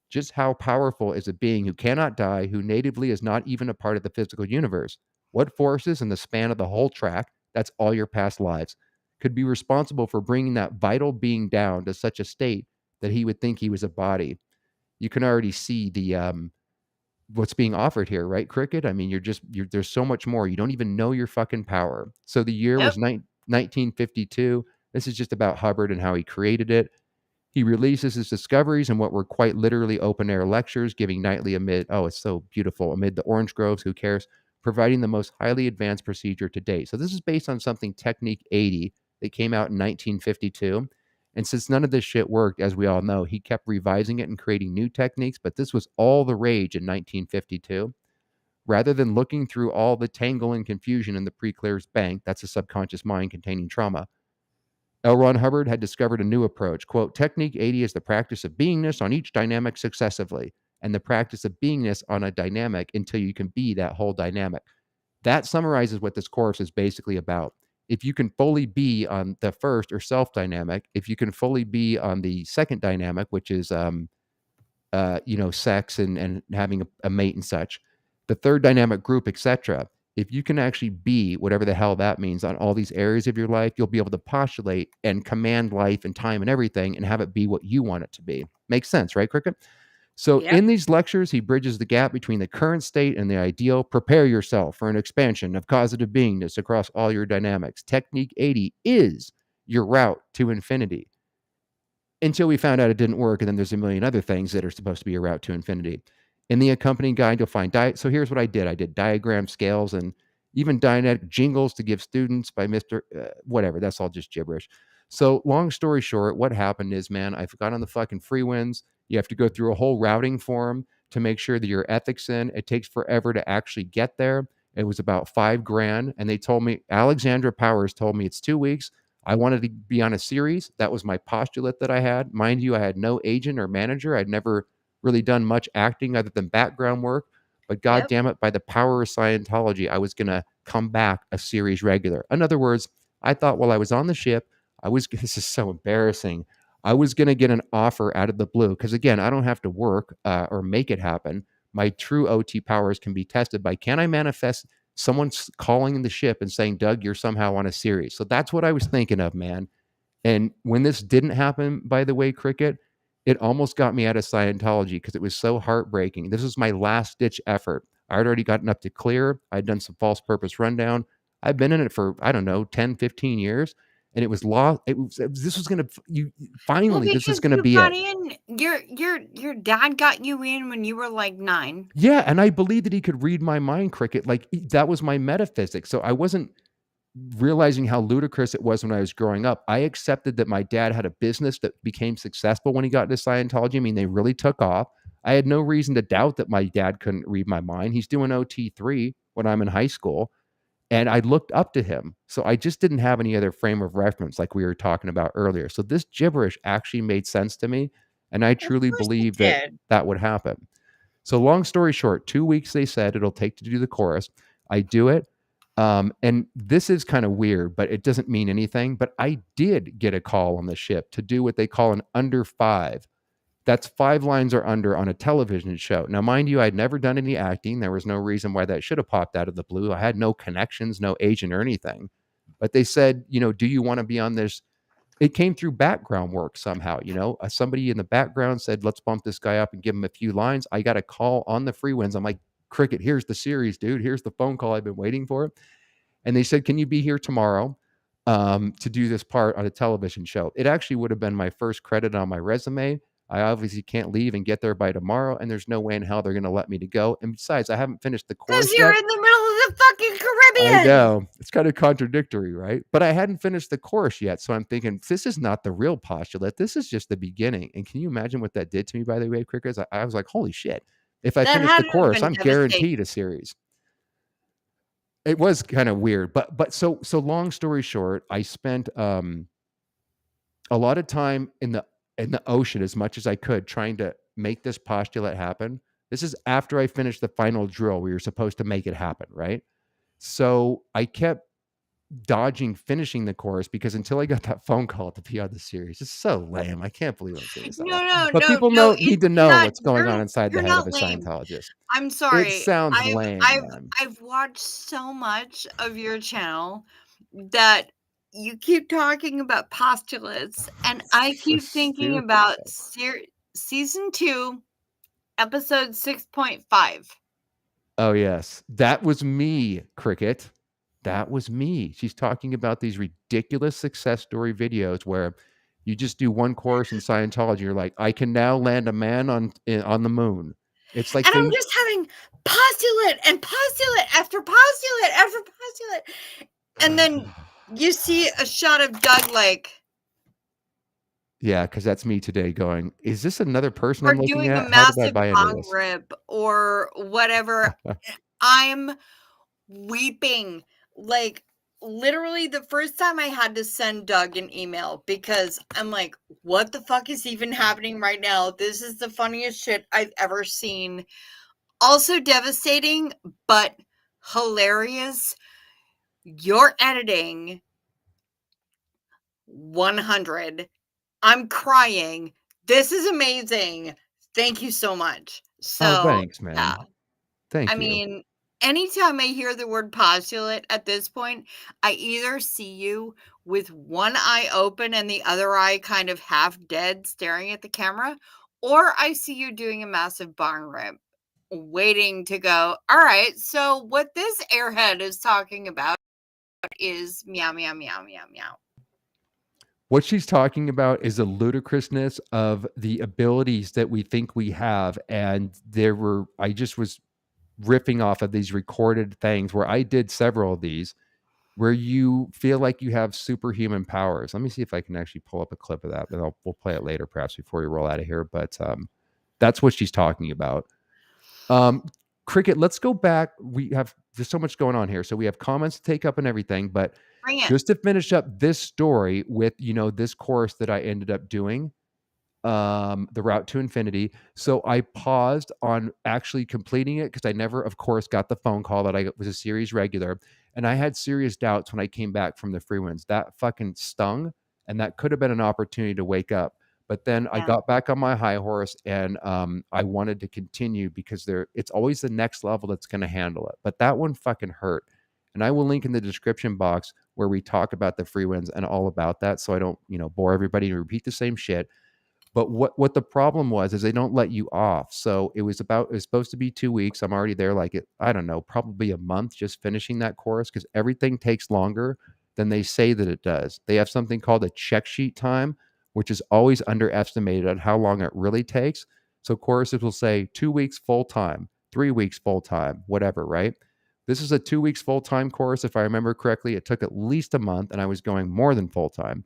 Just how powerful is a being who cannot die, who natively is not even a part of the physical universe? What forces in the span of the whole track, that's all your past lives, could be responsible for bringing that vital being down to such a state that he would think he was a body? You can already see the what's being offered here, right, Cricket? I mean, there's so much more. You don't even know your fucking power. So the year was 1952. This is just about Hubbard and how he created it. He releases his discoveries in what were quite literally open-air lectures, giving nightly amid the orange groves, who cares, providing the most highly advanced procedure to date. So this is based on something Technique 80 that came out in 1952. And since none of this shit worked, as we all know, he kept revising it and creating new techniques, but this was all the rage in 1952. Rather than looking through all the tangle and confusion in the pre-clear's bank, that's a subconscious mind containing trauma, L. Ron Hubbard had discovered a new approach. Quote, Technique 80 is the practice of beingness on each dynamic successively, and the practice of beingness on a dynamic until you can be that whole dynamic. That summarizes what this course is basically about. If you can fully be on the first or self dynamic, if you can fully be on the second dynamic, which is sex and having a mate and such, the third dynamic group, etc., if you can actually be whatever the hell that means on all these areas of your life, you'll be able to postulate and command life and time and everything and have it be what you want it to be. Makes sense, right, Cricket? So in these lectures, he bridges the gap between the current state and the ideal. Prepare yourself for an expansion of causative beingness across all your dynamics. Technique 80 is your route to infinity. Until we found out it didn't work, and then there's a million other things that are supposed to be a route to infinity. In the accompanying guide, you'll find so here's what I did. I did diagram scales and even Dianetic jingles to give students by Mr. Whatever. That's all just gibberish. So long story short, what happened is, man, I got on the fucking Frewinds. You have to go through a whole routing form to make sure that your ethics in. It takes forever to actually get there. It was about $5,000. And they told me, Alexandra Powers told me it's 2 weeks. I wanted to be on a series. That was my postulate that I had. Mind you, I had no agent or manager. I'd never really done much acting other than background work, but God damn it, by the power of Scientology, I was going to come back a series regular. In other words, I thought while I was on the ship, this is so embarrassing, I was going to get an offer out of the blue, because again, I don't have to work or make it happen. My true OT powers can be tested by, can I manifest someone calling the ship and saying, Doug, you're somehow on a series? So that's what I was thinking of, man. And when this didn't happen, by the way, Cricket, it almost got me out of Scientology because it was so heartbreaking. This was my last ditch effort. I had already gotten up to clear. I'd done some false purpose rundown. I've been in it for, I don't know, 10, 15 years. And it was law. This was going to, finally, this is because going to you be got it. in, your dad got you in when you were like 9. Yeah. And I believed that he could read my mind, Cricket. Like that was my metaphysics. So I wasn't realizing how ludicrous it was when I was growing up. I accepted that my dad had a business that became successful when he got into Scientology. I mean, they really took off. I had no reason to doubt that my dad couldn't read my mind. He's doing OT3 when I'm in high school. And I looked up to him. So I just didn't have any other frame of reference like we were talking about earlier. So this gibberish actually made sense to me. And I truly course it believed that did. that would happen. So long story short, 2 weeks they said it'll take to do the chorus. I do it. And this is kind of weird, but it doesn't mean anything. But I did get a call on the ship to do what they call an under 5. That's 5 lines or under on a television show. Now, mind you, I'd never done any acting. There was no reason why that should have popped out of the blue. I had no connections, no agent or anything. But they said, do you want to be on this? It came through background work somehow, somebody in the background said, let's bump this guy up and give him a few lines. I got a call on the Freewinds. I'm like, Cricket, here's the series, dude. Here's the phone call I've been waiting for. And they said, can you be here tomorrow to do this part on a television show? It actually would have been my first credit on my resume. I obviously can't leave and get there by tomorrow, and there's no way in hell they're going to let me to go. And besides, I haven't finished the course Because you're yet. in the middle of the fucking Caribbean. I know. It's kind of contradictory, right? But I hadn't finished the course yet. So I'm thinking, this is not the real postulate. This is just the beginning. And can you imagine what that did to me, by the way, Crickers? I was like, holy shit. If I That finish had the to have course, been I'm devastating. guaranteed a series. It was kind of weird. But so long story short, I spent a lot of time in the ocean as much as I could trying to make this postulate happen. This is after I finished the final drill. We were supposed to make it happen, right? So I kept dodging finishing the course because until I got that phone call to be on the series, it's so lame. I can't believe I'm saying this. But people need to know what's going on inside the head of a Scientologist. I'm sorry. It sounds lame, man. I've watched so much of your channel that you keep talking about postulates, and I keep thinking stupid. about season 2, episode 6.5. Oh, yes. That was me, Cricket. That was me. She's talking about these ridiculous success story videos where you just do one course in Scientology. You're like, I can now land a man on the moon. It's like, And I'm just having postulate and postulate after postulate after postulate. And then you see a shot of Doug like, yeah, because that's me today going, is this another person or I'm looking doing at? a How did I massive buy into bong this? rip or whatever. I'm weeping. Like, literally the first time I had to send Doug an email because I'm like, what the fuck is even happening right now? This is the funniest shit I've ever seen. Also devastating, but hilarious. Your editing, 100. I'm crying. This is amazing. Thank you so much. So, thanks, man. yeah. Thank I you. mean, anytime I hear the word postulate at this point, I either see you with one eye open and the other eye kind of half dead staring at the camera, or I see you doing a massive bong rip, waiting to go, all right, so what this airhead is talking about is meow, meow, meow, meow, meow. What she's talking about is the ludicrousness of the abilities that we think we have. And I just was riffing off of these recorded things where I did several of these where you feel like you have superhuman powers. Let me see if I can actually pull up a clip of that. Then we'll play it later, perhaps before we roll out of here. But that's what she's talking about. Cricket, let's go back. There's so much going on here. So we have comments to take up and everything, but just to finish up this story with, this course that I ended up doing, the Route to Infinity. So I paused on actually completing it because I never, of course, got the phone call that I was a series regular. And I had serious doubts when I came back from the Frewinds. That fucking stung. And that could have been an opportunity to wake up. But then I got back on my high horse and I wanted to continue because it's always the next level that's going to handle it. But that one fucking hurt. And I will link in the description box where we talk about the Frewinds and all about that. So I don't, bore everybody to repeat the same shit. But what the problem was is they don't let you off. So it was supposed to be 2 weeks. I'm already there like I don't know, probably a month just finishing that course because everything takes longer than they say that it does. They have something called a check sheet time, which is always underestimated on how long it really takes. So courses will say 2 weeks full time, 3 weeks full time, whatever, right? This is a 2 weeks full time course. If I remember correctly, it took at least a month and I was going more than full time.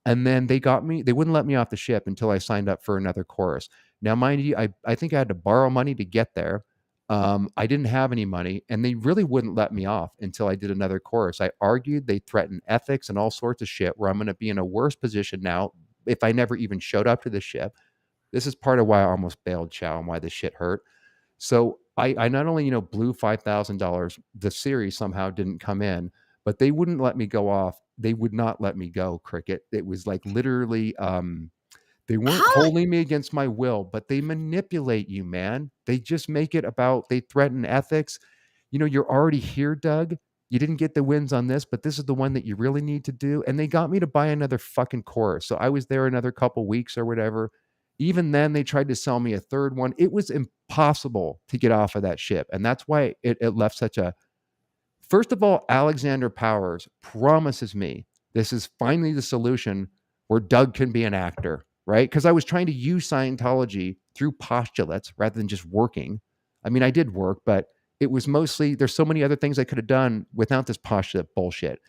And then they wouldn't let me off the ship until I signed up for another course. Now, mind you, I think I had to borrow money to get there. I didn't have any money, and they really wouldn't let me off until I did another course. I argued, they threatened ethics and all sorts of shit where I'm going to be in a worse position now if I never even showed up to the ship. This is part of why I almost bailed, Chow, and why this shit hurt. So I not only, blew $5,000, the series somehow didn't come in, but they wouldn't let me go off. They would not let me go, Cricket. It was like literally, they weren't How? holding me against my will, but they manipulate you, man. They just make it about, they threaten ethics. You're already here, Doug. You didn't get the wins on this, but this is the one that you really need to do. And they got me to buy another fucking course. So I was there another couple weeks or whatever. Even then, they tried to sell me a third one. It was impossible to get off of that ship. And that's why it left such a. First of all, Alexander Powers promises me this is finally the solution where Doug can be an actor, right? Because I was trying to use Scientology through postulates rather than just working. I mean, I did work, but it was mostly, there's so many other things I could have done without this postulate bullshit.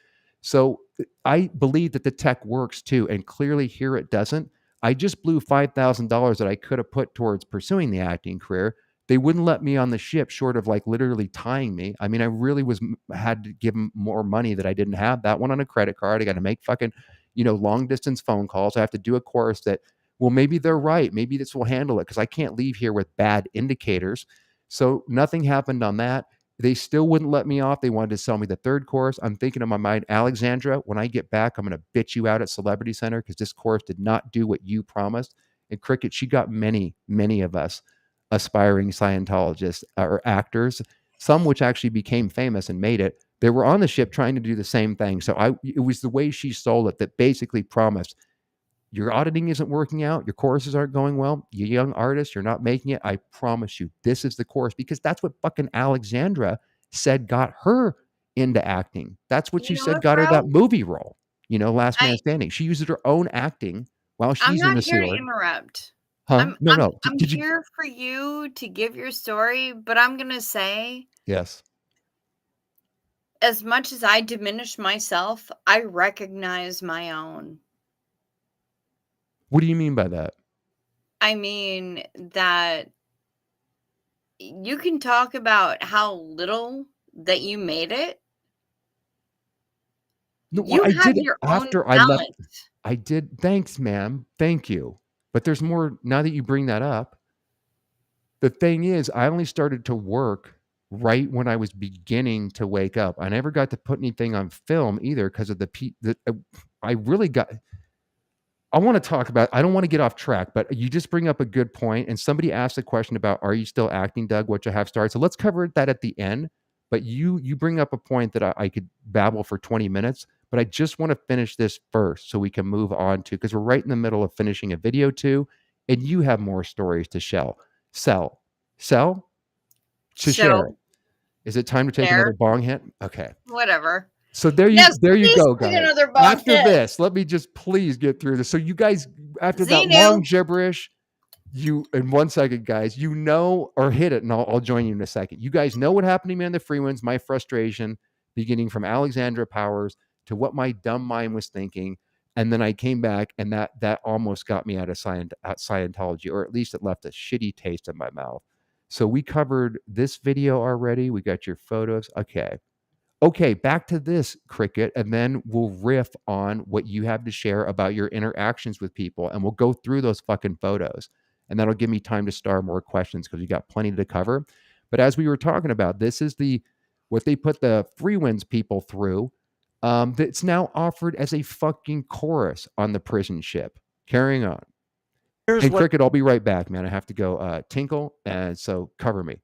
So I believe that the tech works too, and clearly here it doesn't. I just blew $5,000 that I could have put towards pursuing the acting career. They wouldn't let me on the ship short of like literally tying me. I mean, I really had to give them more money that I didn't have. That one on a credit card. I got to make fucking, long distance phone calls. I have to do a course that, well, maybe they're right. Maybe this will handle it because I can't leave here with bad indicators. So nothing happened on that. They still wouldn't let me off. They wanted to sell me the third course. I'm thinking in my mind, Alexandra, when I get back, I'm going to bitch you out at Celebrity Center because this course did not do what you promised. And Cricket, she got many, many of us aspiring Scientologists or actors, some which actually became famous and made it. They were on the ship trying to do the same thing. So it was the way she sold it that basically promised, your auditing isn't working out. Your courses aren't going well. You young artist, you're not making it. I promise you, this is the course, because that's what fucking Alexandra said got her into acting. That's what she said got her that movie role, Last Man Standing. She used her own acting while she's in the sewer. I'm not here to interrupt. Huh? No. I'm here for you to give your story, but I'm going to say, yes. As much as I diminish myself, I recognize my own. What do you mean by that? I mean that you can talk about how little that you made it. No, You I have did your after own I left. talent. I did. Thanks, ma'am. Thank you. But there's more now that you bring that up. The thing is, I only started to work right when I was beginning to wake up. I never got to put anything on film either because of I really got. I want to talk about, I don't want to get off track, but you just bring up a good point. And somebody asked a question about, are you still acting, Doug? Which I have started. So let's cover that at the end. But you bring up a point that I could babble for 20 minutes, but I just want to finish this first so we can move on to, because we're right in the middle of finishing a video too, and you have more stories to sell. To share. Is it time to take another bong hit? Okay. Whatever. So there you go, guys. After this, let me just please get through this. So you guys, after that long gibberish, in 1 second, guys, or hit it, and I'll join you in a second. You guys know what happened to me on the Frewinds, my frustration, beginning from Alexandra Powers to what my dumb mind was thinking. And then I came back, and that almost got me out of Scientology, or at least it left a shitty taste in my mouth. So we covered this video already. We got your photos. Okay, back to this, Cricket, and then we'll riff on what you have to share about your interactions with people, and we'll go through those fucking photos, and that'll give me time to start more questions because we got plenty to cover. But as we were talking about, this is what they put the Freewinds people through. That's now offered as a fucking chorus on the prison ship. Carrying on. Cricket, I'll be right back, man. I have to go tinkle, and so cover me.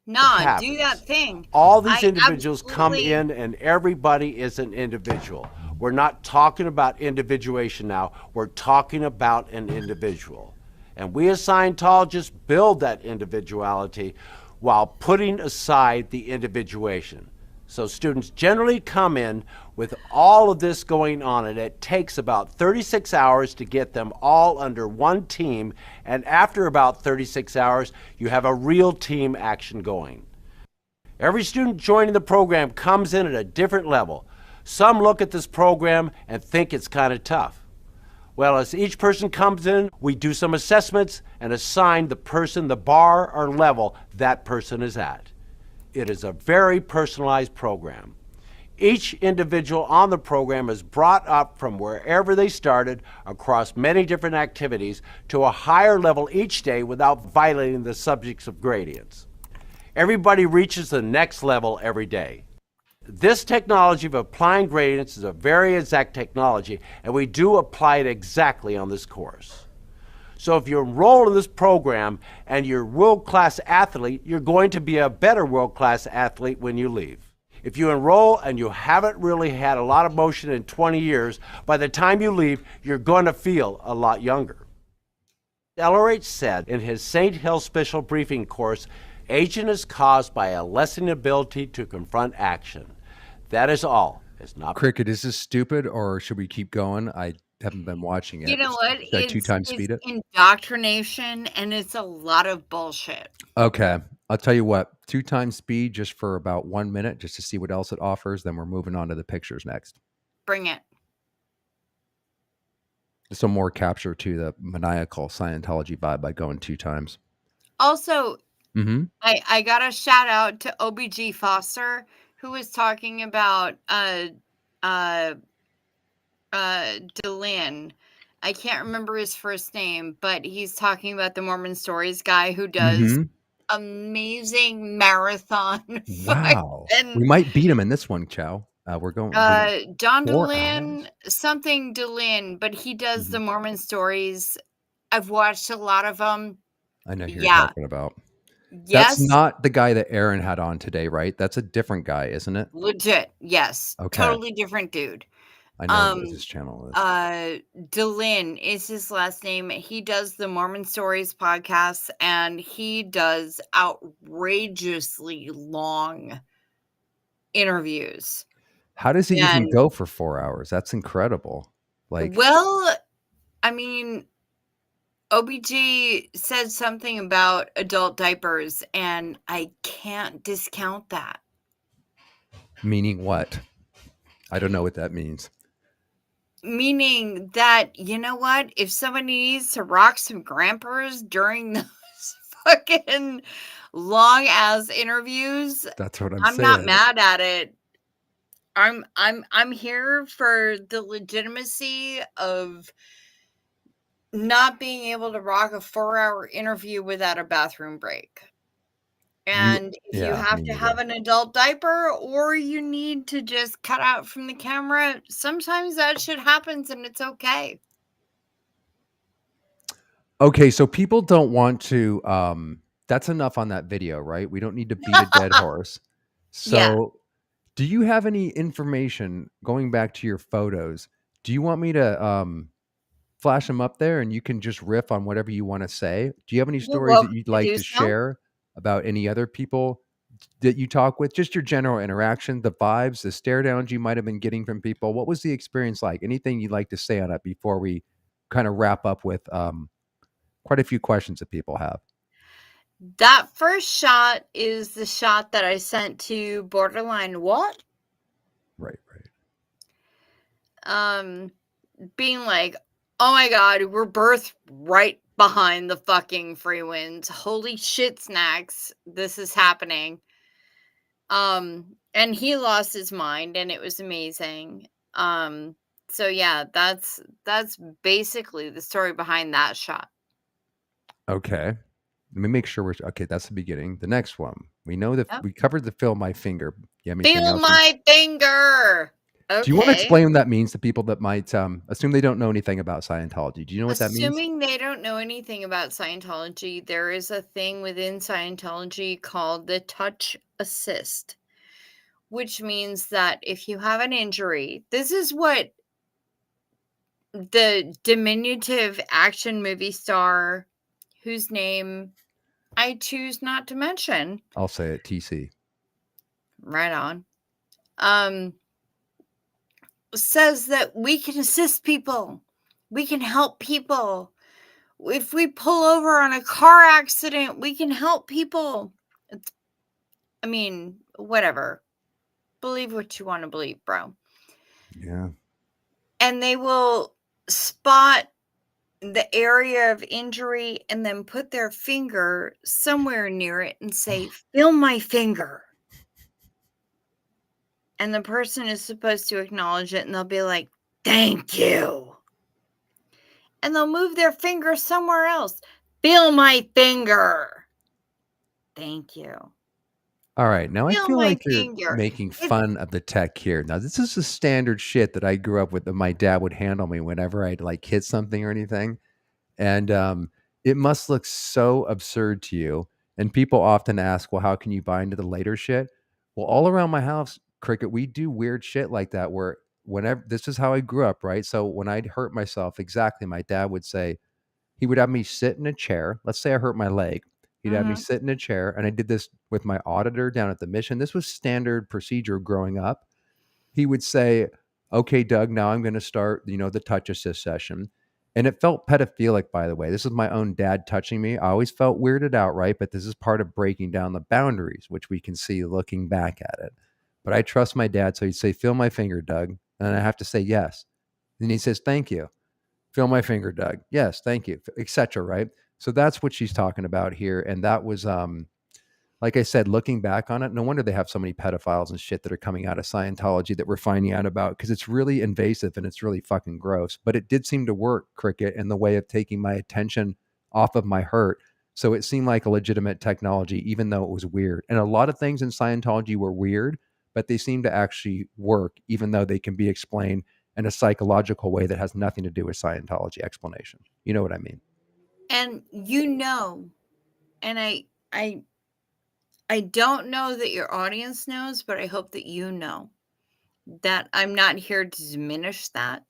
Nah, do that thing. All these individuals come in, and everybody is an individual. We're not talking about individuation now. We're talking about an individual. And we as Scientologists build that individuality while putting aside the individuation. So students generally come in with all of this going on, and it takes about 36 hours to get them all under one team. And after about 36 hours, you have a real team action going. Every student joining the program comes in at a different level. Some look at this program and think it's kind of tough. Well, as each person comes in, we do some assessments and assign the person the bar or level that person is at. It is a very personalized program. Each individual on the program is brought up from wherever they started across many different activities to a higher level each day without violating the subjects of gradients. Everybody reaches the next level every day. This technology of applying gradients is a very exact technology, and we do apply it exactly on this course. So if you enroll in this program and you're a world-class athlete, you're going to be a better world-class athlete when you leave. If you enroll and you haven't really had a lot of motion in 20 years, by the time you leave, you're going to feel a lot younger. LRH said in his St. Hill Special Briefing course, aging is caused by a lessening ability to confront action. That is all. It's not. Cricket, is this stupid or should we keep going? I haven't been watching it. You know what? Should I 2 times speed it? Indoctrination, and it's a lot of bullshit. Okay. I'll tell you what, 2 times speed just for about 1 minute, just to see what else it offers. Then we're moving on to the pictures next. Bring it. Some more capture to the maniacal Scientology vibe by going 2 times. Also, Mm-hmm. I got a shout out to OBG Foster, who was talking about Delin. I can't remember his first name, but he's talking about the Mormon Stories guy who does amazing marathon. Wow. fucking- We might beat him in this one, Chow. We're going. John 4 Delin, something Delin, but he does the Mormon Stories. I've watched a lot of them. I know who you're Yeah. talking about. Yes, That's not the guy that Aaron had on today, right? That's a different guy, isn't it? legit. Yes, Okay. totally different dude. I know what his channel is. Delin is his last name. He does the Mormon Stories podcast, and he does outrageously long interviews. How does he even and- go for 4 hours? That's incredible. Like, Well, I mean, OBG said something about adult diapers, and I can't discount that. meaning what? I don't know what that means. Meaning that, you know what? If somebody needs to rock some grampers during those fucking long ass interviews, That's what I'm I'm saying. not mad at it. I'm here for the legitimacy of not being able to rock a 4-hour interview without a bathroom break. And if you yeah, have me to have an adult diaper or you need to just cut out from the camera, sometimes that shit happens and it's okay. Okay, so people don't want to. That's enough on that video, right? We don't need to beat a dead horse. So, Yeah. do you have any information going back to your photos? Do you want me to flash them up there and you can just riff on whatever you want to say? Do you have any You're stories that welcome you'd to like do to so. share about any other people that you talk with? Just your general interaction, the vibes, the stare downs you might have been getting from people. What was the experience like? Anything you'd like to say on it before we kind of wrap up with quite a few questions that people have? That first shot is the shot that I sent to Borderline What? Right. Being like, oh my god, we're birthed right behind the fucking Frewinds. Holy shit snacks, this is happening. And he lost his mind and it was amazing. So yeah, that's basically the story behind that shot. Okay. Let me make sure we're okay. That's the beginning. The next one. We know that Yep. we covered the feel my finger. You have anything Feel else? my finger. Okay. Do you want to explain what that means to people that might assume they don't know anything about Scientology? Do you know what that means? Assuming they don't know anything about Scientology, there is a thing within Scientology called the touch assist, which means that if you have an injury, this is what the diminutive action movie star whose name I choose not to mention. I'll say it, TC. Right on. Says that we can assist people. We can help people. If we pull over on a car accident, we can help people. I mean, whatever. Believe what you want to believe, bro. Yeah. And they will spot the area of injury and then put their finger somewhere near it and say, feel my finger. And the person is supposed to acknowledge it and they'll be like, thank you. And they'll move their finger somewhere else. Feel my finger. Thank you. All right. Now I Feel feel my like you're finger. making fun of the tech here. Now, this is the standard shit that I grew up with that my dad would handle me whenever I'd like hit something or anything. And it must look so absurd to you. And people often ask, well, how can you buy into the later shit? Well, all around my house, Cricket, we do weird shit like that where whenever this is how I grew up, right? So when I'd hurt myself, exactly, my dad would say, he would have me sit in a chair. Let's say I hurt my leg. He'd have me sit in a chair. And I did this with my auditor down at the mission. This was standard procedure growing up. He would say, okay, Doug, now I'm going to start, the touch assist session. And it felt pedophilic, by the way. This is my own dad touching me. I always felt weirded out, right? But this is part of breaking down the boundaries, which we can see looking back at it. But I trust my dad. So he'd say, feel my finger, Doug. And I have to say yes. And he says, thank you. Feel my finger, Doug. Yes, thank you, etc. Right? So that's what she's talking about here. And that was, like I said, looking back on it, no wonder they have so many pedophiles and shit that are coming out of Scientology that we're finding out about, because it's really invasive and it's really fucking gross. But it did seem to work, Cricket, in the way of taking my attention off of my hurt. So it seemed like a legitimate technology, even though it was weird. And a lot of things in Scientology were weird, but they seem to actually work, even though they can be explained in a psychological way that has nothing to do with Scientology explanation. You know what I mean? And and I don't know that your audience knows, but I hope that you know that I'm not here to diminish that.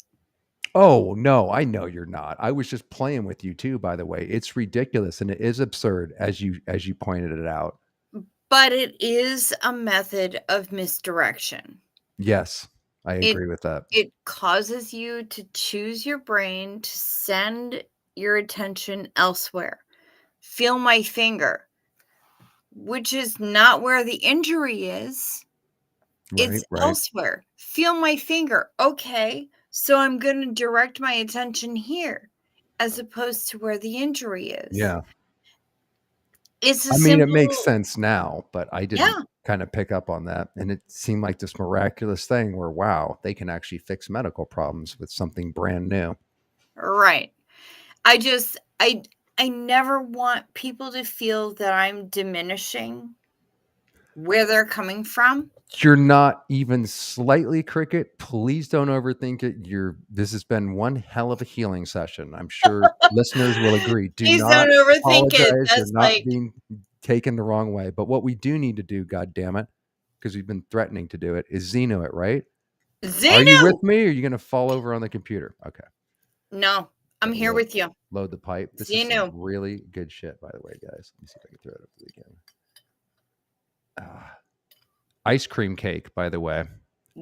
Oh, no, I know you're not. I was just playing with you too, by the way. It's ridiculous and it is absurd as you pointed it out. But it is a method of misdirection. Yes, I agree with that. It causes you to choose your brain to send your attention elsewhere. Feel my finger, which is not where the injury is. It's elsewhere. Feel my finger. Okay, so I'm going to direct my attention here as opposed to where the injury is. Yeah. It's it makes sense now, but I didn't kind of pick up on that. And it seemed like this miraculous thing where, wow, they can actually fix medical problems with something brand new. Right. I never want people to feel that I'm diminishing where they're coming from. You're not even slightly, Cricket. Please don't overthink it. This has been one hell of a healing session. I'm sure listeners will agree. Please don't overthink it. That's You're not being taken the wrong way. But what we do need to do, God damn it, because we've been threatening to do it, is Zeno it, right? Zeno! Are you with me or are you going to fall over on the computer? Okay. No, I'm here with you. Load the pipe. This is some really good shit, by the way, guys. Let me see if I can throw it up to the camera. Ice cream cake, by the way.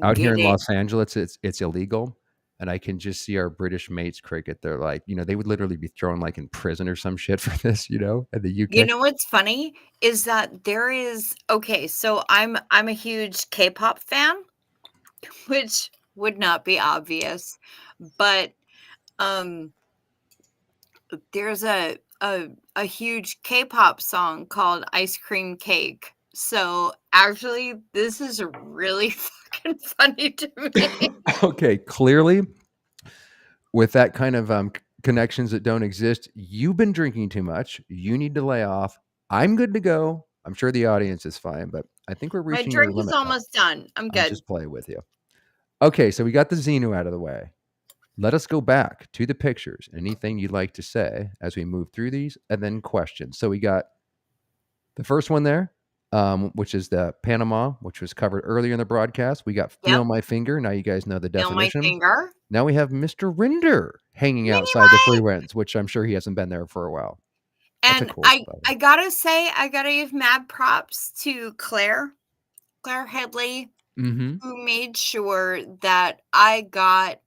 Out here in Los Angeles, it's illegal. And I can just see our British mates, Cricket. They're like, they would literally be thrown like in prison or some shit for this, in the UK. You know what's funny is that there is so I'm a huge K-pop fan, which would not be obvious, but there's a huge K-pop song called Ice Cream Cake. So actually, this is really fucking funny to me. Okay, clearly, with that kind of connections that don't exist, you've been drinking too much. You need to lay off. I'm good to go. I'm sure the audience is fine, but I think we're reaching your limit. My drink is almost done. I'm good. I'll just play with you. Okay, so we got the Xenu out of the way. Let us go back to the pictures. Anything you'd like to say as we move through these, and then questions. So we got the first one there, which is the Panama, which was covered earlier in the broadcast. We got Feel My Finger. Now you guys know the definition. Feel my finger. Now we have Mr. Rinder hanging outside the Frewinds, which I'm sure he hasn't been there for a while. That's a And cool I photo. gotta say, I gotta give mad props to Claire Headley, Mm-hmm. who made sure that I got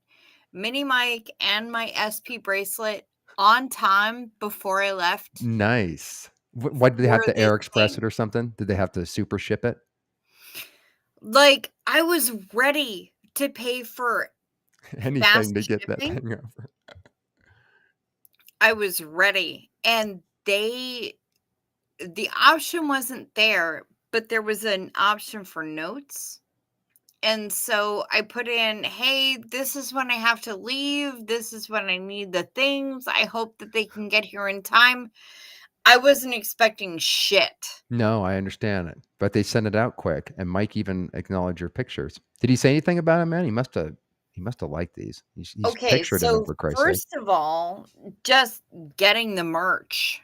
Mini Mike and my SP bracelet on time before I left Nice. Why did they have for to this air express thing. it or something? Did they have to super ship it? Like, I was ready to pay for Anything fast to get that shipping. thing over. I was ready. And the option wasn't there, but there was an option for notes. And so I put in, hey, this is when I have to leave. This is when I need the things. I hope that they can get here in time. I wasn't expecting shit. No, I understand it. But they sent it out quick. And Mike even acknowledged your pictures. Did he say anything about it, man? He must have liked these. He's Okay, pictured in them so for Christ's sake. first of all, just getting the merch,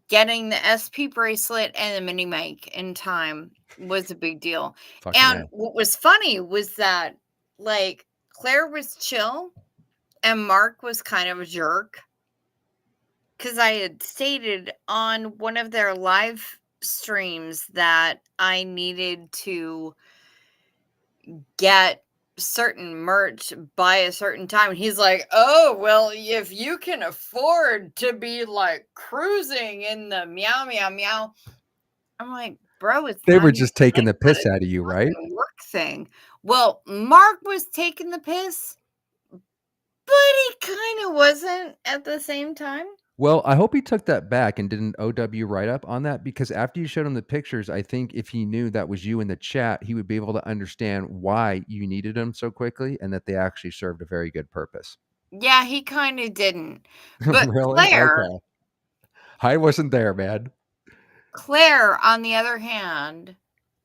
getting the SP bracelet and the mini mic in time was a big deal. Fucking And A. what was funny was that, like, Claire was chill and Mark was kind of a jerk. Because I had stated on one of their live streams that I needed to get certain merch by a certain time. And he's like, oh, well, if you can afford to be like cruising in the meow, meow, meow. I'm like, bro, it's They not were even just taking the like that. piss It's out of you, a right? fucking work thing. Well, Mark was taking the piss, but he kind of wasn't at the same time. Well, I hope he took that back and did an OW write-up on that, because after you showed him the pictures, I think if he knew that was you in the chat, he would be able to understand why you needed them so quickly and that they actually served a very good purpose. Yeah, he kind of didn't. But Really? Claire, Okay. I wasn't there, man. Claire, on the other hand,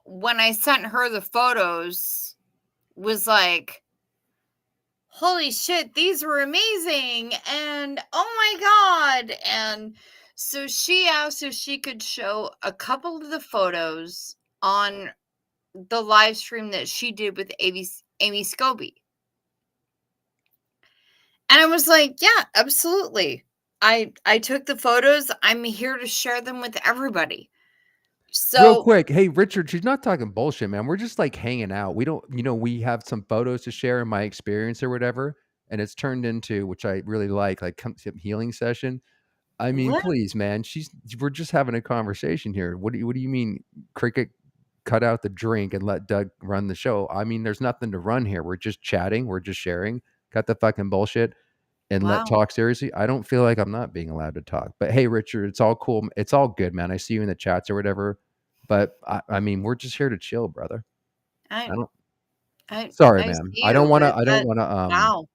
when I sent her the photos, was like, holy shit, these were amazing. And oh my God. And so she asked if she could show a couple of the photos on the live stream that she did with Amy Scobie. And I was like, yeah, absolutely. I took the photos. I'm here to share them with everybody. Real So quick, hey Richard, she's not talking bullshit, man. We're just like hanging out. We don't, we have some photos to share in my experience or whatever, and it's turned into, which I really like some healing session. I mean, what? please, man, we're just having a conversation here. What do you mean, Cricket? Cut out the drink and let Doug run the show. I mean, there's nothing to run here. We're just chatting. We're just sharing. Cut the fucking bullshit and let Wow. talk seriously. I don't feel like I'm not being allowed to talk. But hey, Richard, it's all cool. It's all good, man. I see you in the chats or whatever. But I mean, we're just here to chill, brother. I don't. Sorry, I see man. I you, don't want but to. I don't want to. wow.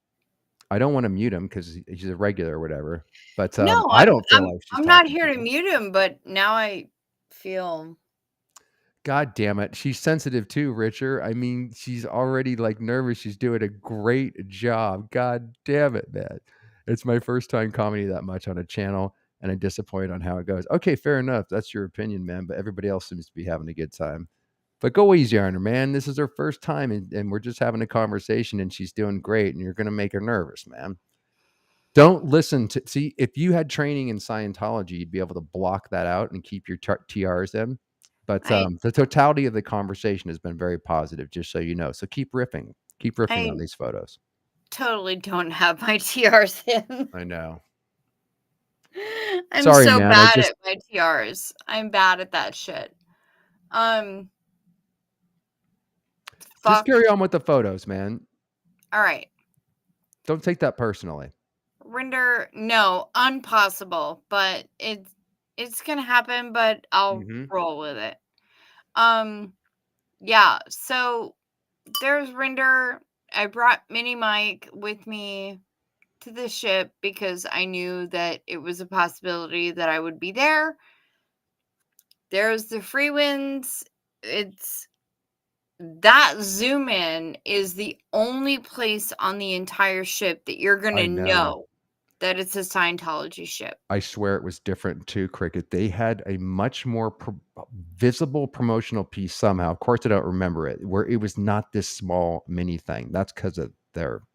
I don't want to mute him because he's a regular or whatever. But No, I don't feel like she's I'm not talking here to to me. mute him, but now I feel God damn it. She's sensitive too, Richard. I mean, she's already like nervous. She's doing a great job. God damn it, man. It's my first time commenting that much on a channel, and I'm disappointed on how it goes. Okay, fair enough. That's your opinion, man. But everybody else seems to be having a good time. But go easy on her, man. This is her first time, and we're just having a conversation, and she's doing great, and you're going to make her nervous, man. Don't listen to, see, if you had training in Scientology, you'd be able to block that out and keep your TRs in. But I the totality of the conversation has been very positive, just so you know. So keep riffing I on these photos. totally don't have my TRs in. I know. I'm Sorry, so man. bad at my TRs. I'm bad at that shit. Just Fuck. carry on with the photos, man. All right. Don't take that personally. Render, no, impossible, but it's gonna happen, but I'll roll with it. Yeah, so there's Render. I brought Mini Mike with me to the ship because I knew that it was a possibility that I would be there. There's the Freewinds. It's that zoom in is the only place on the entire ship that you're gonna I know. know that it's a Scientology ship. I swear it was different too, Cricket. They had a much more visible promotional piece somehow. Of course, I don't remember it, where it was not this small mini thing. That's because of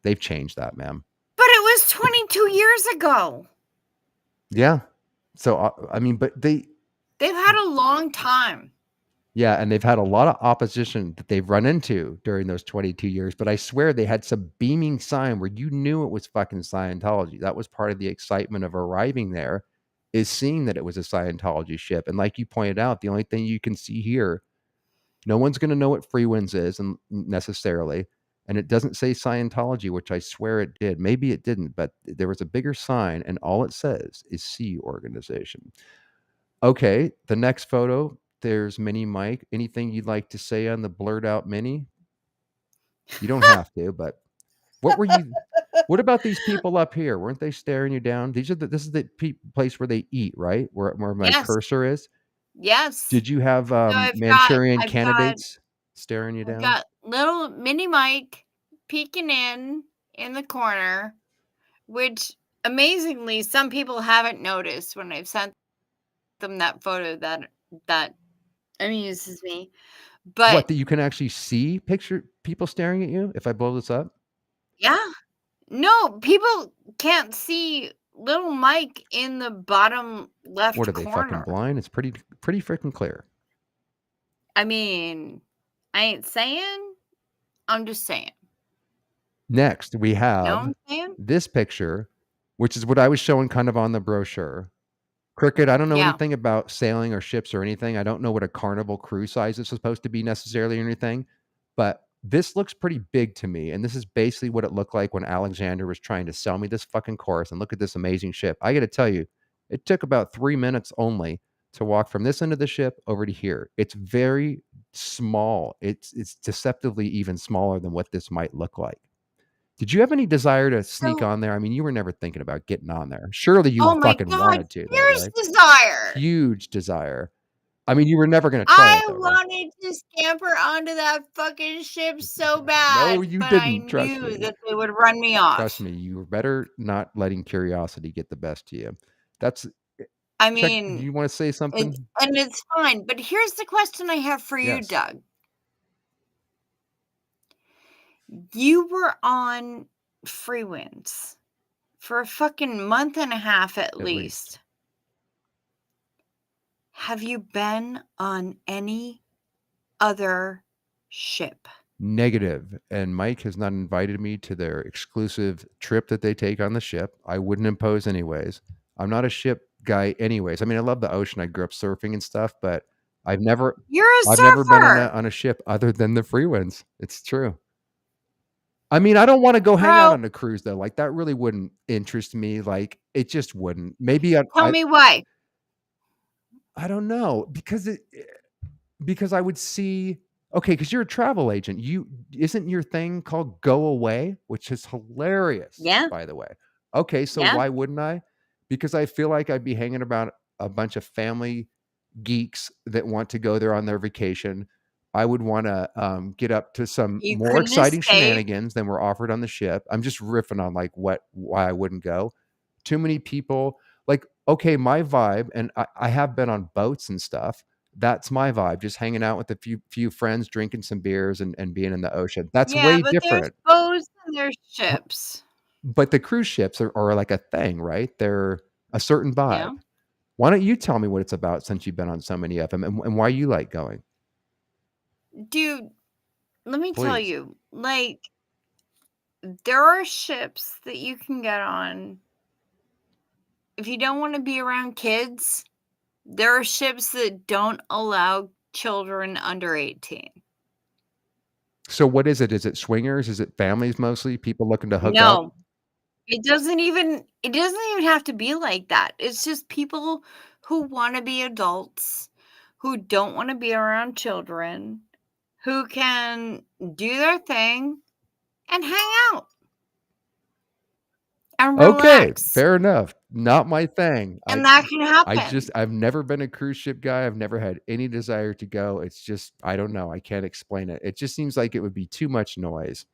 they've changed that, ma'am. But it was 22 years ago. Yeah. So I mean, but They've had a long time. yeah, and they've had a lot of opposition that they've run into during those 22 years, but I swear they had some beaming sign where you knew it was fucking Scientology. That was part of the excitement of arriving there, is seeing that it was a Scientology ship. And like you pointed out, the only thing you can see here, no one's going to know what Frewinds is and necessarily, and it doesn't say Scientology, which I swear it did. Maybe it didn't, but there was a bigger sign, and all it says is Sea Organization. Okay, the next photo, there's Mini Mike. Anything you'd like to say on the blurred out Mini? You don't have to, but what were you? What about these people up here? Weren't they staring you down? These are this is the place where they eat, right? Where my Yes. cursor is. Yes. Did you have So Manchurian candidates staring you I've down? got little Mini Mike peeking in the corner, which amazingly some people haven't noticed when I've sent them that photo that amuses me. But What, that you can actually see picture people staring at you if I blow this up? yeah. No, people can't see little Mike in the bottom left What are they, fucking corner. blind? It's pretty freaking clear. I mean, I ain't saying. I'm just saying. Next, we You know what have I'm saying? this picture, which is what I was showing kind of on the brochure. Cricket, I don't know Yeah. anything about sailing or ships or anything. I don't know what a carnival cruise size is supposed to be necessarily or anything, but this looks pretty big to me. And this is basically what it looked like when Alexander was trying to sell me this fucking course. And look at this amazing ship. I got to tell you, it took about 3 minutes only to walk from this end of the ship over to here. It's very small. It's deceptively even smaller than what this might look like. Did you have any desire to sneak on there? I mean, you were never thinking about getting on there. Surely you Oh my fucking God, wanted to, though, here's right? desire. Huge desire. I mean, you were never going to try I it, though, right? wanted to scamper onto that fucking ship so bad, No, you but didn't. I Trust knew me. that they would run me off. Trust me. You were better not letting curiosity get the best of you. That's. I Check. mean, You want to say something? and it's fine. But here's the question I have for you, Yes. Doug. You were on Freewinds for a fucking month and a half at least. Have you been on any other ship? Negative. And Mike has not invited me to their exclusive trip that they take on the ship. I wouldn't impose anyways. I'm not a ship guy anyways. I mean, I love the ocean. I grew up surfing and stuff, but I've never been on a ship other than the Freewinds. It's true. I mean, I don't want to go hang out on a cruise though. Like that really wouldn't interest me. Like it just wouldn't. Maybe Tell me why. I don't know, because I would see. Okay, because you're a travel agent. Isn't your thing called Go Away, which is hilarious. Yeah. By the way. Okay, so Yeah. why wouldn't I? Because I feel like I'd be hanging about a bunch of family geeks that want to go there on their vacation. I would want to get up to some You more couldn't exciting escape. shenanigans than were offered on the ship. I'm just riffing on like why I wouldn't go. Too many people. Like, okay, my vibe, and I have been on boats and stuff. That's my vibe. Just hanging out with a few friends, drinking some beers and being in the ocean. That's Yeah, way but different. there's boats and there's ships. But the cruise ships are like a thing, right? They're a certain vibe. Yeah. Why don't you tell me what it's about since you've been on so many of them and why you like going? Dude, let me tell Please. you, like, there are ships that you can get on. If you don't want to be around kids, there are ships that don't allow children under 18. So what is it? Is it swingers? Is it families mostly? People looking to hook up? No. It doesn't even have to be like that. It's just people who want to be adults, who don't want to be around children, who can do their thing and hang out. And Okay, relax. fair enough. Not my thing. And that can happen. I've never been a cruise ship guy. I've never had any desire to go. It's just, I don't know. I can't explain it. It just seems like it would be too much noise.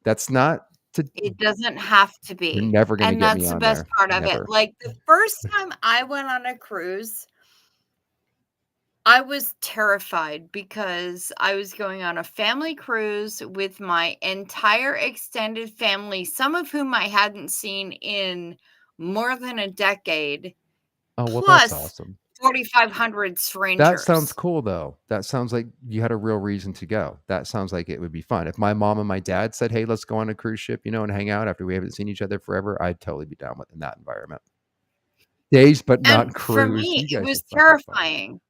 That's not to. It doesn't have to be. You're never going to And get me that's the on best there. part of Never. it. Like the first time I went on a cruise, I was terrified because I was going on a family cruise with my entire extended family, some of whom I hadn't seen in more than a decade. Oh, well, that's plus awesome. 4,500 That strangers. sounds cool, though. That sounds like you had a real reason to go. That sounds like it would be fun. If my mom and my dad said, "Hey, let's go on a cruise ship, and hang out after we haven't seen each other forever," I'd totally be down with in that environment. Days, but not And for cruise. me, You it guys was are fucking funny. terrifying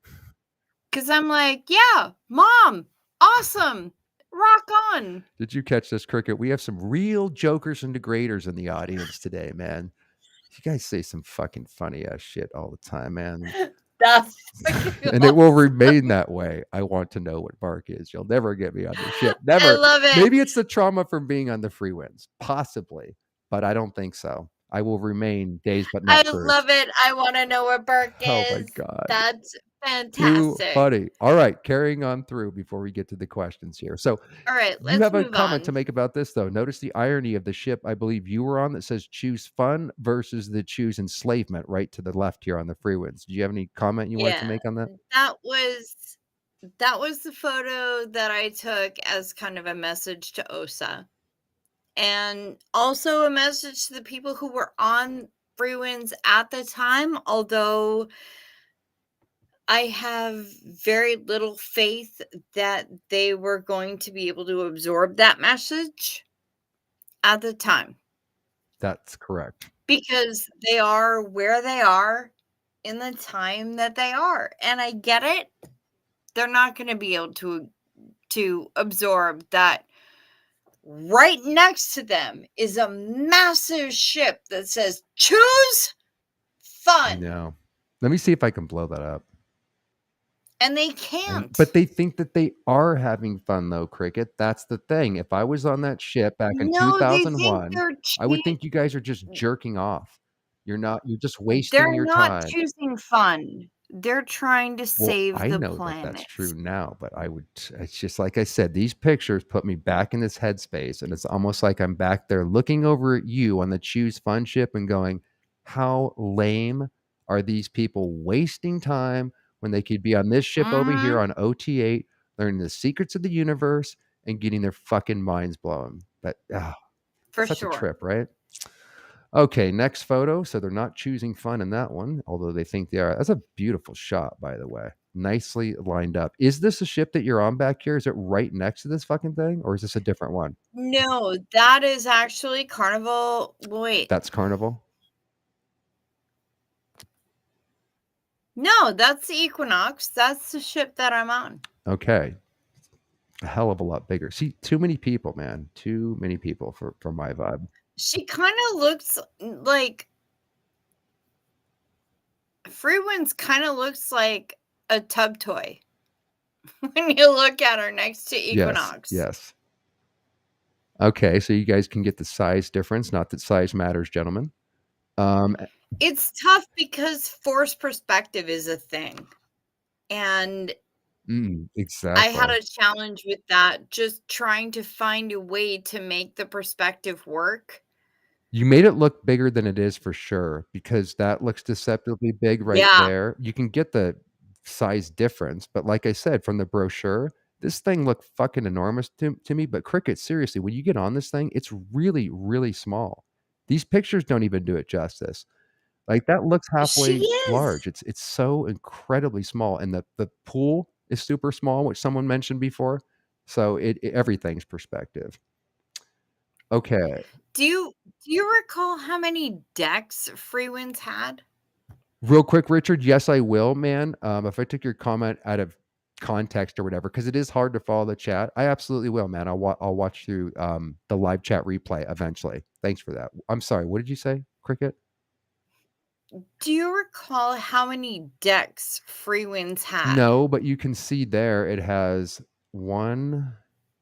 because I'm like, yeah, mom, awesome, rock on. Did you catch this, Cricket? We have some real jokers and degraders in the audience today, man. You guys say some fucking funny ass shit all the time, man. That's And it will remain that way. I want to know what bark is. You'll never get me on the ship. I Never. love it. Maybe it's the trauma from being on the Freewinds. Possibly. But I don't think so. I will remain days but I not cruise. love it. I want to know what bark is. Oh my God. That's Too fantastic. funny. All right, carrying on through before we get to the questions here. So All right, you let's have a move comment on. to make about this, though. Notice the irony of the ship I believe you were on that says choose fun versus the choose enslavement right to the left here on the Freewinds. Do you have any comment you wanted to Yeah, make on that? that was the photo that I took as kind of a message to OSA. And also a message to the people who were on Frewinds at the time, although I have very little faith that they were going to be able to absorb that message at the time. That's correct. Because they are where they are in the time that they are. And I get it. They're not going to be able to absorb that. Right next to them is a massive ship that says choose fun. No. Let me see if I can blow that up. And they can't. But they think that they are having fun, though, Cricket. That's the thing. If I was on that ship back in No, they think 2001, they're I would think you guys are just jerking off. You're just wasting They're your not time. choosing fun. They're trying to Well, save I the know that planet. that's true now, but it's just like I said, these pictures put me back in this headspace, and it's almost like I'm back there looking over at you on the choose fun ship and going, how lame are these people wasting time when they could be on this ship over here on OT8, learning the secrets of the universe and getting their fucking minds blown. But For such sure. a trip, right? Okay, next photo. So they're not choosing fun in that one, although they think they are. That's a beautiful shot, by the way. Nicely lined up. Is this a ship that you're on back here? Is it right next to this fucking thing? Or is this a different one? No, that is actually Carnival. Wait. That's Carnival? No, that's the Equinox. That's the ship that I'm on. Okay. A hell of a lot bigger. See, too many people, man. Too many people for my vibe. She kind of looks like Frewinds kind of looks like a tub toy when you look at her next to Equinox. Yes. Okay, so you guys can get the size difference. Not that size matters, gentlemen. It's tough because forced perspective is a thing. And exactly. I had a challenge with that, just trying to find a way to make the perspective work. You made it look bigger than it is for sure, because that looks deceptively big right there. You can get the size difference, but like I said, from the brochure, this thing looked fucking enormous to me. But Cricket, seriously, when you get on this thing, it's really, really small. These pictures don't even do it justice. Like that looks halfway large. It's so incredibly small, and the pool is super small, which someone mentioned before. So everything's perspective. Okay. Do you recall how many decks Frewinds had? Real quick, Richard. Yes, I will, man. If I took your comment out of context or whatever, because it is hard to follow the chat, I absolutely will, man. I'll watch through the live chat replay eventually. Thanks for that. I'm sorry. What did you say, Cricket? Do you recall how many decks Frewinds had? No, but you can see there it has 1,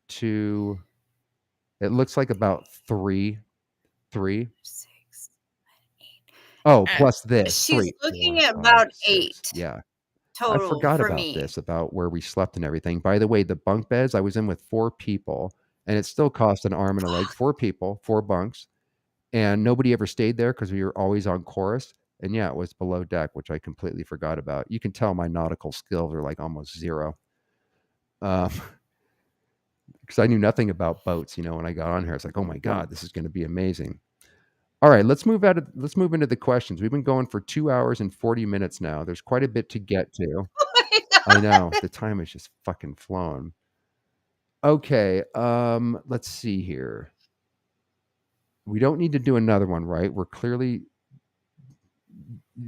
2. It looks like about 3. 6, 8. Oh, plus this. She's 3, looking 4, at 5, about 6. 8. Yeah. Total I forgot for about me. this, about where we slept and everything. By the way, the bunk beds, I was in with 4 people, and it still cost an arm and a leg. 4 people, 4 bunks, and nobody ever stayed there because we were always on chorus. And yeah, it was below deck, which I completely forgot about. You can tell my nautical skills are like almost zero. Because I knew nothing about boats, when I got on here. It's like, oh my God, this is going to be amazing. All right, let's move into the questions. We've been going for 2 hours and 40 minutes now. There's quite a bit to get to. I know. The time is just fucking flown. Okay, let's see here. We don't need to do another one, right? We're clearly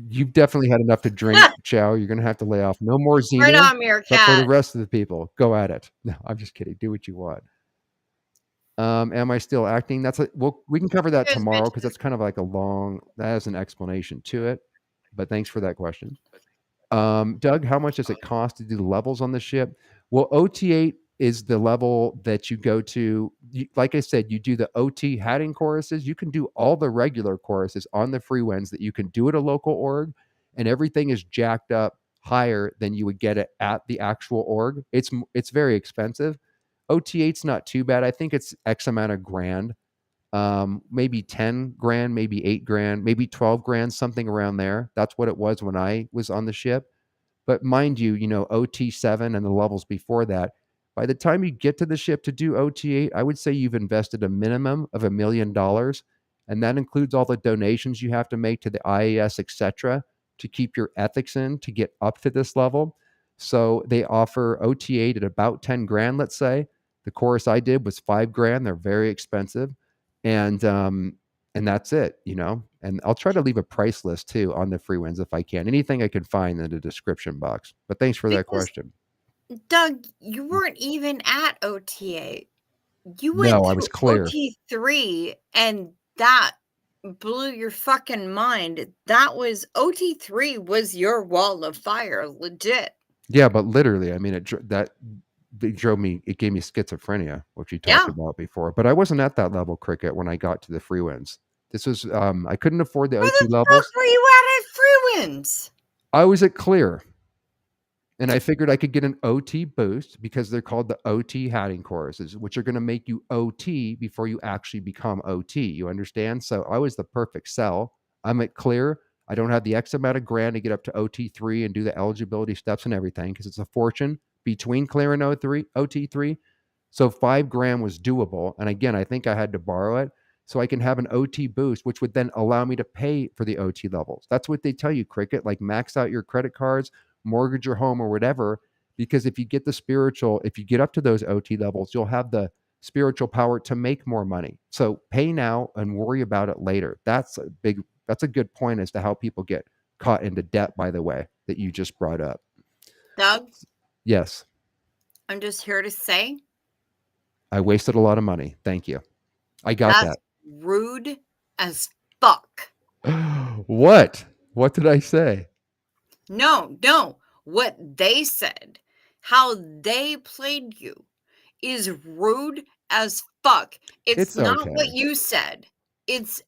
you've definitely had enough to drink, Chow. You're gonna have to lay off. No more Right Xenia. on, But for the Meerkat. rest of the people, go at it. No, I'm just kidding. Do what you want. Am I still acting? We can cover that Cheers, tomorrow because bitches. that's kind of like that has an explanation to it. But thanks for that question. Doug, how much does it cost to do the levels on the ship? Well, OT8 is the level that you go to. Like I said, you do the OT hatting choruses. You can do all the regular choruses on the Frewinds that you can do at a local org, and everything is jacked up higher than you would get it at the actual org. It's very expensive. OT8's not too bad. I think it's X amount of grand. Maybe 10 grand, maybe 8 grand, maybe 12 grand, something around there. That's what it was when I was on the ship. But mind you, OT7 and the levels before that, by the time you get to the ship to do OT8, I would say you've invested a minimum of $1 million. And that includes all the donations you have to make to the IAS, etc., to keep your ethics in to get up to this level. So they offer OT8 at about 10 grand, let's say. The course I did was 5 grand. They're very expensive. And that's it, And I'll try to leave a price list too on the Frewinds if I can. Anything I can find in the description box. But thanks for that Because, question. Doug, you weren't even at OTA. You went No, I to was clear. OT3, and that blew your fucking mind. That was OT3 was your wall of fire, legit. Yeah, but literally, I mean, it gave me schizophrenia, which we talked Yeah. about before. But I wasn't at that level, Cricket, when I got to the Frewinds. This was I couldn't afford the Where OT the levels. fuck were you at Frewinds? I was at clear. And I figured I could get an OT boost because they're called the OT hatting choruses, which are going to make you OT before you actually become OT. You understand? So I was the perfect sell. I'm at clear. I don't have the X amount of grand to get up to OT3 and do the eligibility steps and everything because it's a fortune between clear and OT3. So 5 grand was doable. And again, I think I had to borrow it so I can have an OT boost, which would then allow me to pay for the OT levels. That's what they tell you, Cricket, like max out your credit cards, mortgage your home or whatever, because if you get if you get up to those OT levels, you'll have the spiritual power to make more money. So pay now and worry about it later. That's a good point as to how people get caught into debt, by the way, that you just brought up. Doug, Yes. I'm just here to say I wasted a lot of money. Thank you. I got that's rude as fuck. that. What did I say? No. What they said, how they played you, is rude as fuck. It's not okay. what you said. It's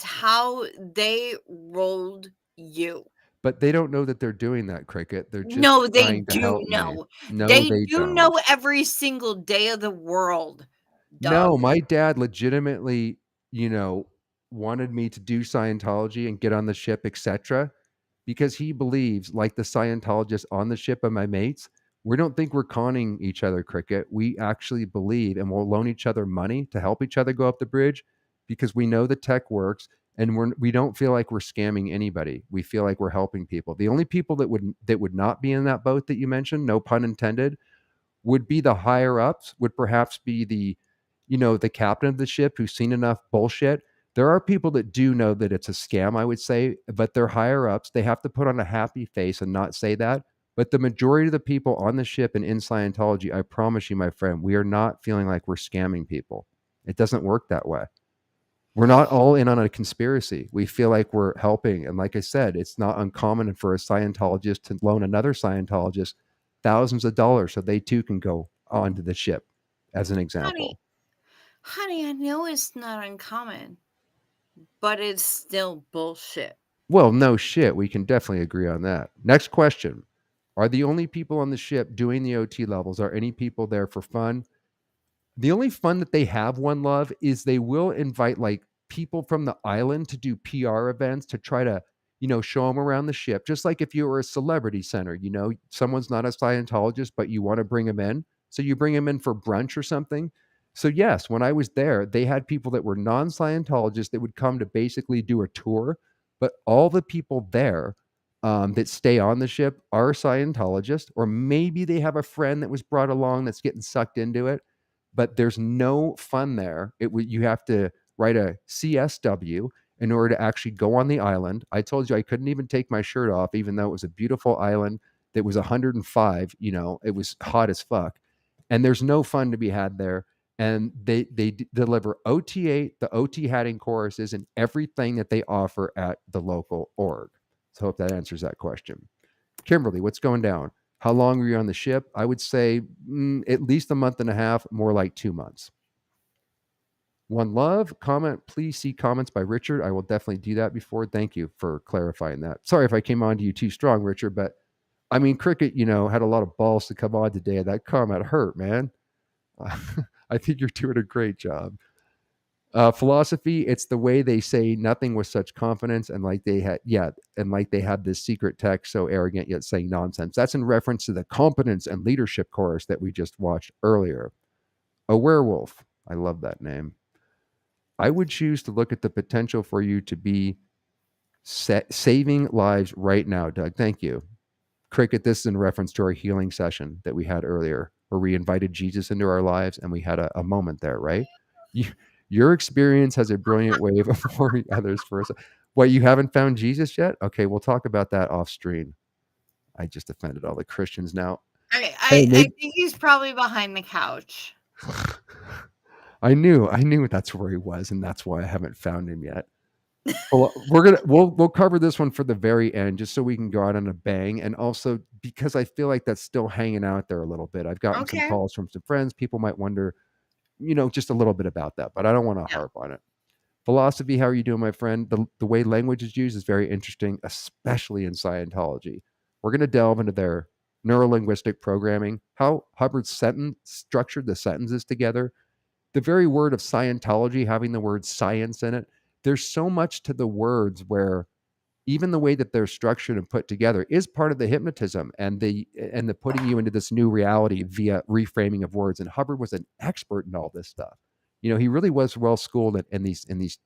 how they rolled you. But they don't know that they're doing that, Cricket. They're just No, they trying to do help me. know. No, They they do don't. know every single day of the world. No, Doug. my dad legitimately, wanted me to do Scientology and get on the ship, etc., because he believes, like the Scientologists on the ship and my mates, we don't think we're conning each other, Cricket. We actually believe and we'll loan each other money to help each other go up the bridge because we know the tech works and we don't feel like we're scamming anybody. We feel like we're helping people. The only people that would not be in that boat that you mentioned, no pun intended, would be the higher ups, would perhaps be the captain of the ship who's seen enough bullshit. There are people that do know that it's a scam, I would say, but they're higher ups. They have to put on a happy face and not say that. But the majority of the people on the ship and in Scientology, I promise you, my friend, we are not feeling like we're scamming people. It doesn't work that way. We're not all in on a conspiracy. We feel like we're helping. And like I said, it's not uncommon for a Scientologist to loan another Scientologist thousands of dollars so they too can go onto the ship, as an example. Honey, I know it's not uncommon, but it's still bullshit. Well, no shit. We can definitely agree on that. Next question. Are the only people on the ship doing the OT levels, are any people there for fun? The only fun that they have, one love, is they will invite like people from the island to do PR events to try to, show them around the ship. Just like if you were a celebrity center, someone's not a Scientologist, but you want to bring them in. So you bring them in for brunch or something. So yes, when I was there, they had people that were non-Scientologists that would come to basically do a tour, but all the people there that stay on the ship are Scientologists, or maybe they have a friend that was brought along that's getting sucked into it, but there's no fun there. You have to write a CSW in order to actually go on the island. I told you I couldn't even take my shirt off, even though it was a beautiful island that was 105. It was hot as fuck, and there's no fun to be had there. And they deliver OT8, the OT hatting choruses, and everything that they offer at the local org. So I hope that answers that question. Kimberly, what's going down? How long were you on the ship? I would say at least a month and a half, more like 2 months. One love comment. Please see comments by Richard. I will definitely do that before. Thank you for clarifying that. Sorry if I came on to you too strong, Richard, but I mean, Cricket, had a lot of balls to come on today. That comment hurt, man. I think you're doing a great job. Philosophy, it's the way they say nothing with such confidence, and like they had this secret text so arrogant yet saying nonsense. That's in reference to the competence and leadership course that we just watched earlier. A werewolf. I love that name. I would choose to look at the potential for you to be saving lives right now, Doug. Thank you. Cricket, this is in reference to our healing session that we had earlier, where we invited Jesus into our lives and we had a moment there, right? Your experience has a brilliant way of informing others for us. What, you haven't found Jesus yet? Okay, we'll talk about that off stream. I just offended all the Christians now. I think he's probably behind the couch. I knew that's where he was, and that's why I haven't found him yet. Well, we'll cover this one for the very end, just so we can go out on a bang, and also because I feel like that's still hanging out there a little bit. I've gotten some calls from some friends. People might wonder, just a little bit about that, but I don't want to harp on it. Philosophy, how are you doing, my friend? The way language is used is very interesting, especially in Scientology. We're going to delve into their neurolinguistic programming, how Hubbard structured the sentences together. The very word of Scientology having the word science in it. There's so much to the words where even the way that they're structured and put together is part of the hypnotism and the putting you into this new reality via reframing of words. And Hubbard was an expert in all this stuff. He really was well schooled in these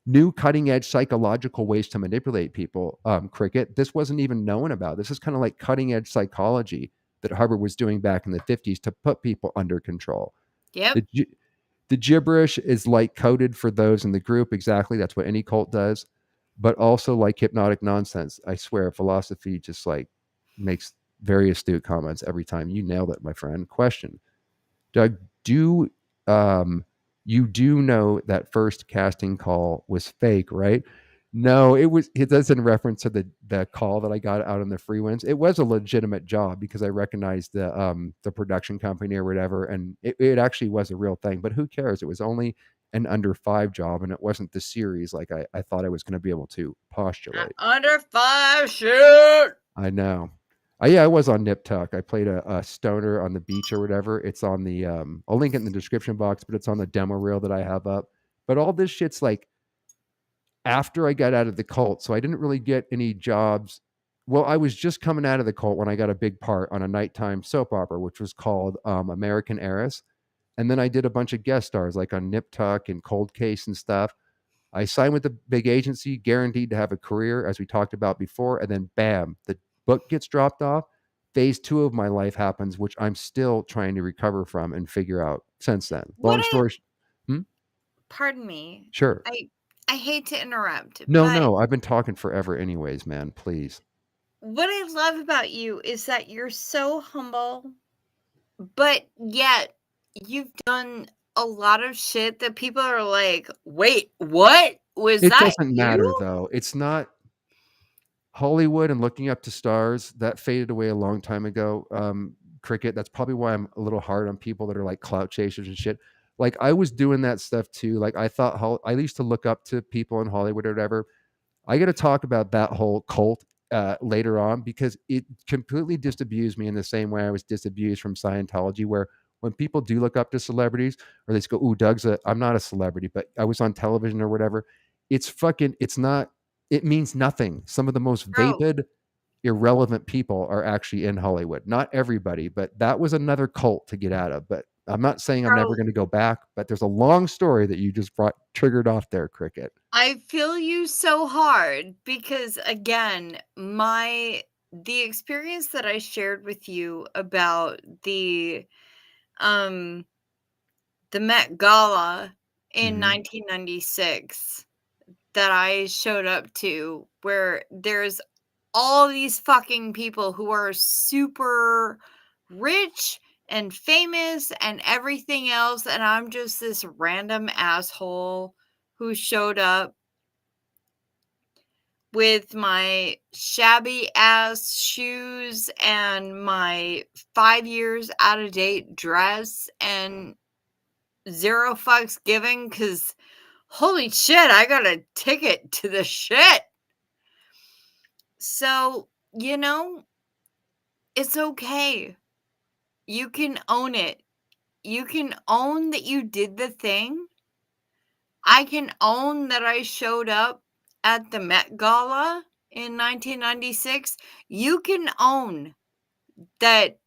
new cutting edge psychological ways to manipulate people. Cricket, this wasn't even known about. This is kind of like cutting edge psychology that Hubbard was doing back in the 50s to put people under control. Yep. The gibberish is like coded for those in the group. Exactly. That's what any cult does. But also like hypnotic nonsense. I swear, philosophy just like makes very astute comments every time. You nailed it, my friend. Question. Doug, you do know that first casting call was fake, right? No, that's in reference to the call that I got out on the Frewinds. It was a legitimate job because I recognized the production company or whatever, and it actually was a real thing. But who cares? It was only an under 5 job, and it wasn't the series like I thought I was going to be able to postulate. Under 5 shit. I know. I was on Nip Tuck. I played a stoner on the beach or whatever. It's on the I'll link it in the description box, but it's on the demo reel that I have up. But all this shit's like after I got out of the cult, so I didn't really get any jobs. Well, I was just coming out of the cult when I got a big part on a nighttime soap opera, which was called American Heiress. And then I did a bunch of guest stars like on Nip Tuck and Cold Case and stuff. I signed with the big agency, guaranteed to have a career, as we talked about before. And then bam, the book gets dropped off. Phase 2 of my life happens, which I'm still trying to recover from and figure out since then. Long story. Pardon me. Sure. I hate to interrupt. No, I've been talking forever anyways, man. Please. What I love about you is that you're so humble, but yet you've done a lot of shit that people are like, wait, what? Was that you? It doesn't matter, though. It's not Hollywood and looking up to stars. That faded away a long time ago. Cricket, that's probably why I'm a little hard on people that are like clout chasers and shit. Like I was doing that stuff too. Like I thought I used to look up to people in Hollywood or whatever. I got to talk about that whole cult later on because it completely disabused me in the same way I was disabused from Scientology, where when people do look up to celebrities or they just go, "Ooh, I'm not a celebrity, but I was on television or whatever." It means nothing. Some of the most vapid, irrelevant people are actually in Hollywood. Not everybody, but that was another cult to get out of. But I'm not saying I'm never So going to go back, but there's a long story that you just triggered off there, Cricket. I feel you so hard because again, the experience that I shared with you about the Met Gala in 1996 that I showed up to, where there's all these fucking people who are super rich and famous and everything else, and I'm just this random asshole who showed up with my shabby ass shoes and my 5 years out of date dress and 0 fucks given because holy shit, I got a ticket to the shit. So, it's okay. You can own it. You can own that you did the thing. I can own that I showed up at the Met Gala in 1996. You can own that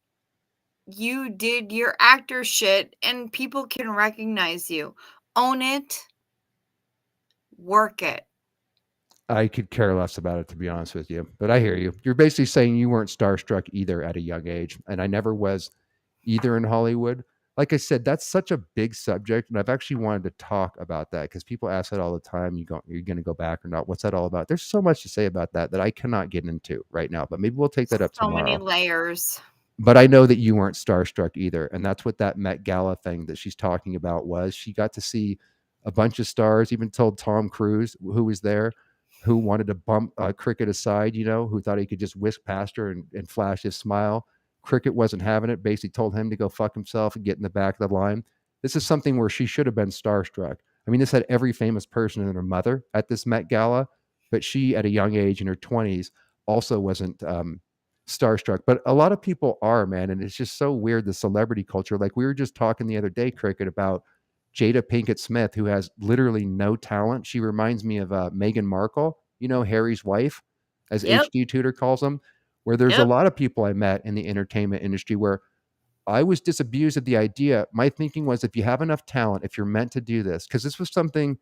you did your actor shit and people can recognize you. Own it. Work it. I could care less about it, to be honest with you, but I hear you. You're basically saying you weren't starstruck either at a young age, and I never was either in Hollywood. Like I said, that's such a big subject, and I've actually wanted to talk about that because people ask that all the time. You're going to go back or not? What's that all about? There's so much to say about that I cannot get into right now, but maybe we'll take that up So many tomorrow. layers. But I know that you weren't starstruck either, and that's what that Met Gala thing that she's talking about was. She got to see a bunch of stars, even told Tom Cruise, who was there, who wanted to bump Cricket aside, who thought he could just whisk past her and flash his smile. Cricket wasn't having it, basically told him to go fuck himself and get in the back of the line. This is something where she should have been starstruck. I mean, this had every famous person and their mother at this Met Gala, but she, at a young age in her 20s, also wasn't starstruck. But a lot of people are, man, and it's just so weird, the celebrity culture. Like we were just talking the other day, Cricket, about Jada Pinkett Smith, who has literally no talent. She reminds me of Meghan Markle, Harry's wife, as Yep. HD Tudor calls them, where there's a Yep. lot of people I met in the entertainment industry where I was disabused of the idea. My thinking was, if you have enough talent, if you're meant to do this, because this was something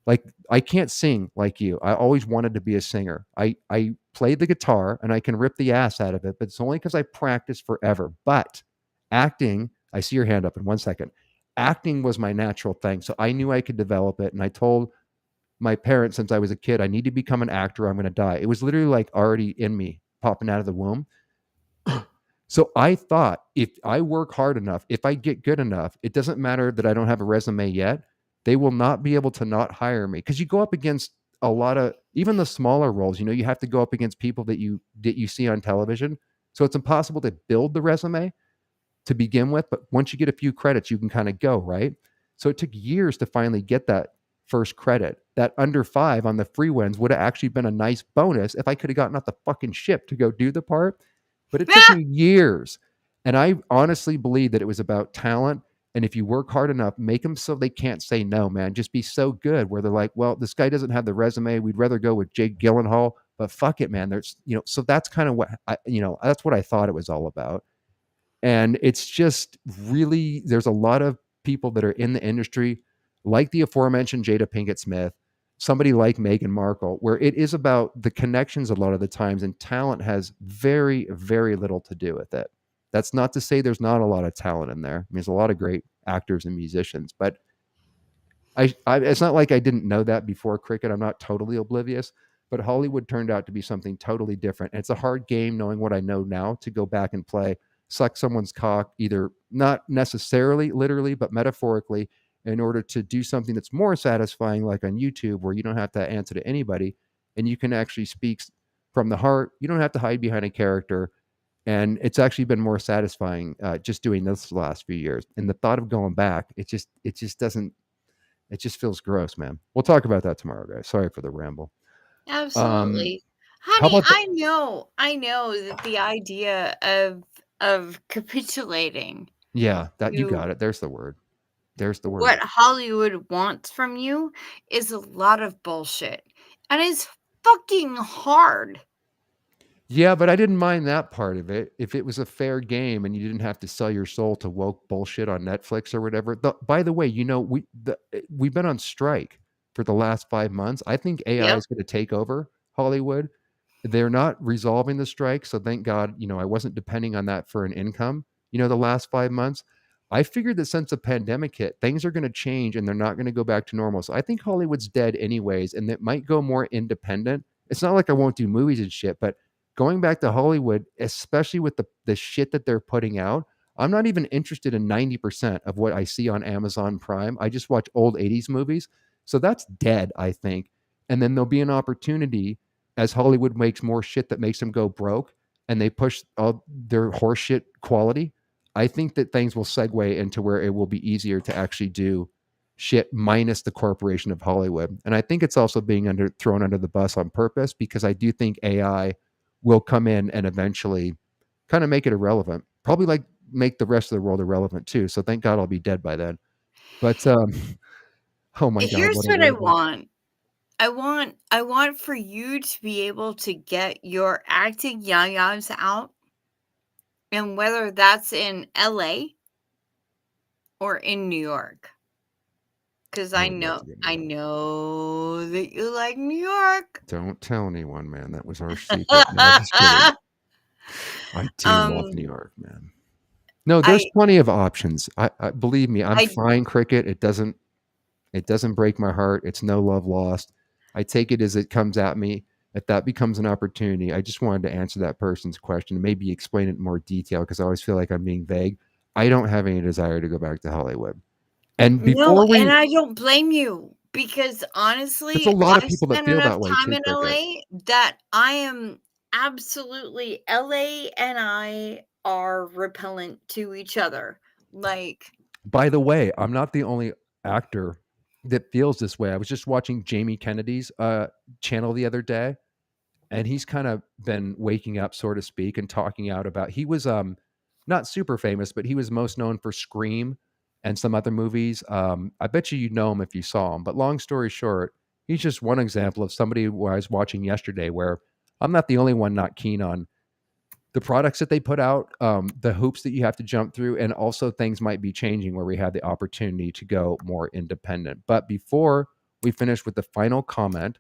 like I can't sing like you. I always wanted to be a singer. I played the guitar and I can rip the ass out of it, but it's only because I practiced forever. But acting, I see your hand up in 1 second. Acting was my natural thing. So I knew I could develop it. And I told my parents since I was a kid, I need to become an actor. I'm going to die. It was literally like already in me, popping out of the womb. So I thought if I work hard enough, if I get good enough, it doesn't matter that I don't have a resume yet. They will not be able to not hire me because you go up against a lot of even the smaller roles. You have to go up against people that you see on television. So it's impossible to build the resume to begin with. But once you get a few credits, you can kind of go, right? So it took years to finally get that first credit. That under 5 on the Frewinds would have actually been a nice bonus if I could have gotten off the fucking ship to go do the part. But it took me years. And I honestly believe that it was about talent. And if you work hard enough, make them so they can't say no, man. Just be so good where they're like, well, this guy doesn't have the resume. We'd rather go with Jake Gyllenhaal, but fuck it, man. There's, so that's kind of what that's what I thought it was all about. And it's just really, there's a lot of people that are in the industry, like the aforementioned Jada Pinkett Smith, somebody like Meghan Markle, where it is about the connections a lot of the times, and talent has very, very little to do with it. That's not to say there's not a lot of talent in there. I mean, there's a lot of great actors and musicians, but it's not like I didn't know that before Cricket. I'm not totally oblivious, but Hollywood turned out to be something totally different. And it's a hard game knowing what I know now to go back and play, suck someone's cock, either not necessarily literally, but metaphorically, in order to do something that's more satisfying, like on YouTube, where you don't have to answer to anybody and you can actually speak from the heart. You don't have to hide behind a character. And it's actually been more satisfying just doing this the last few years. And the thought of going back, it just feels gross, man. We'll talk about that tomorrow, guys. Sorry for the ramble. Absolutely. how Honey, about the- I know that the idea of capitulating Yeah, that you to got it. There's the word. There's the word. what Hollywood wants from you is a lot of bullshit. And it's fucking hard. Yeah, but I didn't mind that part of it. If it was a fair game and you didn't have to sell your soul to woke bullshit on Netflix or whatever. By the way, we've been on strike for the last 5 months. I think AI Yep. is going to take over Hollywood. They're not resolving the strike, so thank God, I wasn't depending on that for an income, the last 5 months. I figured that since the pandemic hit, things are going to change and they're not going to go back to normal. So I think Hollywood's dead anyways, and it might go more independent. It's not like I won't do movies and shit, but going back to Hollywood, especially with the shit that they're putting out, I'm not even interested in 90% of what I see on Amazon Prime. I just watch old 80s movies. So that's dead, I think. And then there'll be an opportunity as Hollywood makes more shit that makes them go broke and they push all their horseshit quality. I think that things will segue into where it will be easier to actually do shit minus the corporation of Hollywood. And I think it's also being thrown under the bus on purpose because I do think AI will come in and eventually kind of make it irrelevant. Probably like make the rest of the world irrelevant too. So thank God I'll be dead by then. But oh my God, Here's what a what I world. want. I want for you to be able to get your acting yayas out, and whether that's in LA or in New York. Because I know that you like New York. Don't tell anyone, man. That was our secret. No, just kidding. I do love New York, man. No, there's plenty of options. I believe me, I'm fine, Cricket. It doesn't break my heart. It's no love lost. I take it as it comes at me. If that becomes an opportunity, I just wanted to answer that person's question and maybe explain it in more detail because I always feel like I'm being vague. I don't have any desire to go back to Hollywood. And and I don't blame you because honestly, there's a lot of I've people that spent feel enough that way time too, in Cricket. LA that I am absolutely LA and I are repellent to each other. Like, by the way, I'm not the only actor that feels this way. I was just watching Jamie Kennedy's channel the other day, and he's kind of been waking up, so to speak, and talking out about he was not super famous, but he was most known for Scream and some other movies. I bet you know him if you saw him. But long story short, he's just one example of somebody who I was watching yesterday where I'm not the only one not keen on the products that they put out, the hoops that you have to jump through, and also things might be changing where we have the opportunity to go more independent. But before we finish with the final comment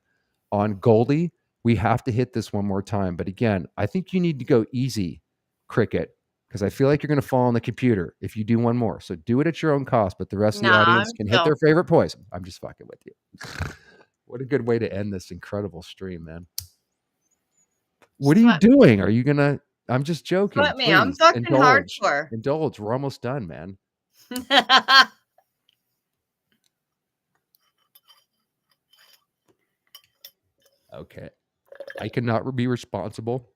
on Goldie, we have to hit this one more time. But again, I think you need to go easy, Cricket, because I feel like you're going to fall on the computer if you do one more. So do it at your own cost, but the rest of the audience can hit their favorite poison. I'm just fucking with you. What a good way to end this incredible stream, man. What are you doing? Are you going to... I'm just joking. Let me. I'm fucking hardcore. Indulge. We're almost done, man. Okay. I cannot be responsible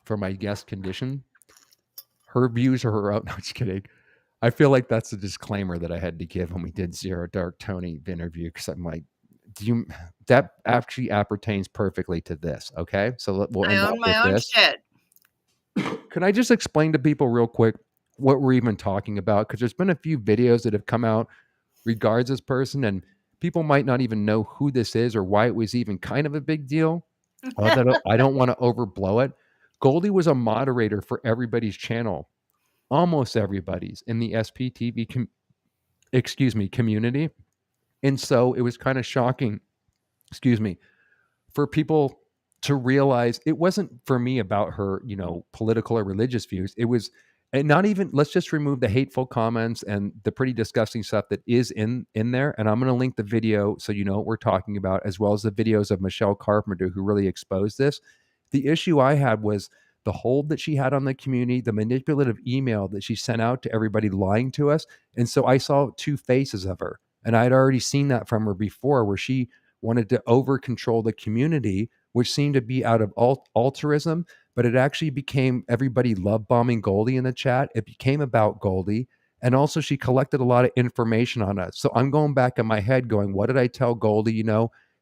for my guest condition. Her views are her own. No, just kidding. I feel like that's a disclaimer that I had to give when we did Zero Dark Tony interview because I'm like, that actually appertains perfectly to this. Okay. So we'll end up with this. Shit. Can I just explain to people real quick what we're even talking about? Because there's been a few videos that have come out regards this person, and people might not even know who this is or why it was even kind of a big deal. I don't want to overblow it. Goldie was a moderator for everybody's channel, almost everybody's in the SPTV community. And so it was kind of shocking, for people to realize it wasn't for me about her, political or religious views. It was, and not even, let's just remove the hateful comments and the pretty disgusting stuff that is in there. And I'm going to link the video so you know what we're talking about, as well as the videos of Michelle Carpenter, who really exposed this. The issue I had was the hold that she had on the community, the manipulative email that she sent out to everybody lying to us. And so I saw two faces of her. And I had already seen that from her before, where she wanted to over control the community, which seemed to be out of altruism, but it actually became everybody love bombing Goldie in the chat. It became about Goldie. And also she collected a lot of information on us. So I'm going back in my head going, what did I tell Goldie?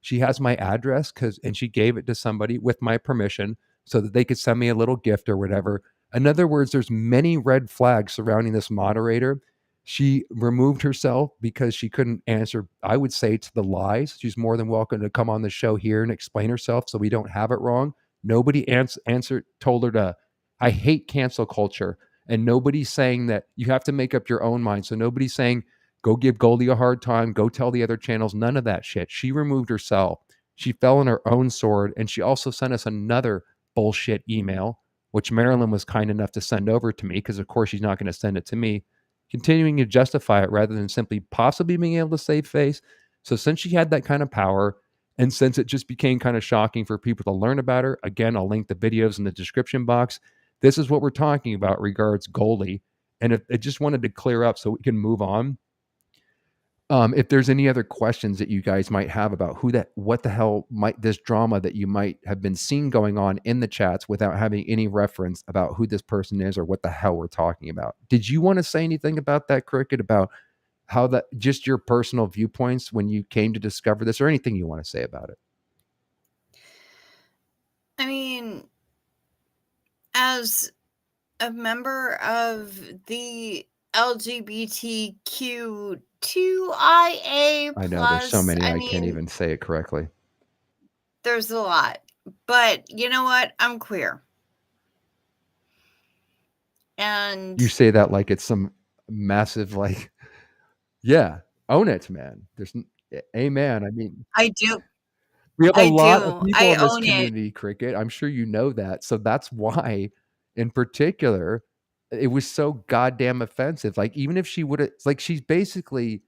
She has my address and she gave it to somebody with my permission so that they could send me a little gift or whatever. In other words, there's many red flags surrounding this moderator. She removed herself because she couldn't answer, I would say, to the lies. She's more than welcome to come on the show here and explain herself so we don't have it wrong. Nobody told her to, I hate cancel culture. And nobody's saying that you have to make up your own mind. So nobody's saying, go give Goldie a hard time, go tell the other channels, none of that shit. She removed herself. She fell on her own sword. And she also sent us another bullshit email, which Marilyn was kind enough to send over to me, because of course she's not going to send it to me, continuing to justify it rather than simply possibly being able to save face. So since she had that kind of power, and since it just became kind of shocking for people to learn about her, again, I'll link the videos in the description box. This is what we're talking about regards Goldie. And if it just wanted to clear up so we can move on. If there's any other questions that you guys might have about what the hell might this drama that you might have been seeing going on in the chats without having any reference about who this person is or what the hell we're talking about. Did you want to say anything about that, Cricket, about how that, just your personal viewpoints when you came to discover this, or anything you want to say about it? I mean, as a member of the LGBTQ2IA+, I know there's so many, I can't mean, even say it correctly. There's a lot. But you know what? I'm queer. And You say that like it's some massive, like, yeah, own it, man. Amen. I mean, I do. we have a I lot of do. people I in this own it. community, Cricket. I'm sure you know that. So that's why, in particular, it was so goddamn offensive. Like, even if she would have, like, she's basically,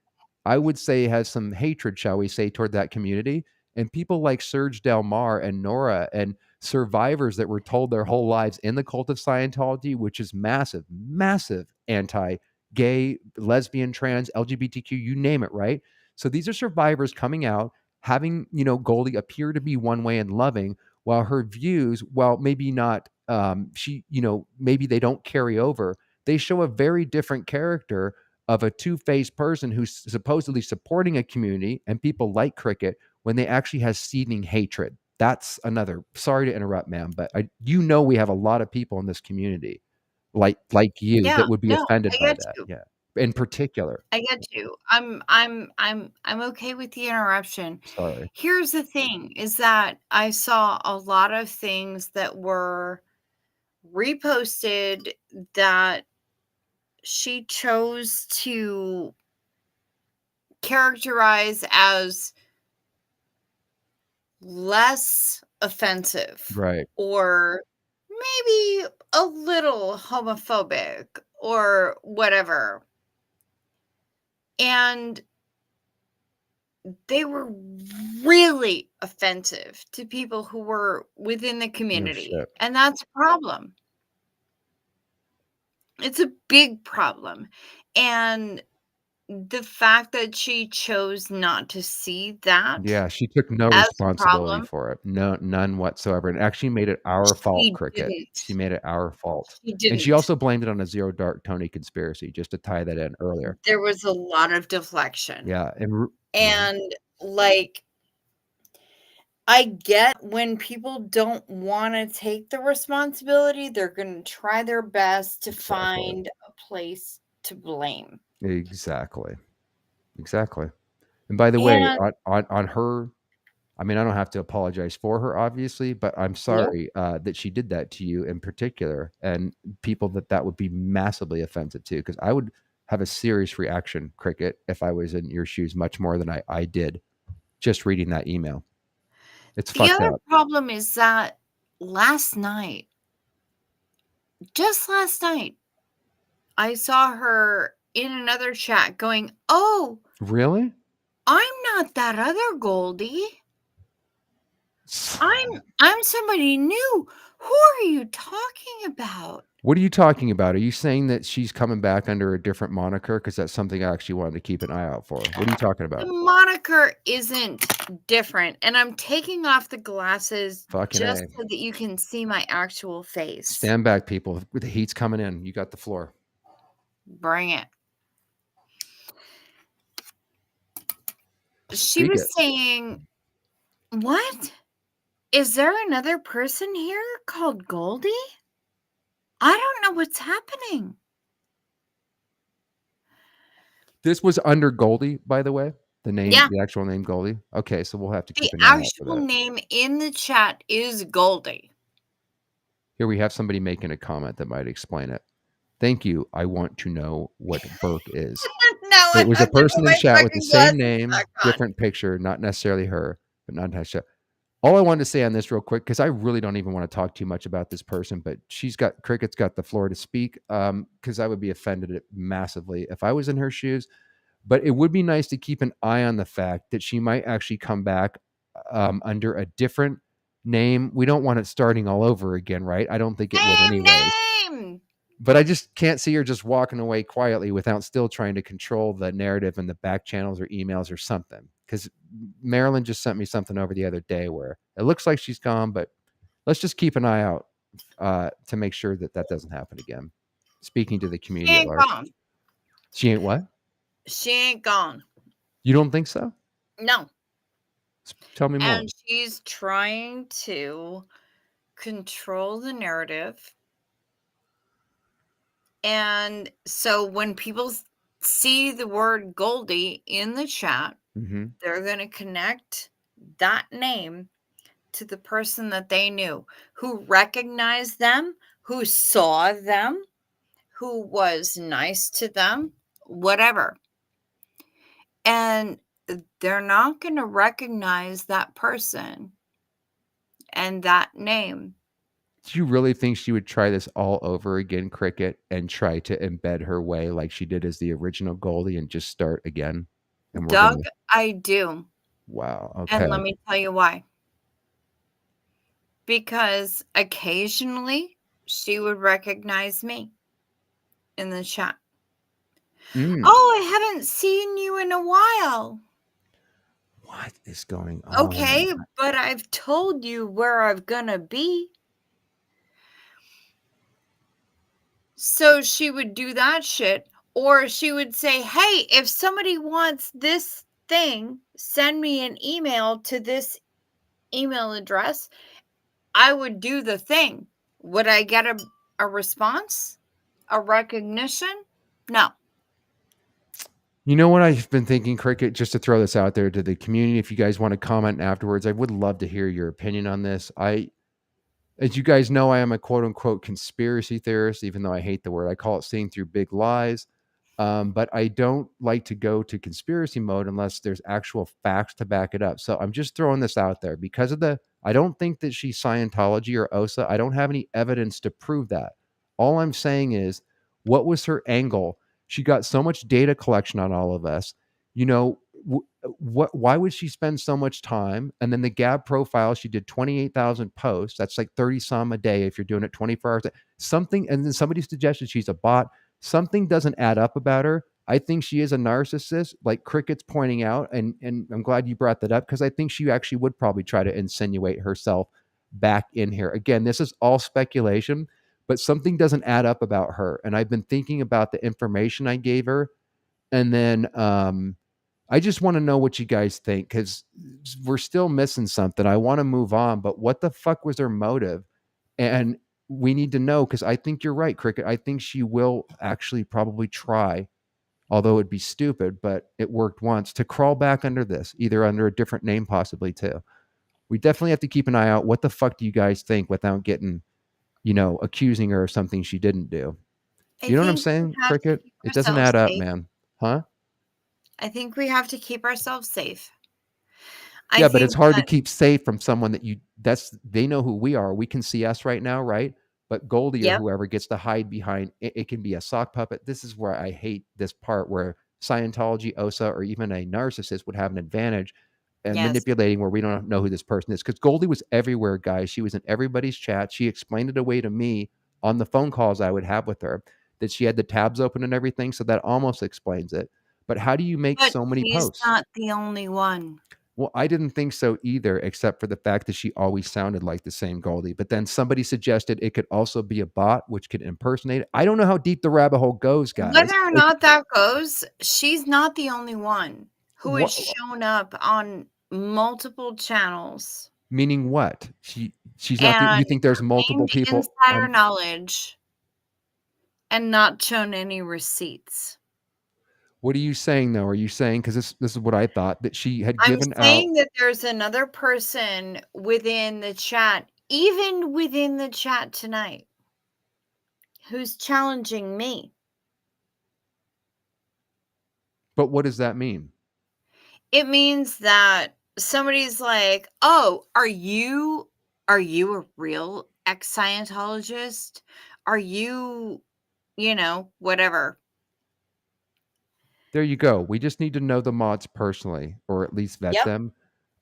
I would say, has some hatred, shall we say, toward that community. And people like Serge Del Mar and Nora and survivors that were told their whole lives in the cult of Scientology, which is massive, massive anti-gay, lesbian, trans, LGBTQ, you name it, right? So these are survivors coming out, having, Goldie appear to be one way and loving, while her views, while maybe not, maybe they don't carry over, they show a very different character of a two-faced person who's supposedly supporting a community and people like Cricket when they actually has seething hatred. That's another, sorry to interrupt, ma'am, but we have a lot of people in this community like you Yeah, that would be no, offended I by get that. you. Yeah. In particular. I get you. I'm okay with the interruption. Sorry. Here's the thing, is that I saw a lot of things that were reposted that she chose to characterize as less offensive, Right. or maybe a little homophobic or whatever. And they were really offensive to people who were within the community. shit. And that's a problem. It's a big problem. And the fact that she chose not to see that Yeah, she took no as a responsibility problem, for it. No, none whatsoever. And actually made it our fault, she Cricket. She didn't. made it our fault. She And she didn't. also blamed it on a Zero Dark Tony conspiracy, just to tie that in earlier. There was a lot of deflection. Yeah. And like, I get when people don't want to take the responsibility, they're going to try their best to find a place to blame. Exactly. And by the way, on her, I mean, I don't have to apologize for her, obviously, but I'm sorry that she did that to you in particular, and people that would be massively offensive to, because I would have a serious reaction, Cricket, if I was in your shoes, much more than I did just reading that email. It's The fucked other up. problem is that just last night, I saw her in another chat going, "Oh, Really? I'm not that other Goldie. I'm somebody new. Who are you talking about?" What are you talking about? Are you saying that she's coming back under a different moniker? Because that's something I actually wanted to keep an eye out for. What are you talking about? The moniker isn't different, and I'm taking off the glasses Fucking just A. so that you can see my actual face. Stand back, people. The heat's coming in. You got the floor. Bring it. She Speak was it. saying, "What? Is there another person here called Goldie? I don't know what's happening." This was under Goldie, by the way. The name, Yeah. the actual name Goldie. Okay, so we'll have to The keep an eye out for actual that. name in the chat is Goldie. Here we have somebody making a comment that might explain it. Thank you. I want to know what Burke is. No, It was I a have to put person in my chat with the fucking same glasses name, back on. different picture, not necessarily her, but not Tasha. All I wanted to say on this real quick, because I really don't even want to talk too much about this person, but Crickett's got the floor to speak, because I would be offended massively if I was in her shoes. But it would be nice to keep an eye on the fact that she might actually come back under a different name. We don't want it starting all over again, right? I don't think it would anyways. Name. But I just can't see her just walking away quietly without still trying to control the narrative in the back channels or emails or something. Because Marilyn just sent me something over the other day where it looks like she's gone, but let's just keep an eye out to make sure that that doesn't happen again. Speaking to the She community at ain't large. gone. She ain't what? She ain't gone. You don't think so? No. Tell me more. And she's trying to control the narrative. And so when people see the word Goldie in the chat, they're going to connect that name to the person that they knew, who recognized them, who saw them, who was nice to them, whatever. And they're not going to recognize that person and that name. Do you really think she would try this all over again, Cricket, and try to embed her way like she did as the original Goldie and just start again? And Doug, I do. Wow. Okay. And let me tell you why. Because occasionally she would recognize me in the chat. Oh, I haven't seen you in a while. What is going on? Okay, but I've told you where I'm gonna be. So she would do that shit, or she would say, hey, if somebody wants this thing, send me an email to this email address. I would do the thing. Would I get a response? A recognition? No. You know what I've been thinking, Cricket, just to throw this out there to the community. If you guys want to comment afterwards, I would love to hear your opinion on this. As you guys know, I am a quote unquote conspiracy theorist, even though I hate the word. I call it seeing through big lies. But I don't like to go to conspiracy mode unless there's actual facts to back it up. So I'm just throwing this out there because I don't think that she's Scientology or OSA. I don't have any evidence to prove that. All I'm saying is, what was her angle? She got so much data collection on all of us. You know, why would she spend so much time? And then the Gab profile, she did 28,000 posts. That's like 30 some a day if you're doing it 24 hours. Something, and then somebody suggested she's a bot. Something doesn't add up about her. I think she is a narcissist, like Cricket's pointing out, and I'm glad you brought that up because I think she actually would probably try to insinuate herself back in here. Again, this is all speculation, but something doesn't add up about her. And I've been thinking about the information I gave her, and then I just want to know what you guys think because we're still missing something. I want to move on, but what the fuck was her motive? And we need to know because I think you're right, Cricket. I think she will actually probably try, although it'd be stupid, but it worked once, to crawl back under this, either under a different name possibly too. We definitely have to keep an eye out. What the fuck do you guys think without getting, accusing her of something she didn't do? You know what I'm saying, Cricket? It doesn't add up, man. Huh? I think we have to keep ourselves safe. Yeah, but it's hard to keep safe from someone they know who we are. We can see us right now, right? But Goldie or whoever gets to hide behind it can be a sock puppet. This is where I hate this part where Scientology, OSA, or even a narcissist would have an advantage and manipulating where we don't know who this person is. Because Goldie was everywhere, guys. She was in everybody's chat. She explained it away to me on the phone calls I would have with her that she had the tabs open and everything. So that almost explains it. But how do you make so many posts? She's not the only one. Well, I didn't think so either, except for the fact that she always sounded like the same Goldie. But then somebody suggested it could also be a bot, which could impersonate it. I don't know how deep the rabbit hole goes, guys. Whether or not that goes, she's not the only one who has shown up on multiple channels. Meaning what? She's not. You think there's multiple people? Insider knowledge, and not shown any receipts. What are you saying, though? Are you saying, because this is what I thought, that she had given out? I'm saying that there's another person within the chat even within the chat tonight, who's challenging me. But what does that mean? It means that somebody's like, "Oh, are you a real ex-Scientologist? Are you, whatever." There you go. We just need to know the mods personally, or at least vet Yep. them.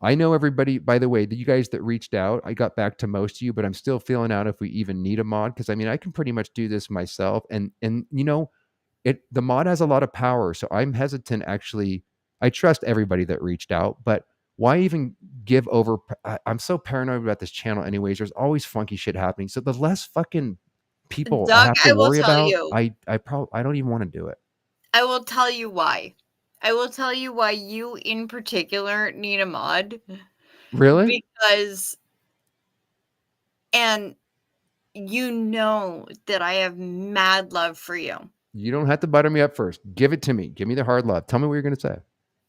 I know everybody, by the way, you guys that reached out, I got back to most of you, but I'm still feeling out if we even need a mod, because I mean, I can pretty much do this myself. And the mod has a lot of power. So I'm hesitant actually. I trust everybody that reached out, but why even give over? I'm so paranoid about this channel anyways. There's always funky shit happening. So the less fucking people I Doug, have to I will worry tell about, you. I don't even want to do it. I will tell you why. I will tell you why you in particular need a mod. Really? Because, and you know that I have mad love for you. You don't have to butter me up first. Give it to me. Give me the hard love. Tell me what you're going to say.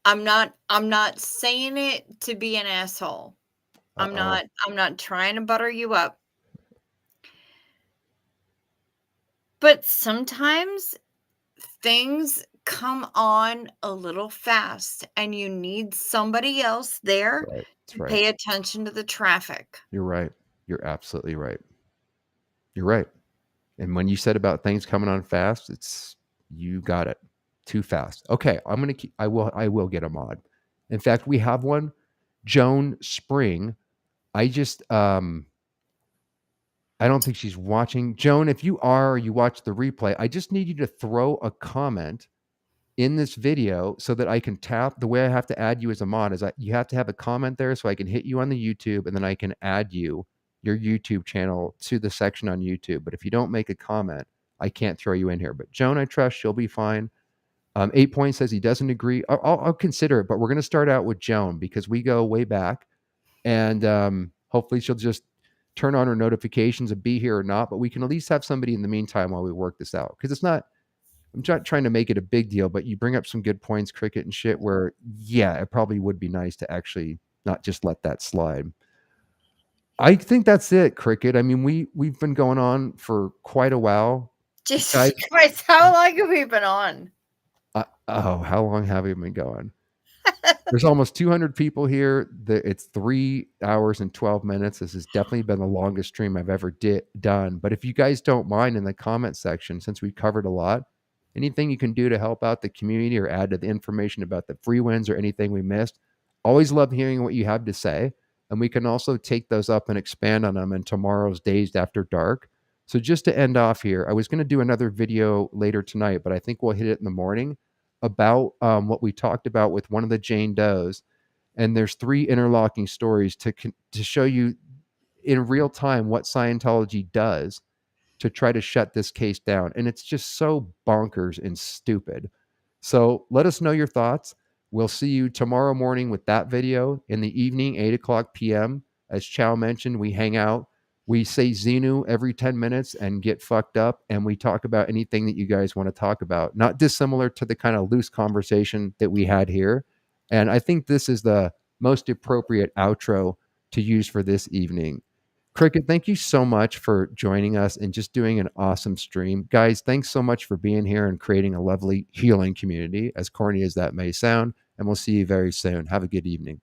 I'm not saying it to be an asshole. I'm not trying to butter you up. But sometimes things come on a little fast and you need somebody else there to pay attention to the traffic. You're right. You're absolutely right. You're right. And when you said about things coming on fast, you got it. Too fast. Okay, I will get a mod. In fact, we have one. Joan Spring. I don't think she's watching. Joan, if you are, or you watch the replay, I just need you to throw a comment in this video so that I can tap. The way I have to add you as a mod is you have to have a comment there so I can hit you on the YouTube, and then I can add your YouTube channel to the section on YouTube. But if you don't make a comment, I can't throw you in here. But Joan, I trust she'll be fine. 8 Point says he doesn't agree. I'll consider it, but we're going to start out with Joan because we go way back, and hopefully she'll just turn on her notifications and be here or not. But we can at least have somebody in the meantime while we work this out, because it's not. I'm not trying to make it a big deal, but you bring up some good points, Cricket and shit, where, yeah, it probably would be nice to actually not just let that slide. I think that's it, Cricket. I mean, we've been going on for quite a while. Jesus Christ, how long have we been on? How long have we been going? There's almost 200 people here. It's 3 hours and 12 minutes. This has definitely been the longest stream I've ever done. But if you guys don't mind, in the comment section, since we covered a lot, anything you can do to help out the community or add to the information about the Frewinds or anything we missed, always love hearing what you have to say. And we can also take those up and expand on them in tomorrow's Dazed After Dark. So just to end off here, I was going to do another video later tonight, but I think we'll hit it in the morning about what we talked about with one of the Jane Does. And there's 3 interlocking stories to show you in real time what Scientology does to try to shut this case down. And it's just so bonkers and stupid. So let us know your thoughts. We'll see you tomorrow morning with that video. In the evening, 8:00 p.m. As Chow mentioned, we hang out. We say Xenu every 10 minutes and get fucked up. And we talk about anything that you guys want to talk about. Not dissimilar to the kind of loose conversation that we had here. And I think this is the most appropriate outro to use for this evening. Cricket, thank you so much for joining us and just doing an awesome stream. Guys, thanks so much for being here and creating a lovely healing community, as corny as that may sound. And we'll see you very soon. Have a good evening.